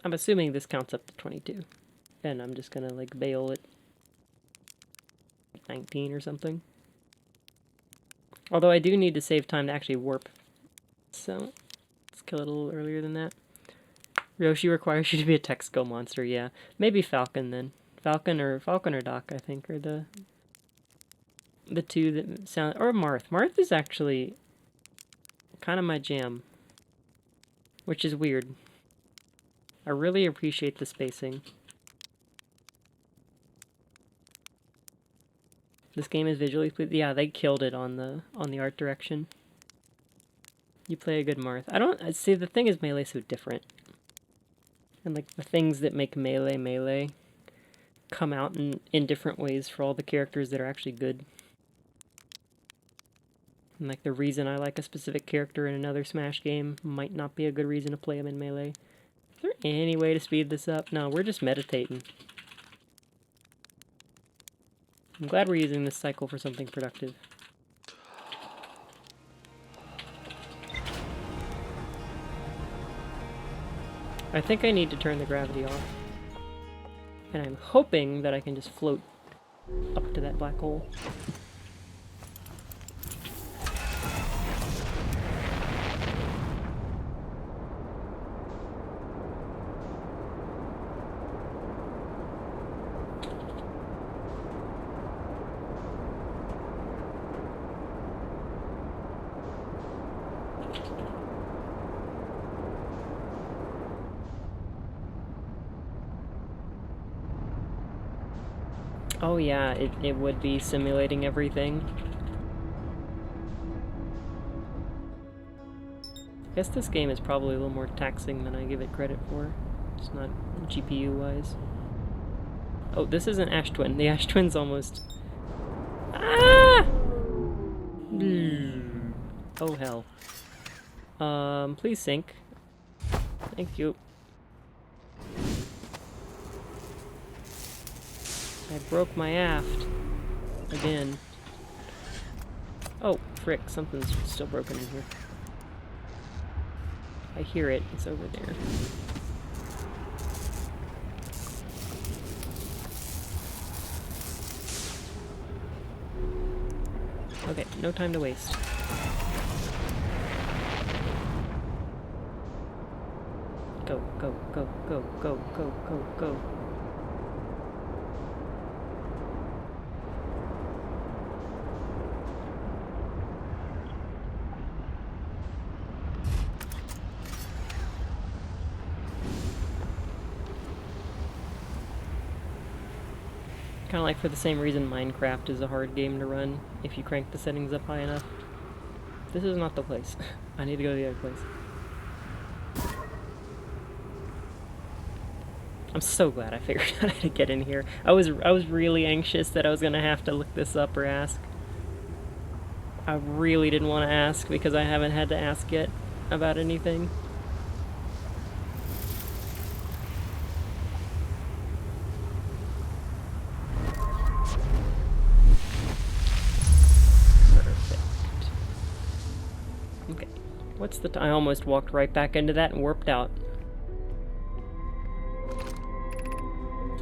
A: I'm assuming this counts up to 22. And I'm just gonna, like, bail at 19 or something. Although I do need to save time to actually warp. So, let's kill it a little earlier than that. Yoshi requires you to be a Texco monster, yeah. Maybe Falcon, then. Falcon or Doc, I think, are the two that sound... Or Marth. Marth is actually kind of my jam. Which is weird. I really appreciate the spacing. This game is visually pleasing. Yeah, they killed it on the art direction. You play a good Marth. I don't... See, the thing is Melee's so different. And, like, the things that make Melee come out in different ways for all the characters that are actually good. And, like, the reason I like a specific character in another Smash game might not be a good reason to play him in Melee. Is there any way to speed this up? No, we're just meditating. I'm glad we're using this cycle for something productive. I think I need to turn the gravity off. And I'm hoping that I can just float up to that black hole. Oh yeah, it would be simulating everything. I guess this game is probably a little more taxing than I give it credit for. It's not GPU-wise. Oh, this isn't Ash Twin. The Ash Twin's almost... Ah! Oh, hell. Please sink. Thank you. I broke my aft. Again. Oh, frick. Something's still broken in here. I hear it. It's over there. Okay, no time to waste. Go, go, go, go, go, go, go, go. Kind of like for the same reason Minecraft is a hard game to run if you crank the settings up high enough. This is not the place. I need to go to the other place. I'm so glad I figured out how to get in here. I was really anxious that I was gonna have to look this up or ask. I really didn't want to ask because I haven't had to ask yet about anything. What's the time? I almost walked right back into that and warped out.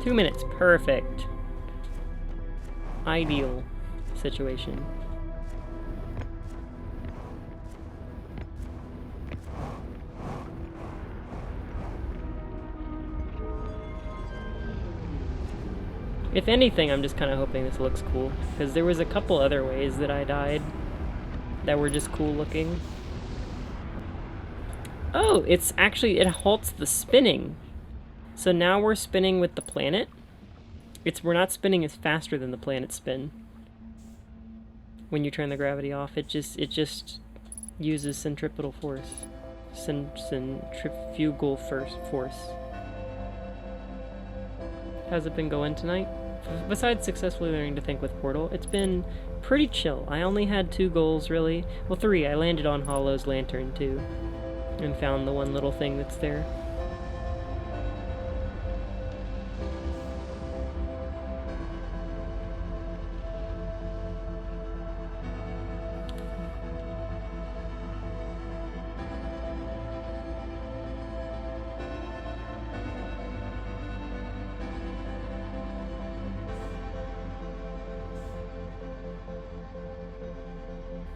A: 2 minutes. Perfect. Ideal situation. If anything, I'm just kind of hoping this looks cool, because there was a couple other ways that I died that were just cool looking. Oh, it's actually, it halts the spinning. So now we're spinning with the planet. We're not spinning as faster than the planets spin. When you turn the gravity off, it just uses centripetal force. Centrifugal force. How's it been going tonight? Besides successfully learning to think with Portal, it's been pretty chill. I only had 2 goals, really. Well, 3. I landed on Hollow's lantern, too. And found the one little thing that's there.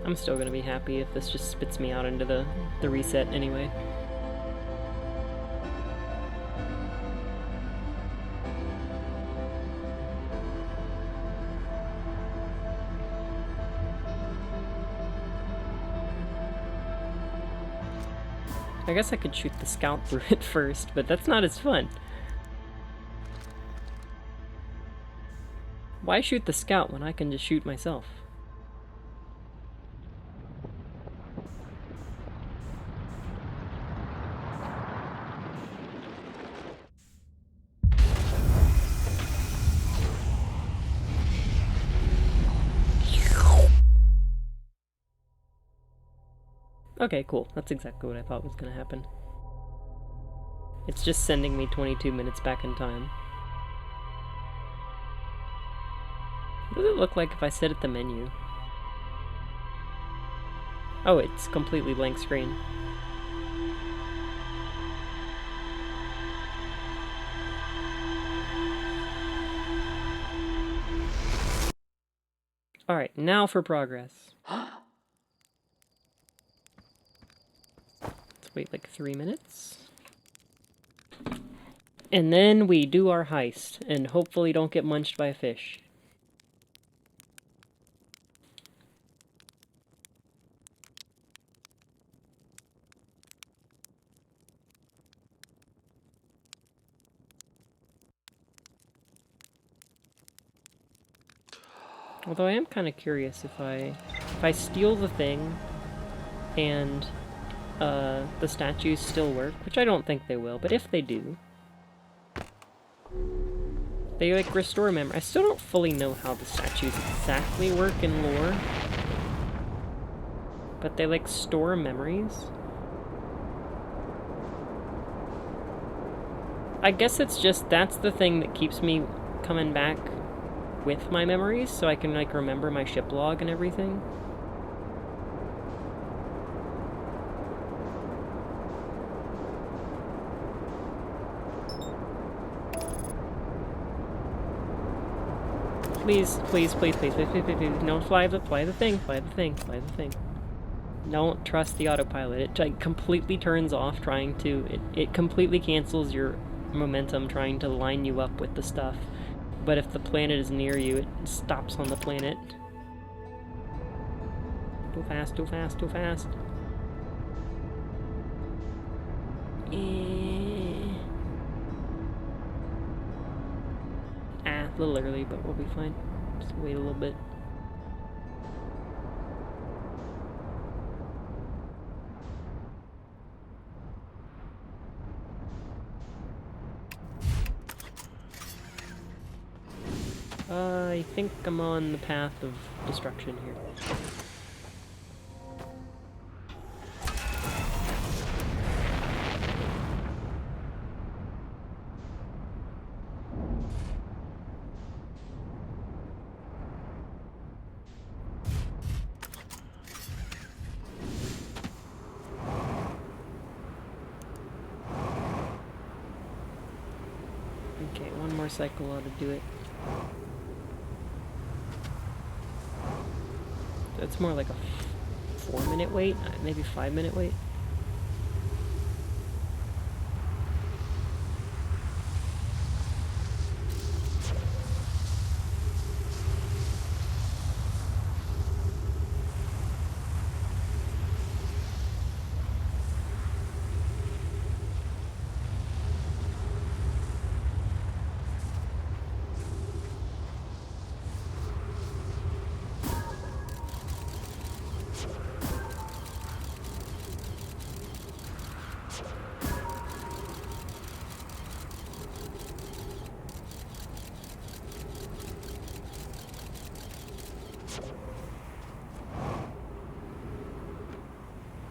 A: I'm still gonna be happy if this just spits me out into the reset anyway. I guess I could shoot the scout through it first, but that's not as fun. Why shoot the scout when I can just shoot myself? Okay, cool. That's exactly what I thought was gonna happen. It's just sending me 22 minutes back in time. What does it look like if I sit at the menu? Oh, it's completely blank screen. Alright, now for progress. Let's wait like 3 minutes. And then we do our heist, and hopefully don't get munched by a fish. Although I am kind of curious if I steal the thing and the statues still work, which I don't think they will, but if they do, they like restore memory. I still don't fully know how the statues exactly work in lore, but they like store memories. I guess it's just that's the thing that keeps me coming back with my memories, so I can like remember my ship log and everything. Please, please, please, please, please, please, please, please. Don't fly the thing, fly the thing, fly the thing. Don't trust the autopilot. It like completely turns off trying to, it completely cancels your momentum trying to line you up with the stuff. But if the planet is near you, it stops on the planet. Too fast, too fast, too fast. A little early, but we'll be fine. Just wait a little bit. I think I'm on the path of destruction here. Okay, one more cycle ought to do it. It's more like a 4-minute wait, maybe 5-minute wait.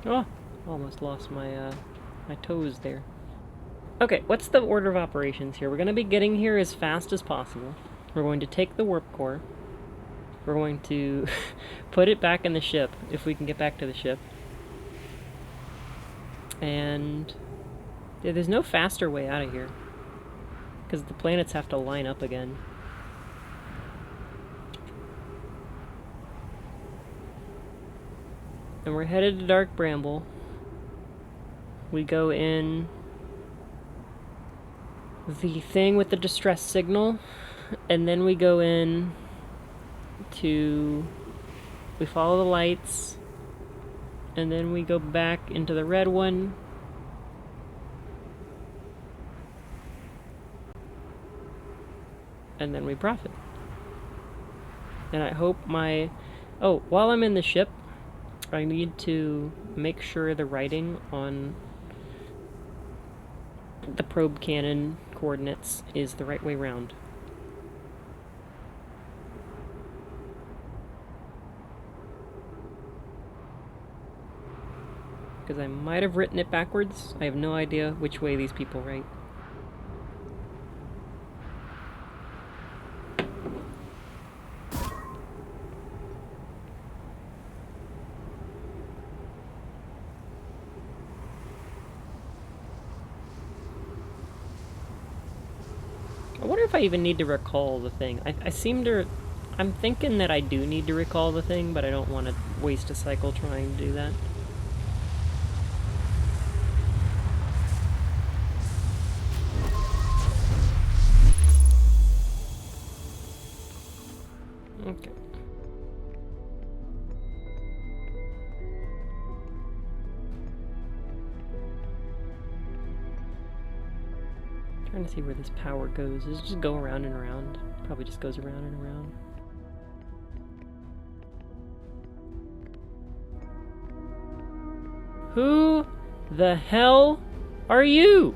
A: Oh, almost lost my my toes there. Okay, what's the order of operations here? We're going to be getting here as fast as possible. We're going to take the warp core. We're going to put it back in the ship, if we can get back to the ship. And yeah, there's no faster way out of here, because the planets have to line up again. And we're headed to Dark Bramble. We go in the thing with the distress signal, and then we go in to, we follow the lights, and then we go back into the red one, and then we profit. And I hope my, oh, while I'm in the ship, I need to make sure the writing on the probe cannon coordinates is the right way round. Because I might have written it backwards. I have no idea which way these people write. I wonder if I even need to recall the thing. I'm thinking that I do need to recall the thing, but I don't want to waste a cycle trying to do that. Okay. Trying to see where this power goes. Does it just go around and around? Probably just goes around and around. Who the hell are you?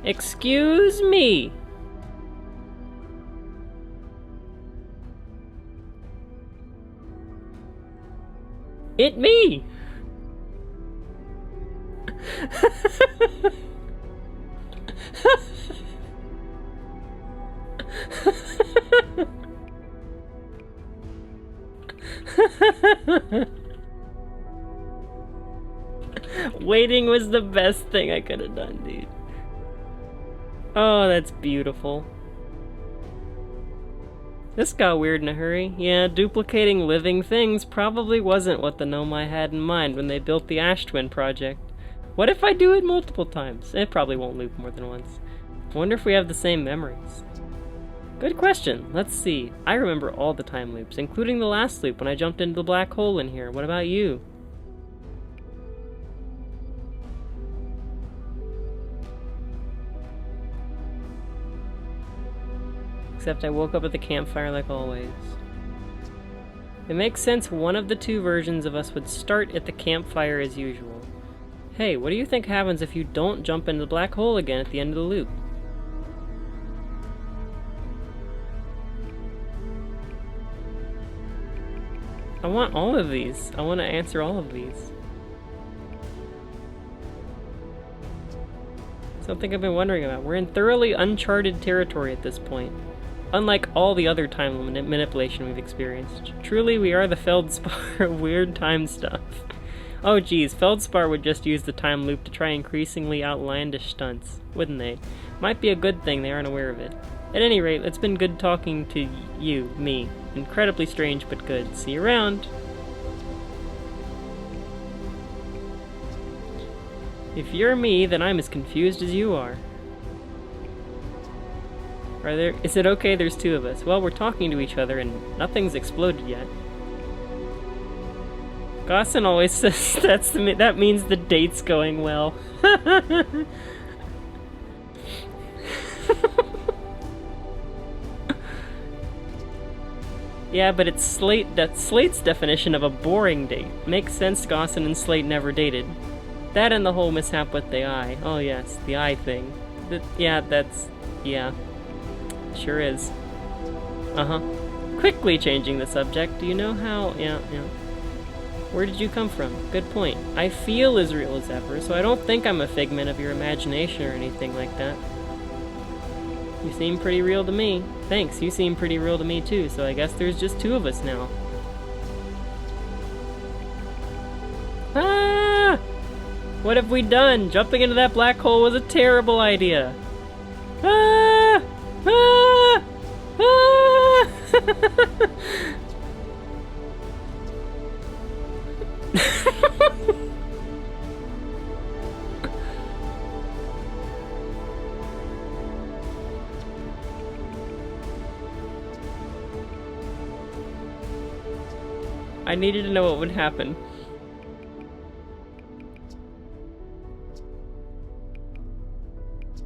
A: Excuse me. It me. Waiting was the best thing I could have done, dude. Oh, that's beautiful. This got weird in a hurry. Yeah, duplicating living things probably wasn't what the Nomai had in mind when they built the Ash Twin project. What if I do it multiple times? It probably won't loop more than once. I wonder if we have the same memories. Good question. Let's see. I remember all the time loops, including the last loop when I jumped into the black hole in here. What about you? Except I woke up at the campfire like always. It makes sense one of the two versions of us would start at the campfire as usual. Hey, what do you think happens if you don't jump into the black hole again at the end of the loop? I want all of these. I want to answer all of these. Something I've been wondering about. We're in thoroughly uncharted territory at this point. Unlike all the other time manipulation we've experienced. Truly, we are the Feldspar of weird time stuff. Oh geez, Feldspar would just use the time loop to try increasingly outlandish stunts, wouldn't they? Might be a good thing they aren't aware of it. At any rate, it's been good talking to you, me. Incredibly strange, but good. See you around! If you're me, then I'm as confused as you are. Is it okay there's two of us? Well, we're talking to each other and nothing's exploded yet. Gossin always says that means the date's going well. Yeah, but it's Slate's definition of a boring date. Makes sense Gossin and Slate never dated. That and the whole mishap with the eye. Oh yes, the eye thing. Yeah. Sure is. Uh-huh. Quickly changing the subject, do you know how... Yeah. Where did you come from? Good point. I feel as real as ever, so I don't think I'm a figment of your imagination or anything like that. You seem pretty real to me. Thanks, you seem pretty real to me too, so I guess there's just two of us now. Ah! What have we done? Jumping into that black hole was a terrible idea. Ah! Ah! Ah! I needed to know what would happen.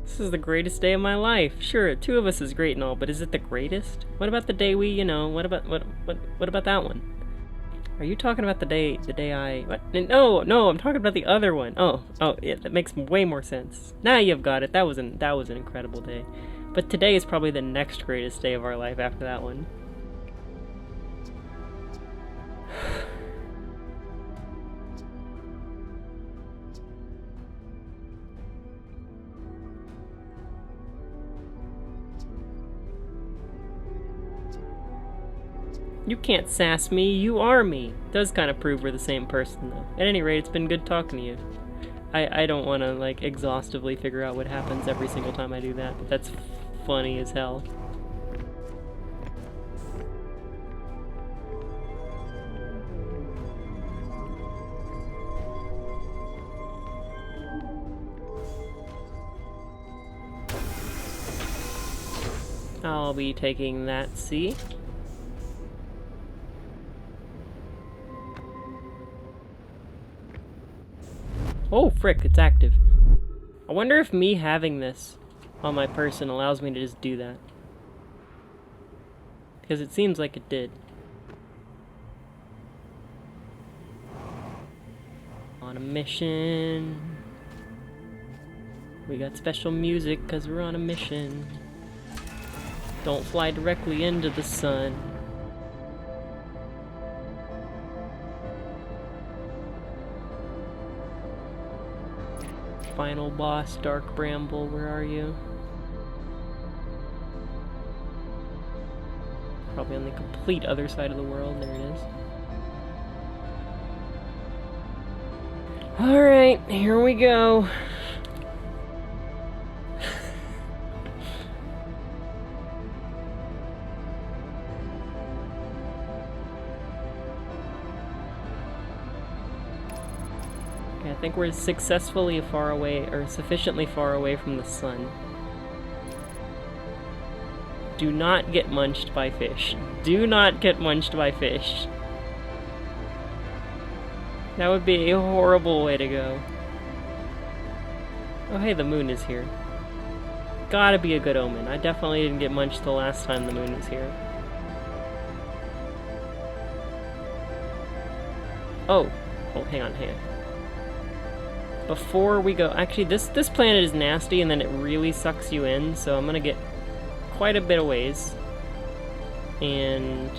A: This is the greatest day of my life. Sure, two of us is great and all, but is it the greatest? What about the day we, what about that one? Are you talking about the day what? No, I'm talking about the other one. Oh, yeah, that makes way more sense. Now you've got it. That was an incredible day. But today is probably the next greatest day of our life after that one. You can't sass me, you are me. Does kind of prove we're the same person, though. At any rate, it's been good talking to you. I don't want to, like, exhaustively figure out what happens every single time I do that, but that's funny as hell. I'll be taking that C. Oh, frick, it's active. I wonder if me having this on my person allows me to just do that. Because it seems like it did. On a mission. We got special music because we're on a mission. Don't fly directly into the sun. Final boss, Dark Bramble, where are you? Probably on the complete other side of the world. There it is. Alright, here we go. Okay, I think we're successfully far away, or sufficiently far away from the sun. Do not get munched by fish. Do not get munched by fish. That would be a horrible way to go. Oh hey, the moon is here. Gotta be a good omen. I definitely didn't get munched the last time the moon was here. Oh, hang on. Before we go, actually this planet is nasty and then it really sucks you in, so I'm gonna get quite a bit of ways and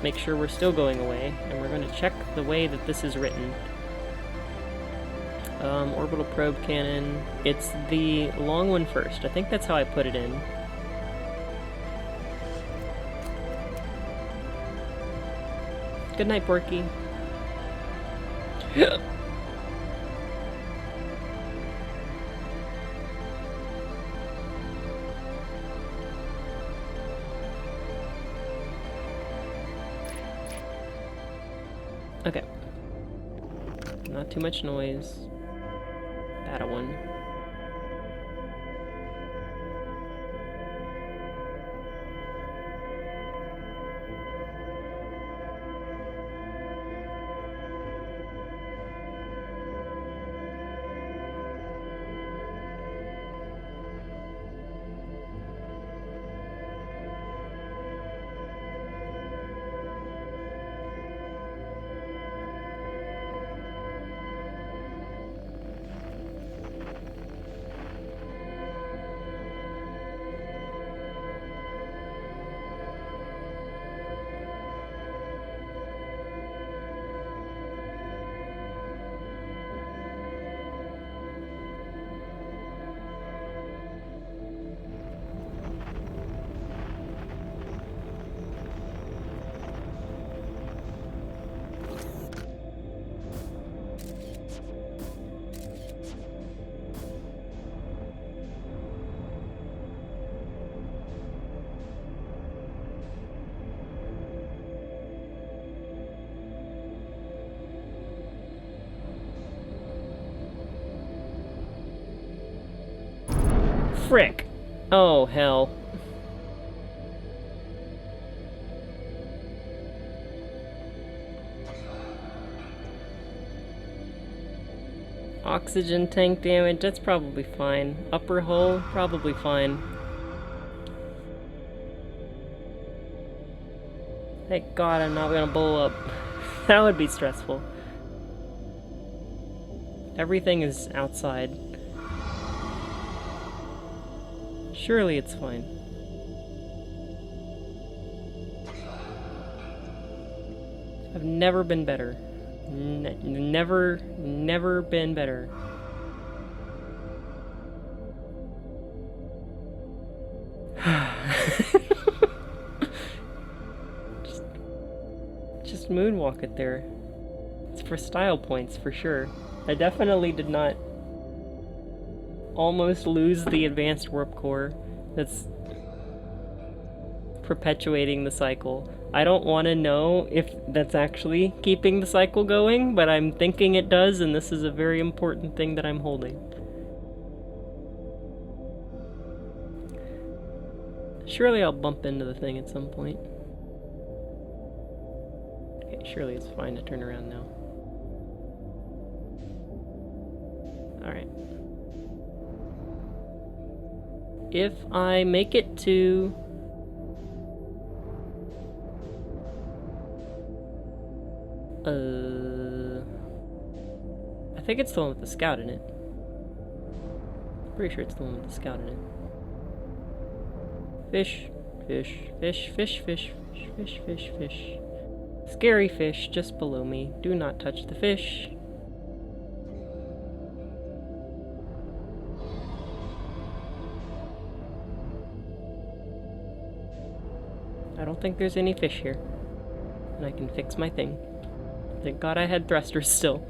A: make sure we're still going away, and we're going to check the way that this is written. Orbital probe cannon. It's the long one first. I think that's how I put it in. Good night, Porky. Okay. Not too much noise. That one. Frick! Oh, hell. Oxygen tank damage, that's probably fine. Upper hull, probably fine. Thank God I'm not gonna blow up. That would be stressful. Everything is outside. Surely it's fine. I've never been better. Never been better. just moonwalk it there. It's for style points, for sure. I definitely did not almost lose the advanced warp core that's perpetuating the cycle. I don't want to know if that's actually keeping the cycle going, but I'm thinking it does, and this is a very important thing that I'm holding. Surely I'll bump into the thing at some point. Okay, surely it's fine to turn around now. Alright. If I make it to... I think it's the one with the scout in it. Pretty sure it's the one with the scout in it. Fish, fish, fish, fish, fish, fish, fish, fish, fish. Scary fish just below me. Do not touch the fish. I don't think there's any fish here. And I can fix my thing. Thank God I had thrusters still.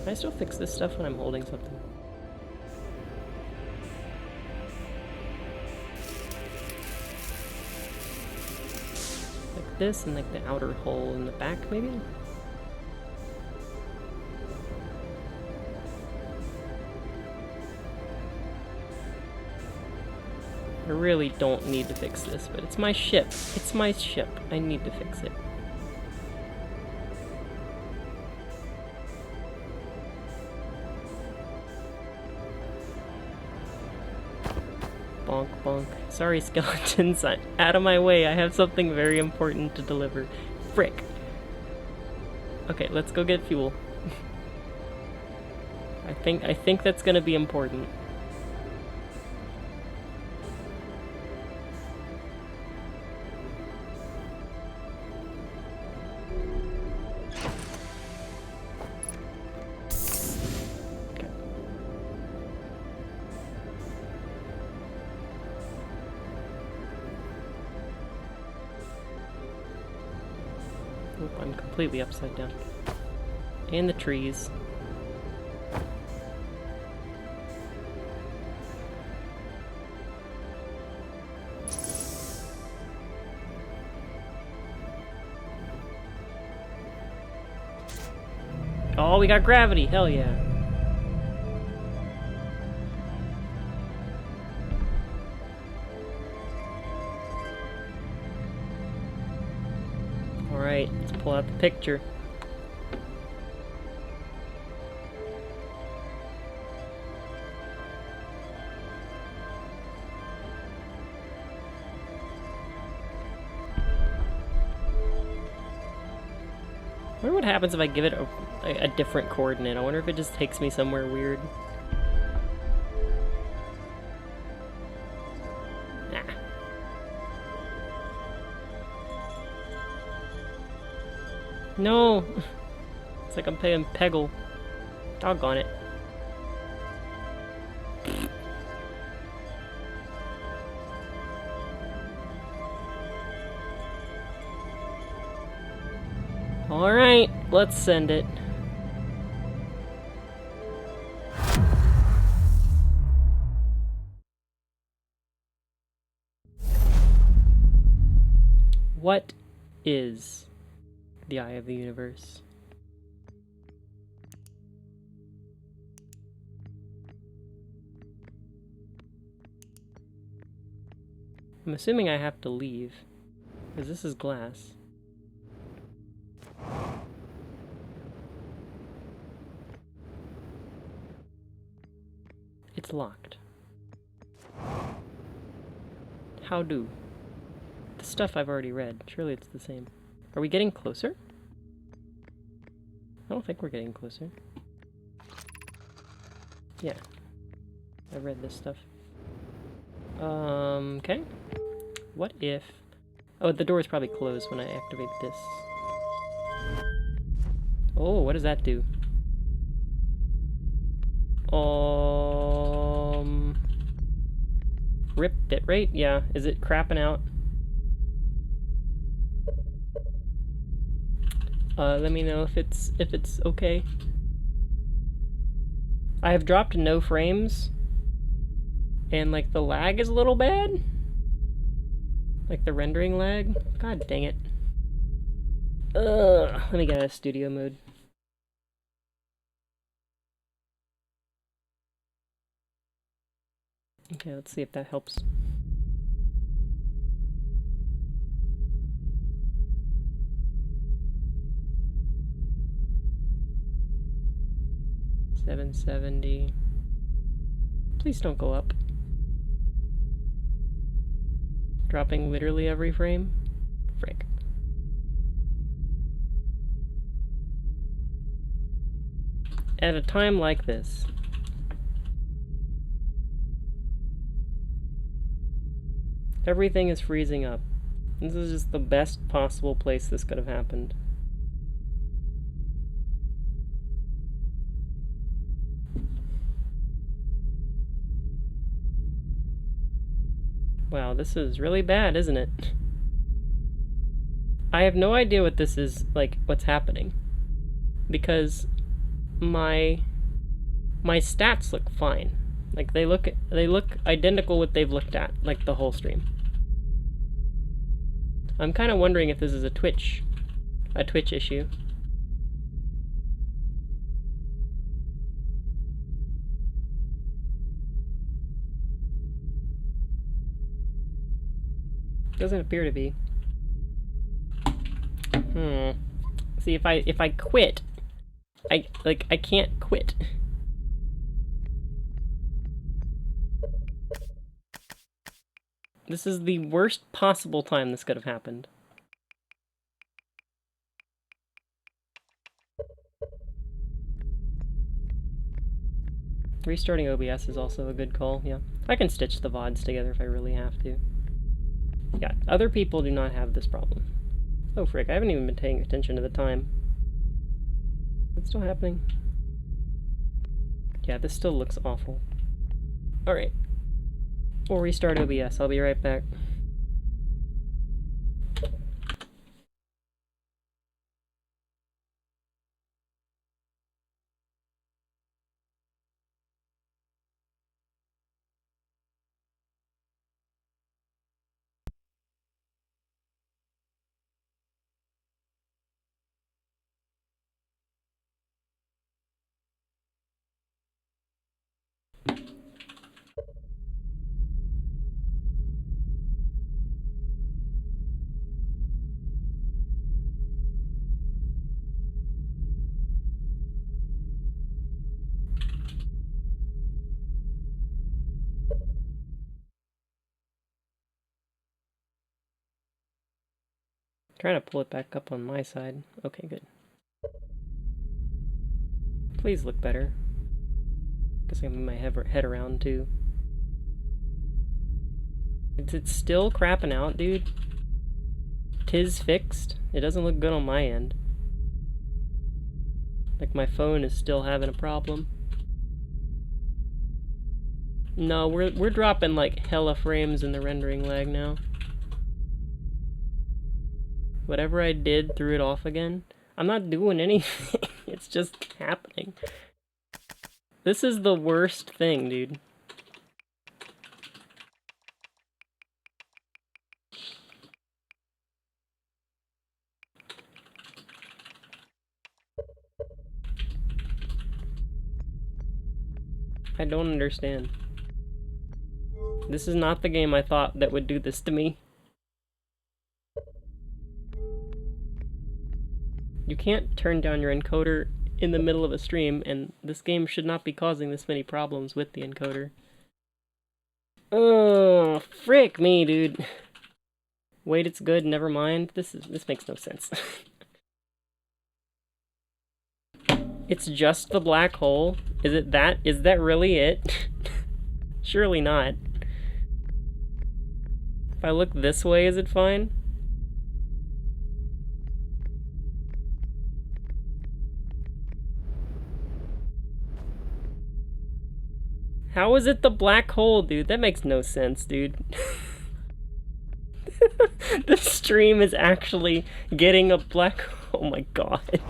A: Can I still fix this stuff when I'm holding something? Like this and like the outer hole in the back, maybe? I really don't need to fix this, but it's my ship. It's my ship. I need to fix it. Bonk, bonk. Sorry, skeletons. Out of my way. I have something very important to deliver. Frick. Okay, let's go get fuel. I think that's gonna be important. Oop, I'm completely upside down. And the trees. Oh, we got gravity! Hell yeah. Alright, let's pull out the picture. I wonder what happens if I give it a different coordinate. I wonder if it just takes me somewhere weird. Nah. No! It's like I'm playing Peggle. Doggone it. Alright, let's send it. What is the eye of the universe? I'm assuming I have to leave, because this is glass. It's locked. How do? The stuff I've already read. Surely it's the same. Are we getting closer? I don't think we're getting closer. Yeah. I read this stuff. Okay. What if... Oh, the door is probably closed when I activate this. Oh, what does that do? Rip bit rate? Yeah. Is it crapping out? Let me know if it's okay. I have dropped no frames, and like the lag is a little bad. Like the rendering lag. God dang it. Let me get out of studio mode. Okay, let's see if that helps. $770. Please don't go up. dropping literally every frame? Frick. At a time like this, everything is freezing up. This is just the best possible place this could have happened. Wow, this is really bad, isn't it? I have no idea what this is, like, what's happening. Because my stats look fine. Like, they look identical what they've looked at, like, the whole stream. I'm kind of wondering if this is a Twitch issue. Doesn't appear to be. See, if I quit, I can't quit. This is the worst possible time this could have happened. Restarting OBS is also a good call, yeah. I can stitch the VODs together if I really have to. Yeah, other people do not have this problem. Oh frick, I haven't even been paying attention to the time. Is it still happening? Yeah, this still looks awful. Alright. We'll restart OBS, I'll be right back. Trying to pull it back up on my side. Okay, good. Please look better. Guess I can move my head around too. Is it still crapping out, dude? 'Tis fixed. It doesn't look good on my end. Like my phone is still having a problem. No, we're dropping like hella frames in the rendering lag now. Whatever I did threw it off again. I'm not doing anything. It's just happening. This is the worst thing, dude. I don't understand. This is not the game I thought that would do this to me. You can't turn down your encoder in the middle of a stream, and this game should not be causing this many problems with the encoder. Oh, frick me, dude. Wait, it's good, never mind. This makes no sense. It's just the black hole? Is that really it? Surely not. If I look this way, is it fine? How is it the black hole, dude? That makes no sense, dude. The stream is actually getting a black... Oh my god.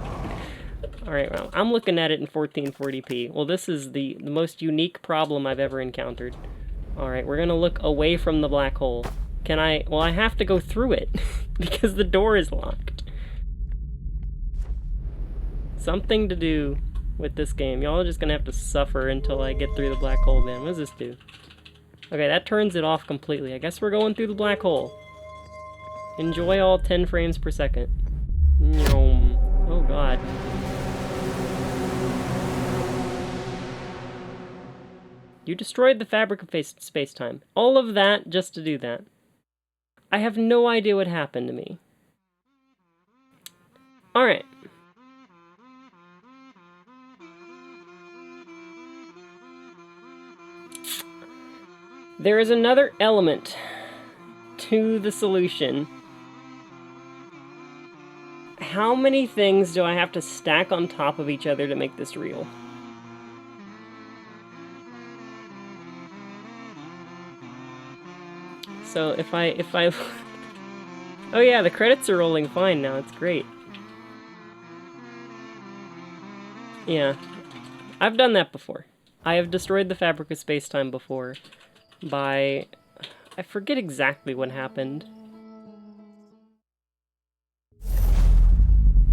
A: Alright, well, I'm looking at it in 1440p. Well, this is the most unique problem I've ever encountered. Alright, we're gonna look away from the black hole. Can I... Well, I have to go through it, because the door is locked. Something to do with this game. Y'all are just gonna have to suffer until I get through the black hole, man. What does this do? Okay, that turns it off completely. I guess we're going through the black hole. Enjoy all 10 frames per second. Oh god. You destroyed the fabric of space-time. All of that just to do that. I have no idea what happened to me. Alright. There is another element to the solution. How many things do I have to stack on top of each other to make this real? So if I... Oh yeah, the credits are rolling fine now, it's great. Yeah, I've done that before. I have destroyed the fabric of space-time before by... I forget exactly what happened.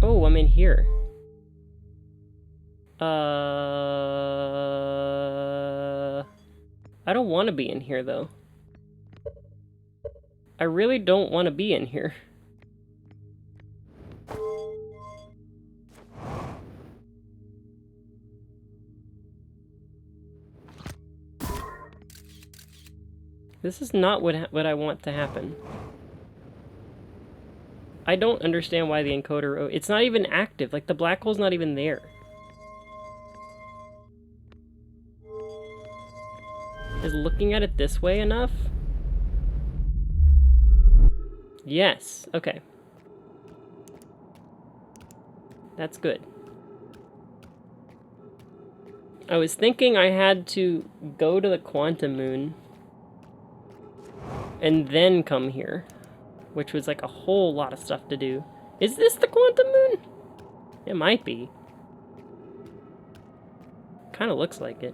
A: Oh, I'm in here. I don't want to be in here, though. I really don't want to be in here. This is not what I want to happen. I don't understand why the encoder... It's not even active. Like, the black hole's not even there. Is looking at it this way enough? Yes. Okay. That's good. I was thinking I had to go to the quantum moon and then come here, which was like a whole lot of stuff to do. Is this the quantum moon? It might be. Kind of looks like it.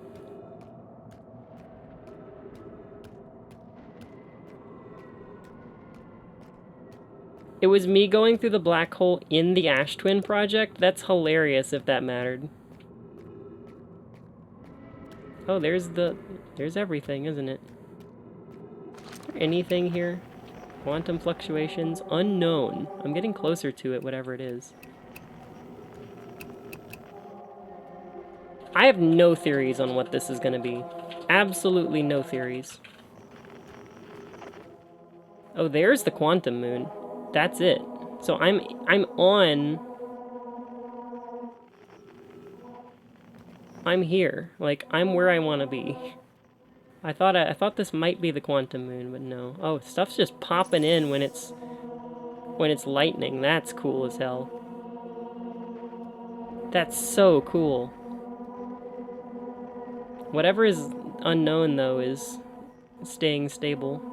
A: It was me going through the black hole in the Ash Twin project? That's hilarious if that mattered. Oh, there's everything, isn't it? Is there anything here? Quantum fluctuations? Unknown. I'm getting closer to it, whatever it is. I have no theories on what this is going to be. Absolutely no theories. Oh, there's the quantum moon. That's it. So I'm on... I'm here. Like, I'm where I want to be. I thought this might be the quantum moon, but no. Oh, stuff's just popping in when it's lightning. That's cool as hell. That's so cool. Whatever is unknown, though, is staying stable.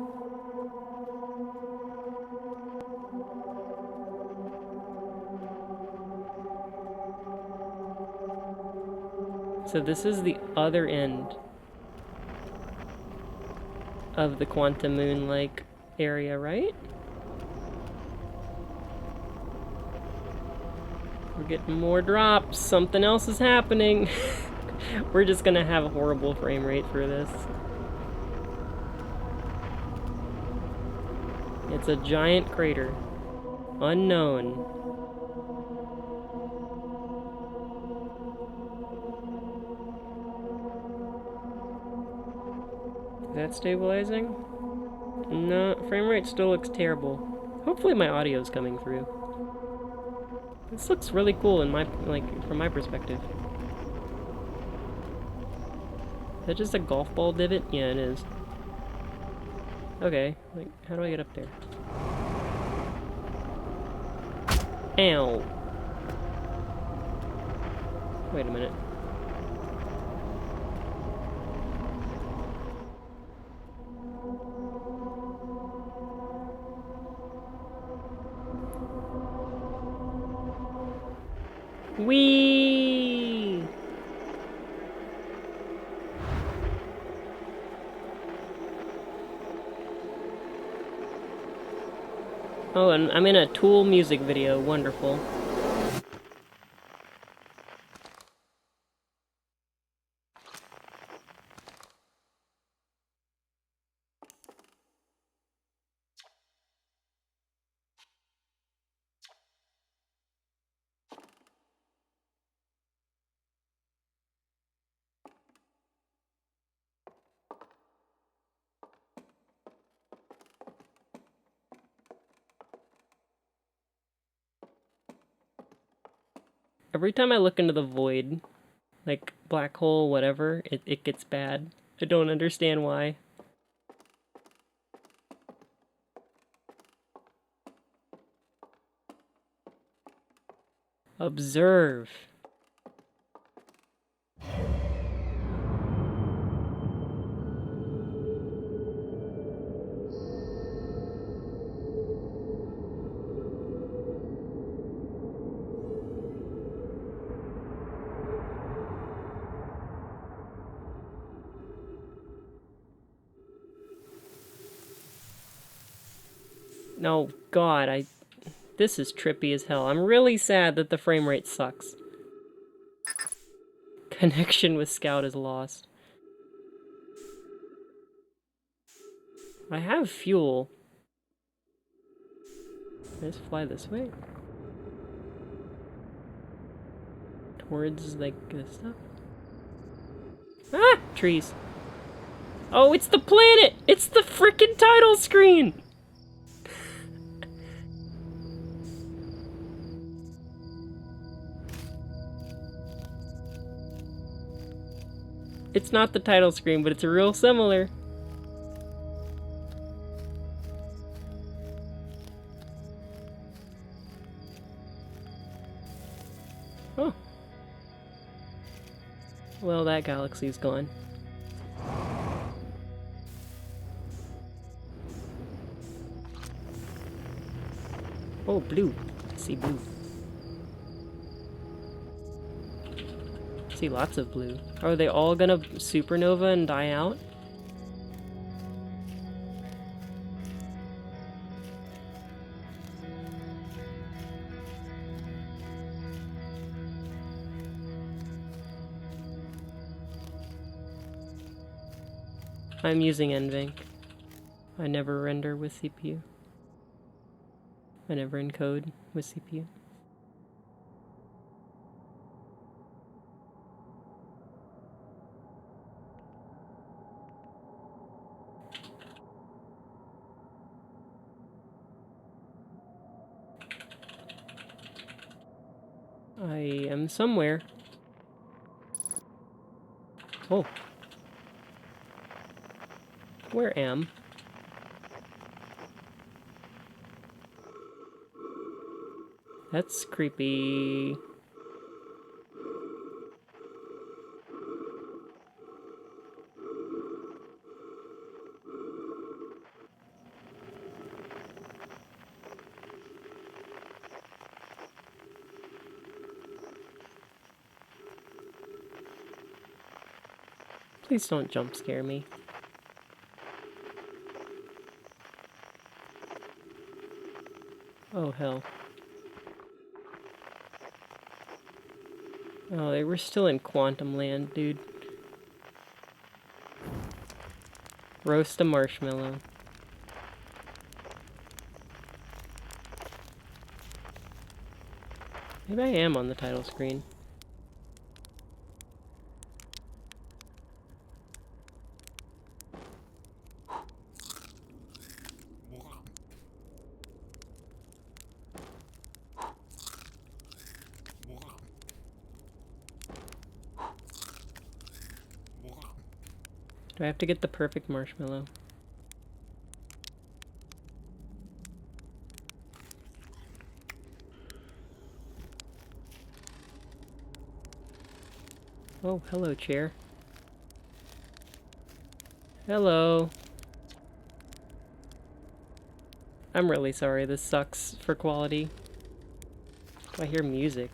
A: So this is the other end of the quantum moon-like area, right? We're getting more drops. Something else is happening. We're just gonna have a horrible frame rate for this. It's a giant crater. Unknown. Is that stabilizing? No, frame rate still looks terrible. Hopefully my audio's coming through. This looks really cool in from my perspective. Is that just a golf ball divot? Yeah, it is. Okay, like, how do I get up there? Ow! Wait a minute. Whee! Oh, and I'm in a Tool music video. Wonderful. Every time I look into the void, like black hole, whatever, it gets bad. I don't understand why. Observe. No, God, this is trippy as hell. I'm really sad that the frame rate sucks. Connection with Scout is lost. I have fuel. Let's fly this way. Towards, like, this stuff. Ah! Trees. Oh, it's the planet! It's the frickin' title screen! It's not the title screen, but it's real similar. Oh. Well, that galaxy's gone. Oh, blue. I see blue. I see lots of blue. Are they all gonna supernova and die out? I'm using NVENC. I never render with CPU. I never encode with CPU. I am somewhere. Oh. Where am? That's creepy. Please don't jump scare me. Oh, hell. Oh, they were still in Quantum Land, dude. Roast a marshmallow. Maybe I am on the title screen. Do I have to get the perfect marshmallow? Oh, hello, chair. Hello. I'm really sorry, this sucks for quality. I hear music.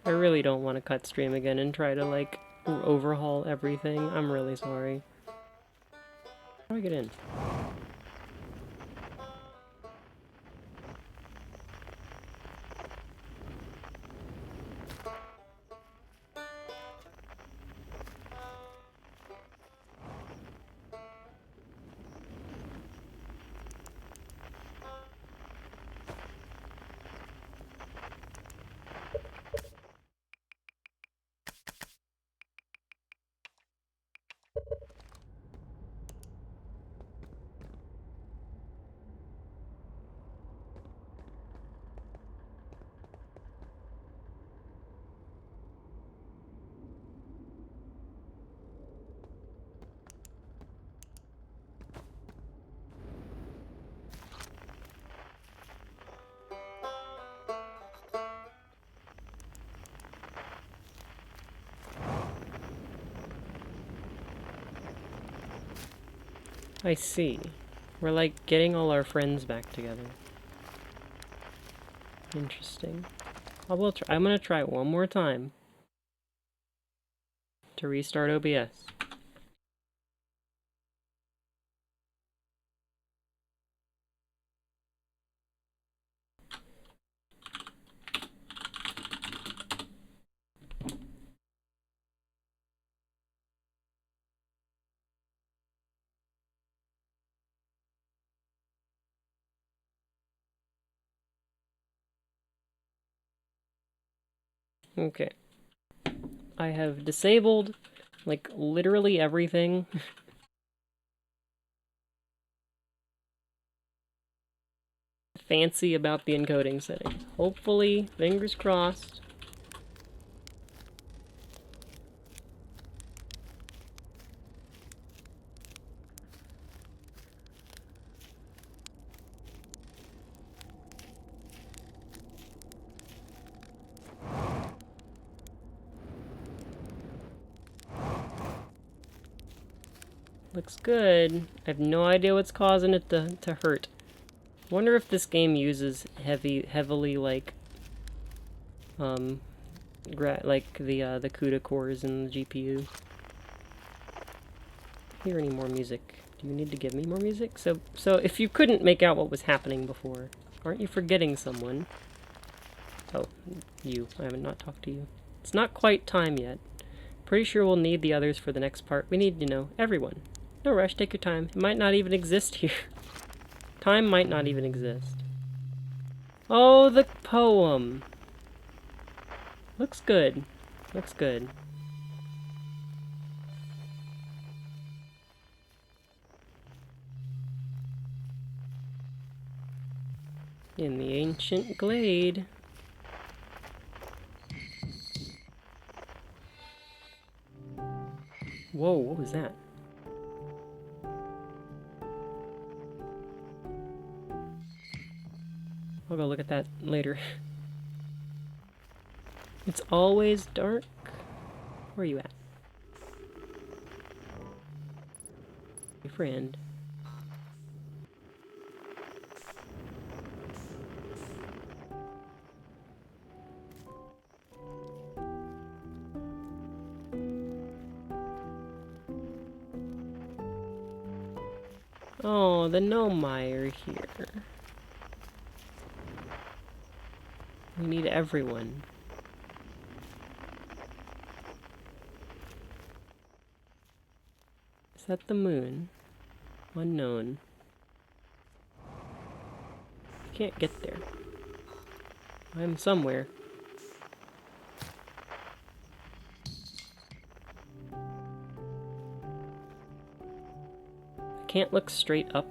A: I really don't want to cut stream again and try to, like, overhaul everything. I'm really sorry. How do I get in? I see. We're like getting all our friends back together. Interesting. I'm gonna try it one more time to restart OBS. Okay. I have disabled, like, literally everything. Fancy about the encoding settings. Hopefully, fingers crossed. Looks good. I have no idea what's causing it to hurt. Wonder if this game uses heavily like like the CUDA cores in the GPU. Hear any more music? Do you need to give me more music? So if you couldn't make out what was happening before, aren't you forgetting someone? Oh, you. I haven't not talked to you. It's not quite time yet. Pretty sure we'll need the others for the next part. We need to know everyone. No rush, take your time. It might not even exist here. Time might not even exist. Oh, the poem. Looks good. Looks good. In the ancient glade. Whoa, what was that? I'll go look at that later. It's always dark. Where are you at? Your friend. Oh, the Nomai are here. We need everyone. Is that the moon? Unknown. Can't get there. I'm somewhere. Can't look straight up.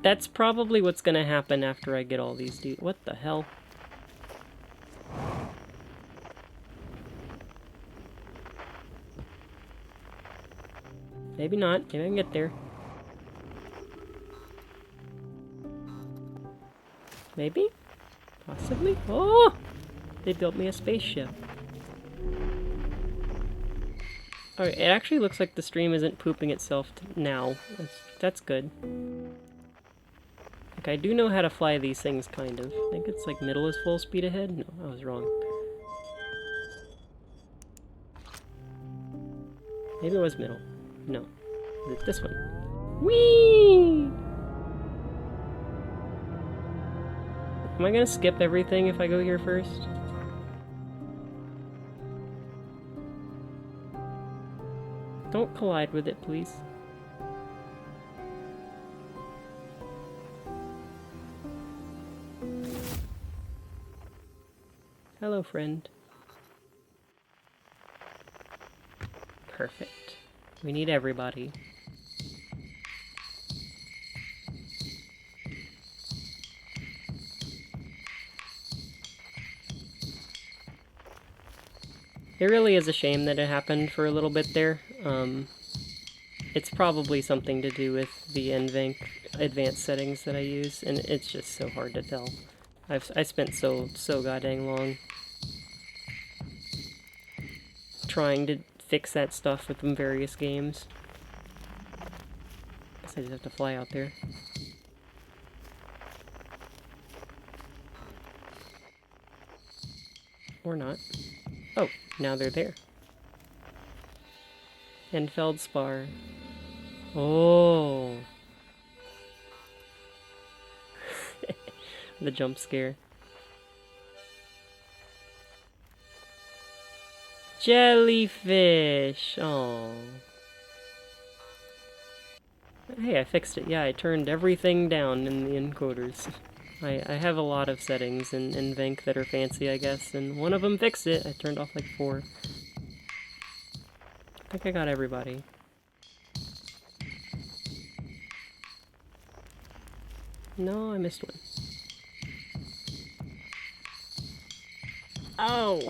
A: That's probably what's gonna happen after I get all these dudes. What the hell? Maybe not. Maybe I can get there. Maybe? Possibly? Oh! They built me a spaceship. Alright, it actually looks like the stream isn't pooping itself now. That's good. Like, I do know how to fly these things, kind of. I think it's like middle is full speed ahead? No, I was wrong. Maybe it was middle. No. This one. Whee! Am I gonna skip everything if I go here first? Don't collide with it, please. Hello, friend. Perfect. We need everybody. It really is a shame that it happened for a little bit there. It's probably something to do with the NVENC advanced settings that I use, and it's just so hard to tell. I spent so goddamn long trying to fix that stuff with various games. guess I just have to fly out there. Or not. Oh, now they're there. And Feldspar. Oh. The jump scare. Jellyfish! Oh. Hey, I fixed it. Yeah, I turned everything down in the encoders. I have a lot of settings in Venk that are fancy, I guess, and one of them fixed it. I turned off like 4. I think I got everybody. No, I missed one. Oh!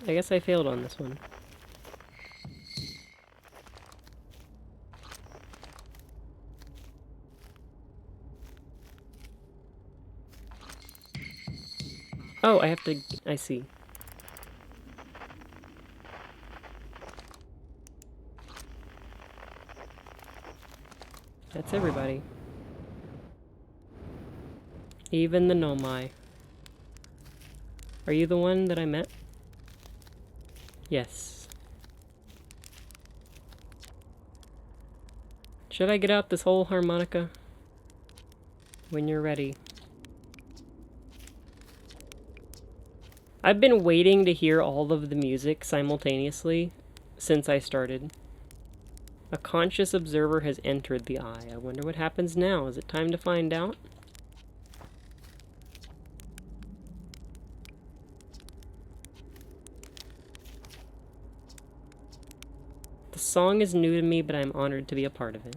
A: I guess I failed on this one. Oh, I have to... I see. That's everybody. Even the Nomai. Are you the one that I met? Yes. Should I get out this whole harmonica? When you're ready. I've been waiting to hear all of the music simultaneously since I started. A conscious observer has entered the eye. I wonder what happens now. Is it time to find out? The song is new to me, but I'm honored to be a part of it.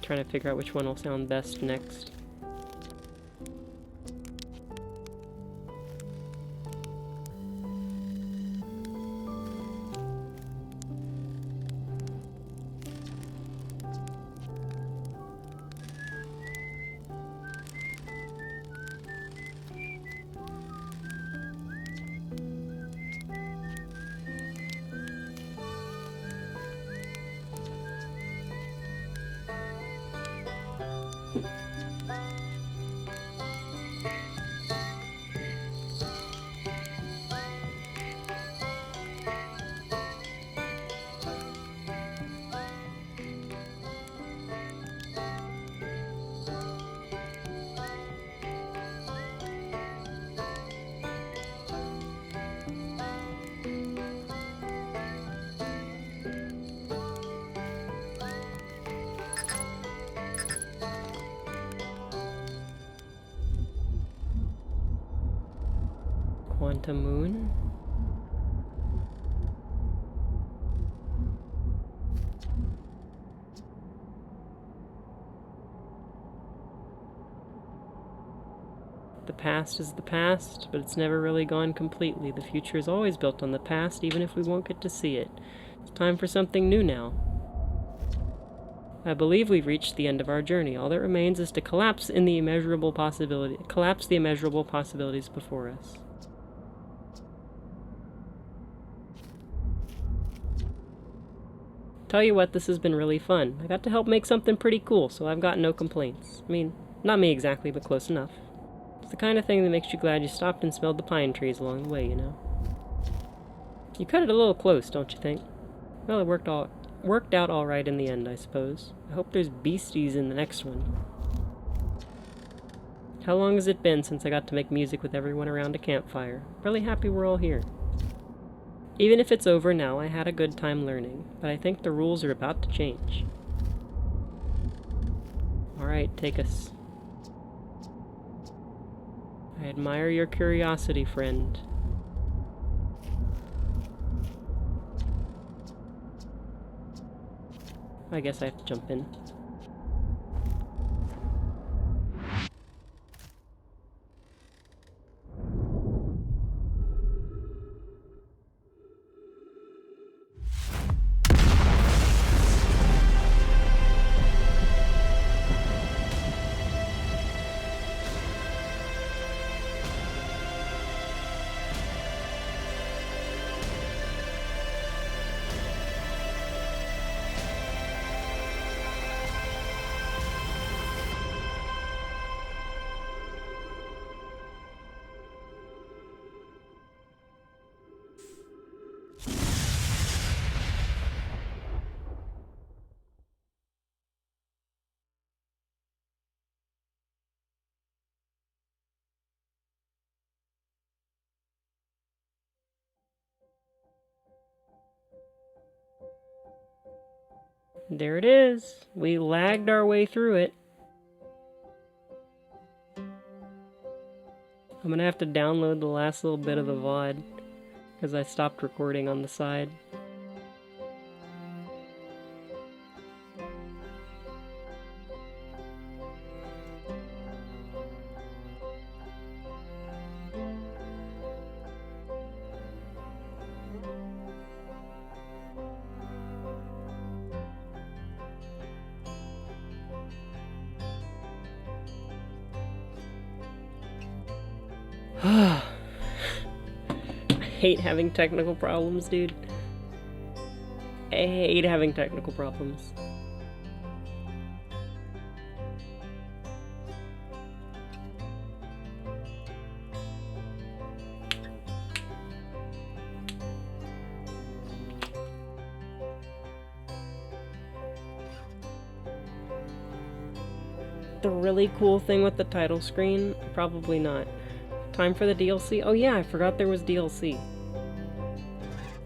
A: Trying to figure out which one will sound best next. Quantum Moon? The past is the past, but it's never really gone completely. The future is always built on the past, even if we won't get to see it. It's time for something new now. I believe we've reached the end of our journey. All that remains is to collapse the immeasurable possibilities before us. Tell you what, this has been really fun. I got to help make something pretty cool, so I've got no complaints. I mean, not me exactly, but close enough. It's the kind of thing that makes you glad you stopped and smelled the pine trees along the way, you know? You cut it a little close, don't you think? Well, it worked out all right in the end, I suppose. I hope there's beasties in the next one. How long has it been since I got to make music with everyone around a campfire? Really happy we're all here. Even if it's over now, I had a good time learning, but I think the rules are about to change. Alright, take us. I admire your curiosity, friend. I guess I have to jump in. There it is. We lagged our way through it. I'm gonna have to download the last little bit of the VOD because I stopped recording on the side. I hate having technical problems, dude. I hate having technical problems. The really cool thing with the title screen? Probably not. Time for the DLC? Oh yeah, I forgot there was DLC.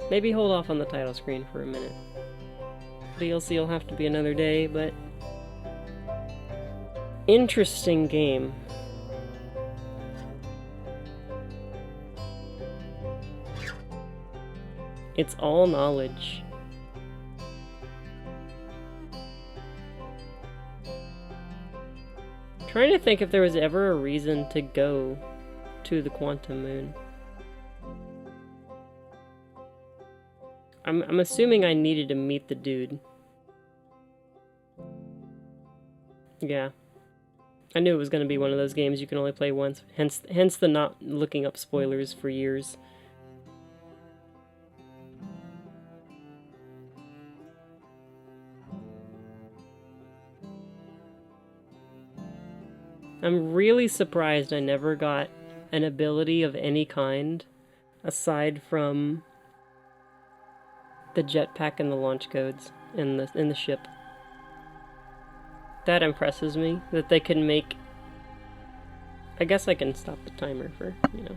A: Maybe hold off on the title screen for a minute. DLC will have to be another day, but... Interesting game. It's all knowledge. Trying to think if there was ever a reason to go to the Quantum Moon. I'm assuming I needed to meet the dude. Yeah. I knew it was going to be one of those games you can only play once, hence the not looking up spoilers for years. I'm really surprised I never got an ability of any kind aside from the jetpack and the launch codes in the ship. That impresses me, that they can make... I guess I can stop the timer for, you know,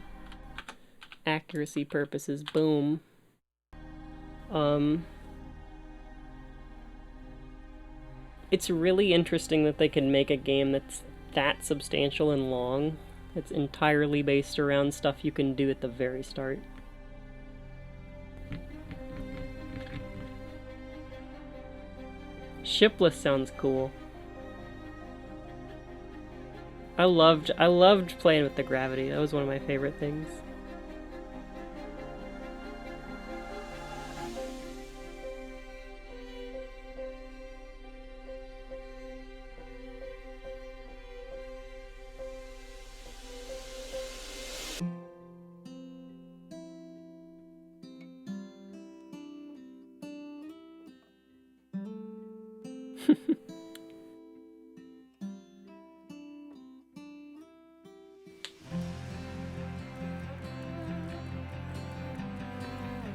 A: accuracy purposes. Boom. It's really interesting that they can make a game that's that substantial and long. It's entirely based around stuff you can do at the very start. Shipless sounds cool. I loved playing with the gravity. That was one of my favorite things.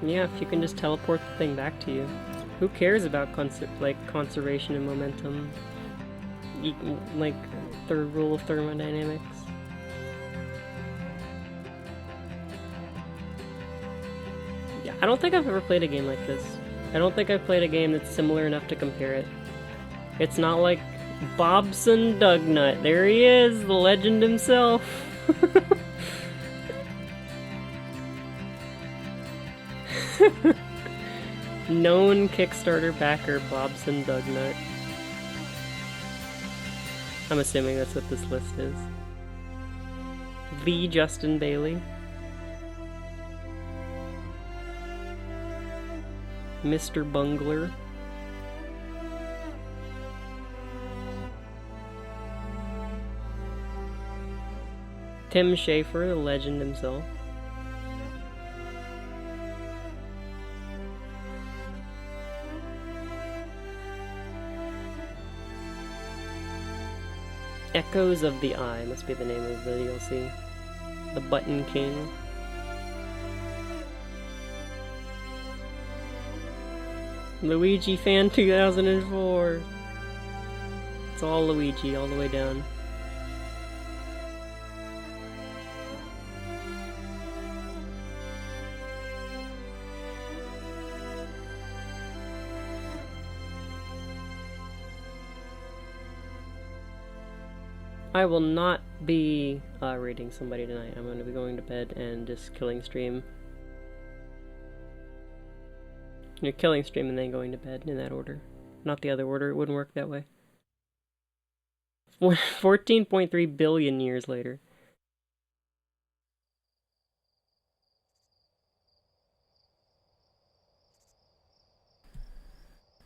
A: Yeah, if you can just teleport the thing back to you. Who cares about conservation and momentum? Like, third rule of thermodynamics. Yeah, I don't think I've ever played a game like this. I don't think I've played a game that's similar enough to compare it. It's not like Bobson Dugnut. There he is, the legend himself. Known Kickstarter backer Bobson Dugnut. I'm assuming that's what this list is. The Justin Bailey. Mr. Bungler. Tim Schafer, the legend himself. Echoes of the Eye must be the name of the DLC. The Button King. Luigi Fan 2004. It's all Luigi all the way down. I will not be raiding somebody tonight. I'm going to be going to bed and just killing stream. You're killing stream and then going to bed in that order. Not the other order, it wouldn't work that way. 14.3 billion years later.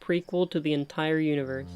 A: Prequel to the entire universe.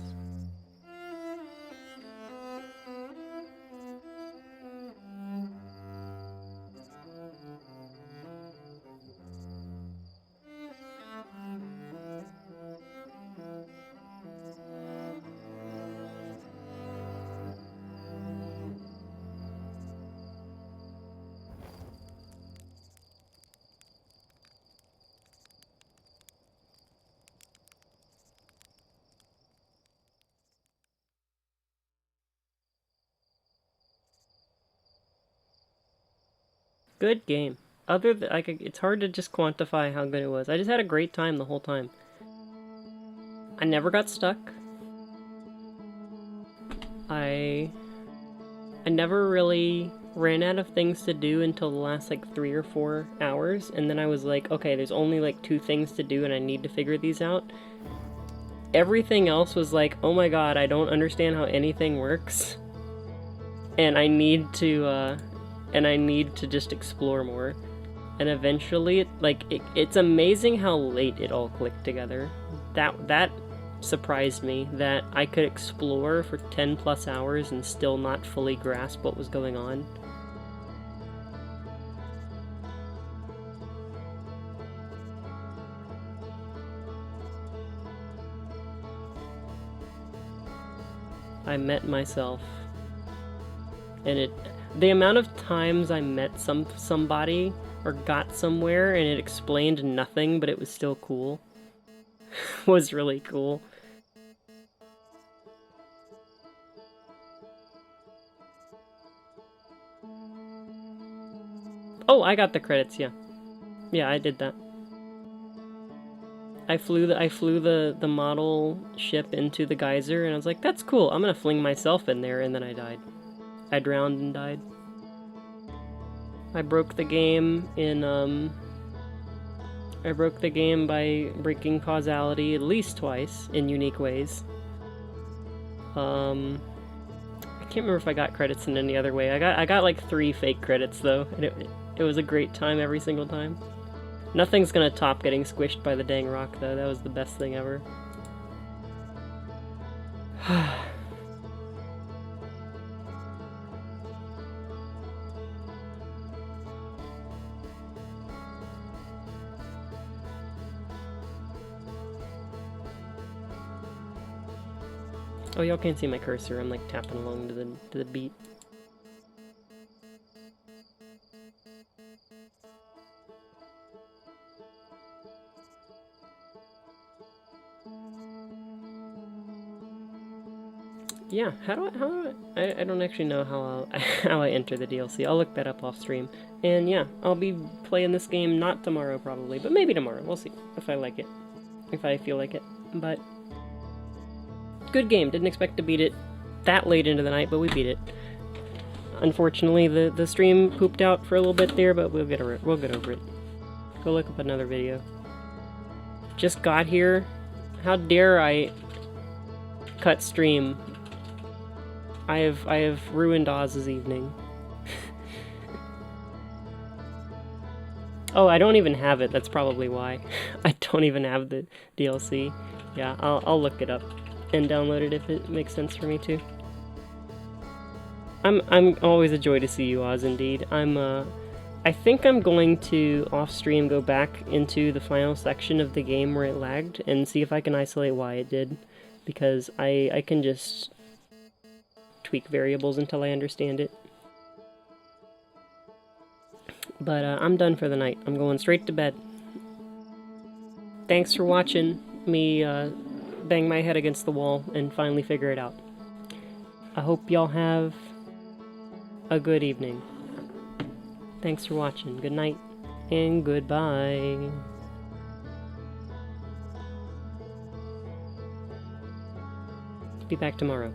A: Good game. It's hard to just quantify how good it was. I just had a great time the whole time. I never got stuck. I never really ran out of things to do until the last like 3 or 4 hours, and then I was like, okay, there's only like 2 things to do and I need to figure these out. Everything else was like, oh my god, I don't understand how anything works. And I need to just explore more. And eventually, it's amazing how late it all clicked together. That surprised me, that I could explore for 10 plus hours and still not fully grasp what was going on. I met myself. And the amount of times I met somebody or got somewhere and it explained nothing but it was still cool was really cool. Oh, I got the credits, yeah. Yeah, I did that. I flew the model ship into the geyser and I was like, that's cool, I'm gonna fling myself in there, and then I died. I drowned and died. I broke the game by breaking causality at least twice in unique ways. I can't remember if I got credits in any other way. I got like 3 fake credits though, and it was a great time every single time. Nothing's gonna top getting squished by the dang rock though. That was the best thing ever. Oh, y'all can't see my cursor. I'm like tapping along to the beat. Yeah, I don't actually know how how I enter the DLC. I'll look that up off stream. And yeah, I'll be playing this game not tomorrow probably, but maybe tomorrow. We'll see if I like it. If I feel like it. But good game. Didn't expect to beat it that late into the night, but we beat it. Unfortunately, the stream pooped out for a little bit there, but we'll get over it. We'll get over it. Go look up another video. Just got here. How dare I cut stream? I have ruined Oz's evening. Oh, I don't even have it. That's probably why. I don't even have the DLC. Yeah, I'll look it up and download it if it makes sense for me to. I'm always a joy to see you, Oz. Indeed. I think I'm going to off stream go back into the final section of the game where it lagged and see if I can isolate why it did, because I can just tweak variables until I understand it. But I'm done for the night. I'm going straight to bed. Thanks for watching me bang my head against the wall and finally figure it out. I hope y'all have a good evening. Thanks for watching. Good night and goodbye. Be back tomorrow.